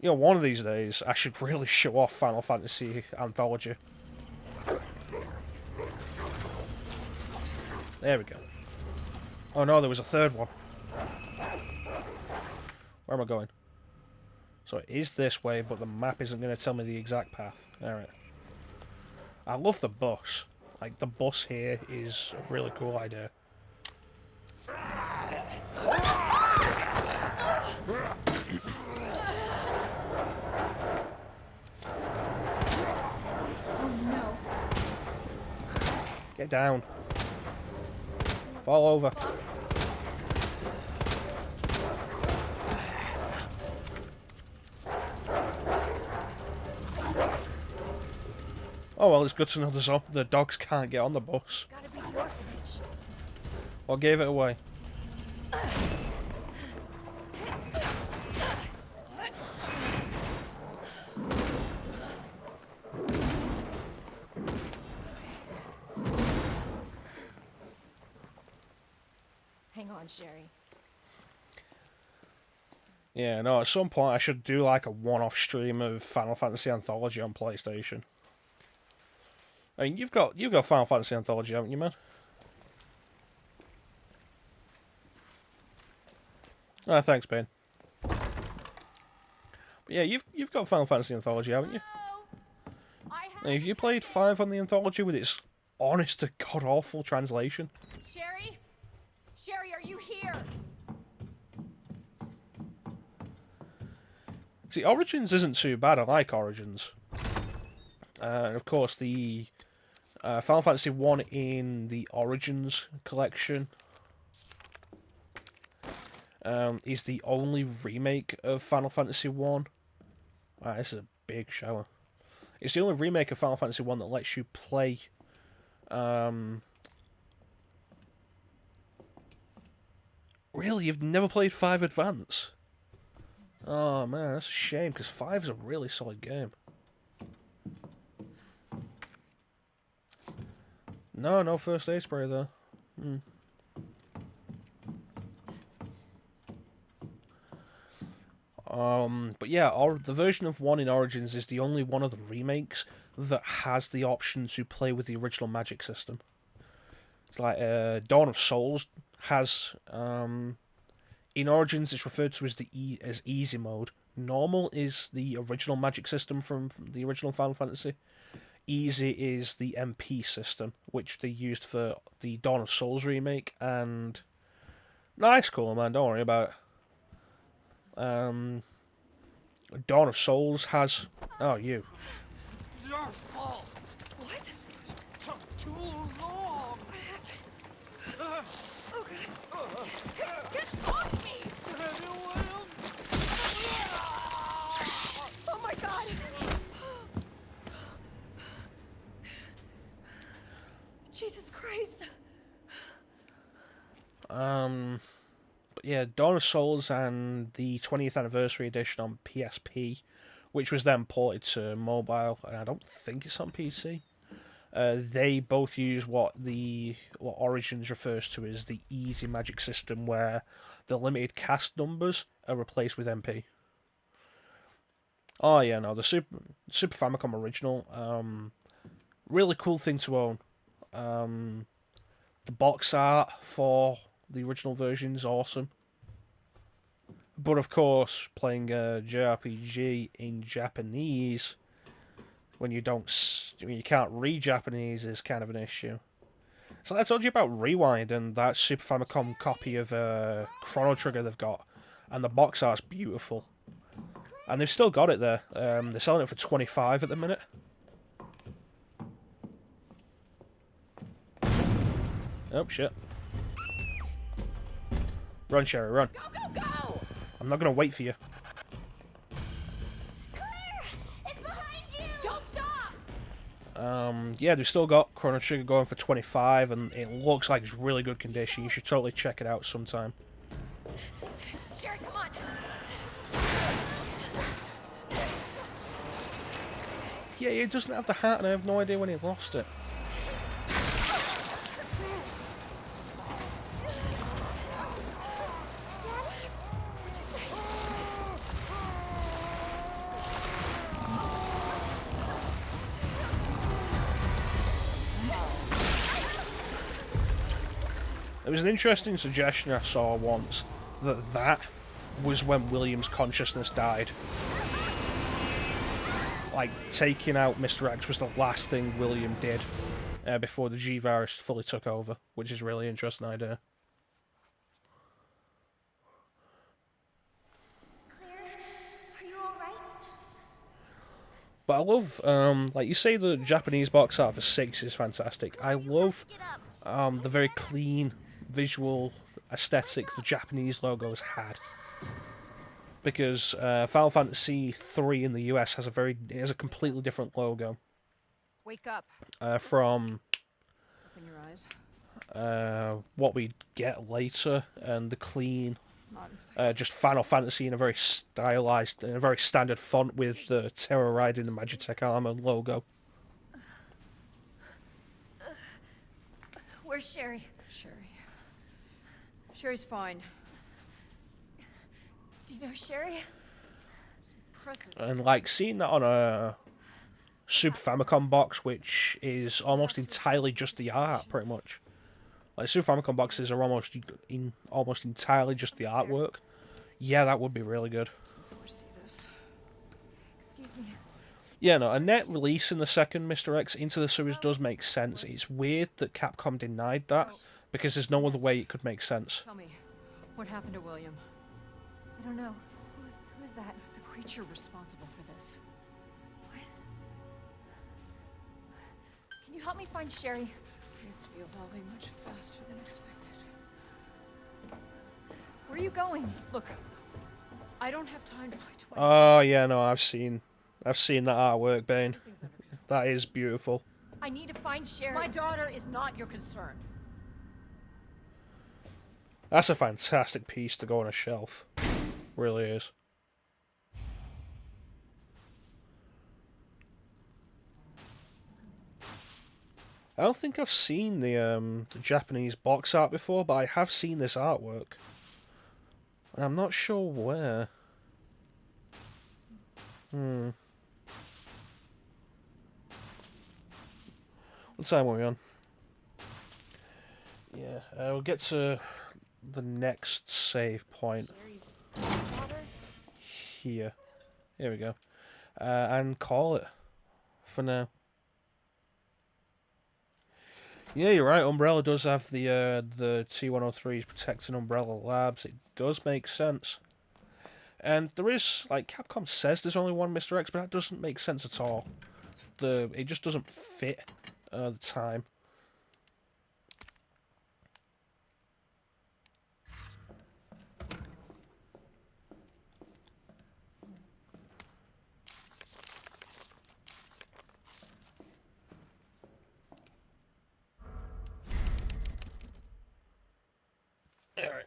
Speaker 1: You know, one of these days, I should really show off Final Fantasy Anthology. There we go. Oh no, there was a third one. Where am I going? So it is this way, but the map isn't going to tell me the exact path. Alright. I love the bus. Like, the bus here is a really cool idea. Get down. Fall over. Oh well, it's good to know the dogs can't get on the bus.
Speaker 4: Gotta be the orphanage.
Speaker 1: What gave it away?
Speaker 4: Hang on, Sherry.
Speaker 1: Yeah, no, at some point I should do like a one-off stream of Final Fantasy Anthology on PlayStation. I mean, you've got Final Fantasy Anthology, haven't you, man? Ah, thanks, Ben. But yeah, you've got Final Fantasy Anthology, haven't you? Now, have you played 5 on the Anthology with its honest to god awful translation?
Speaker 4: Sherry? Sherry, are you here?
Speaker 1: See, Origins isn't too bad. I like Origins. And of course, the Final Fantasy 1 in the Origins collection is the only remake of Final Fantasy 1. Wow, this is a big shower. It's the only remake of Final Fantasy 1 that lets you play really, you've never played 5 Advance? Oh man, that's a shame, because 5 is a really solid game. No first aid spray though. But yeah, the version of 1 in Origins is the only one of the remakes that has the option to play with the original magic system. It's like Dawn of Souls has in Origins it's referred to as as easy mode. Normal is the original magic system from the original Final Fantasy. Easy is the MP system, which they used for the Dawn of Souls remake, and nice, cool, man. Don't worry about it. Dawn of Souls has. Oh, you.
Speaker 10: Your fault.
Speaker 4: What?
Speaker 10: Took too long.
Speaker 4: Get off me! Oh my god! Jesus Christ!
Speaker 1: But yeah, Dawn of Souls and the 20th anniversary edition on PSP, which was then ported to mobile, and I don't think it's on PC. They both use what Origins refers to as the easy magic system, where the limited cast numbers are replaced with MP. Oh yeah, no, the Super Famicom original, really cool thing to own. The box art for the original version is awesome. But of course, playing a JRPG in Japanese when you can't read Japanese is kind of an issue. So I told you about Rewind and that Super Famicom copy of Chrono Trigger they've got, and the box art's beautiful. And they've still got it there. They're selling it for $25 at the minute. Oh shit. Run, Sherry, run.
Speaker 4: Go, go, go!
Speaker 1: I'm not gonna wait for you.
Speaker 8: Claire! It's behind you!
Speaker 4: Don't stop!
Speaker 1: Yeah, they've still got Chrono Trigger going for $25, and it looks like it's really good condition. You should totally check it out sometime.
Speaker 4: Sherry, come on!
Speaker 1: Yeah, he doesn't have the hat, and I have no idea when he lost it. There was an interesting suggestion I saw once that was when William's consciousness died. Like, taking out Mr. X was the last thing William did before the G-Virus fully took over, which is a really interesting idea.
Speaker 8: Claire, are you alright?
Speaker 1: But I love, like you say, the Japanese box art for 6 is fantastic. I love the very clean visual aesthetic the Japanese logos had. Because Final Fantasy 3 in the US has a completely different logo.
Speaker 11: Wake up.
Speaker 1: From
Speaker 11: Open your eyes.
Speaker 1: what we get later, and the clean,
Speaker 11: Modern
Speaker 1: just Final Fantasy in a very stylized, in a very standard font with the Terror riding the Magitech armor logo.
Speaker 4: Where's Sherry?
Speaker 11: Sherry's fine.
Speaker 4: Do you know Sherry?
Speaker 1: And like seeing that on a Super Famicom box, which is almost entirely just the art, pretty much. Like Super Famicom boxes are almost entirely just the artwork. Yeah, that would be really good.
Speaker 11: Excuse
Speaker 4: me.
Speaker 1: Yeah, no, a net release in the second Mr. X Into the Sewers does make sense. It's weird that Capcom denied that, because there's no other way it could make sense.
Speaker 11: Tell me, what happened to William?
Speaker 4: I don't know. Who's that?
Speaker 11: The creature responsible for this.
Speaker 4: What? Can you help me find Sherry?
Speaker 11: Seems to be evolving much faster than expected.
Speaker 4: Where are you going?
Speaker 11: Look, I don't have time to play 20.
Speaker 1: Oh yeah, no, I've seen that artwork, Bane. That is beautiful.
Speaker 4: I need to find Sherry.
Speaker 11: My daughter is not your concern.
Speaker 1: That's a fantastic piece to go on a shelf. Really is. I don't think I've seen the Japanese box art before, but I have seen this artwork. And I'm not sure where. What time are we on? Yeah, we'll get to the next save point.
Speaker 4: Sherry's daughter?
Speaker 1: Here. Here we go. And call it for now. Yeah, you're right. Umbrella does have the T-103s protecting Umbrella Labs. It does make sense. And there is, like, Capcom says there's only one Mr. X, but that doesn't make sense at all. It just doesn't fit the time. Alright.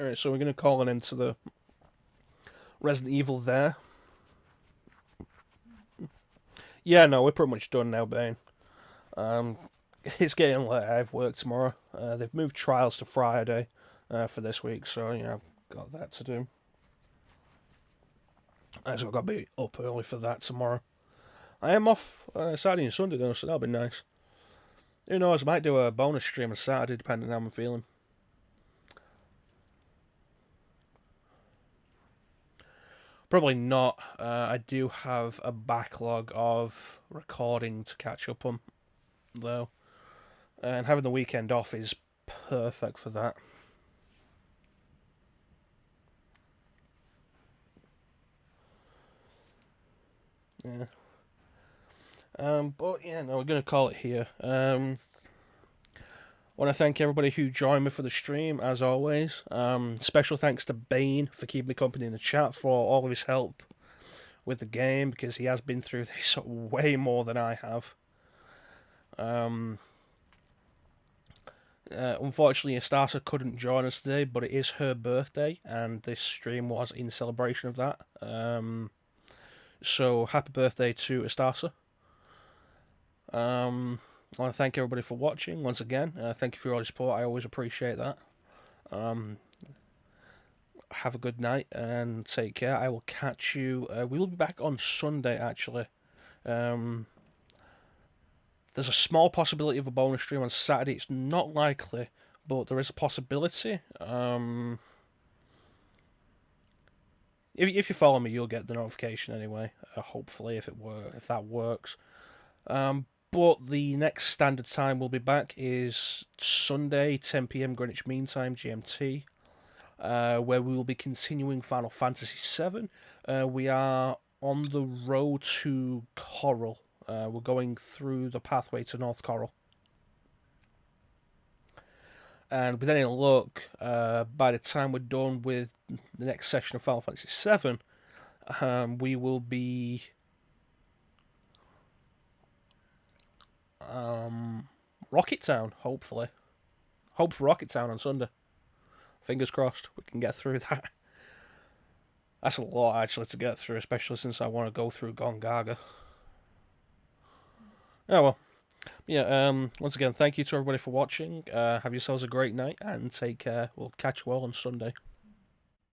Speaker 1: Alright, so we're going to call it into the Resident Evil there. Yeah, no, we're pretty much done now, Bane. It's getting late. I have work tomorrow. They've moved trials to Friday for this week, so, you know, I've got that to do. So I've got to be up early for that tomorrow. I am off Saturday and Sunday, though, so that'll be nice. Who knows, I might do a bonus stream on Saturday, depending on how I'm feeling. Probably not. I do have a backlog of recording to catch up on, though. And having the weekend off is perfect for that. Yeah. But yeah, no, we're going to call it here. I want to thank everybody who joined me for the stream, as always. Special thanks to Bane for keeping me company in the chat, for all of his help with the game, because he has been through this way more than I have. Unfortunately, Astasa couldn't join us today, but it is her birthday, and this stream was in celebration of that. So, happy birthday to Astasa. I want to thank everybody for watching once again. Thank you for all your support. I always appreciate that. have a good night and take care. I will catch you. We will be back on Sunday, actually. There's a small possibility of a bonus stream on Saturday. It's not likely, but there is a possibility. If you follow me, you'll get the notification anyway. Hopefully, if that works. But the next standard time we'll be back is Sunday, 10 p.m. Greenwich Mean Time, GMT, where we will be continuing Final Fantasy VII. We are on the road to Coral. We're going through the pathway to North Coral. And with any luck, by the time we're done with the next session of Final Fantasy VII, we will be Rocket Town, hopefully. Hope for Rocket Town on Sunday. Fingers crossed we can get through that. That's a lot, actually, to get through, especially since I want to go through Gongaga. Oh, well. Yeah, once again, thank you to everybody for watching. Have yourselves a great night, and take care. We'll catch you all on Sunday.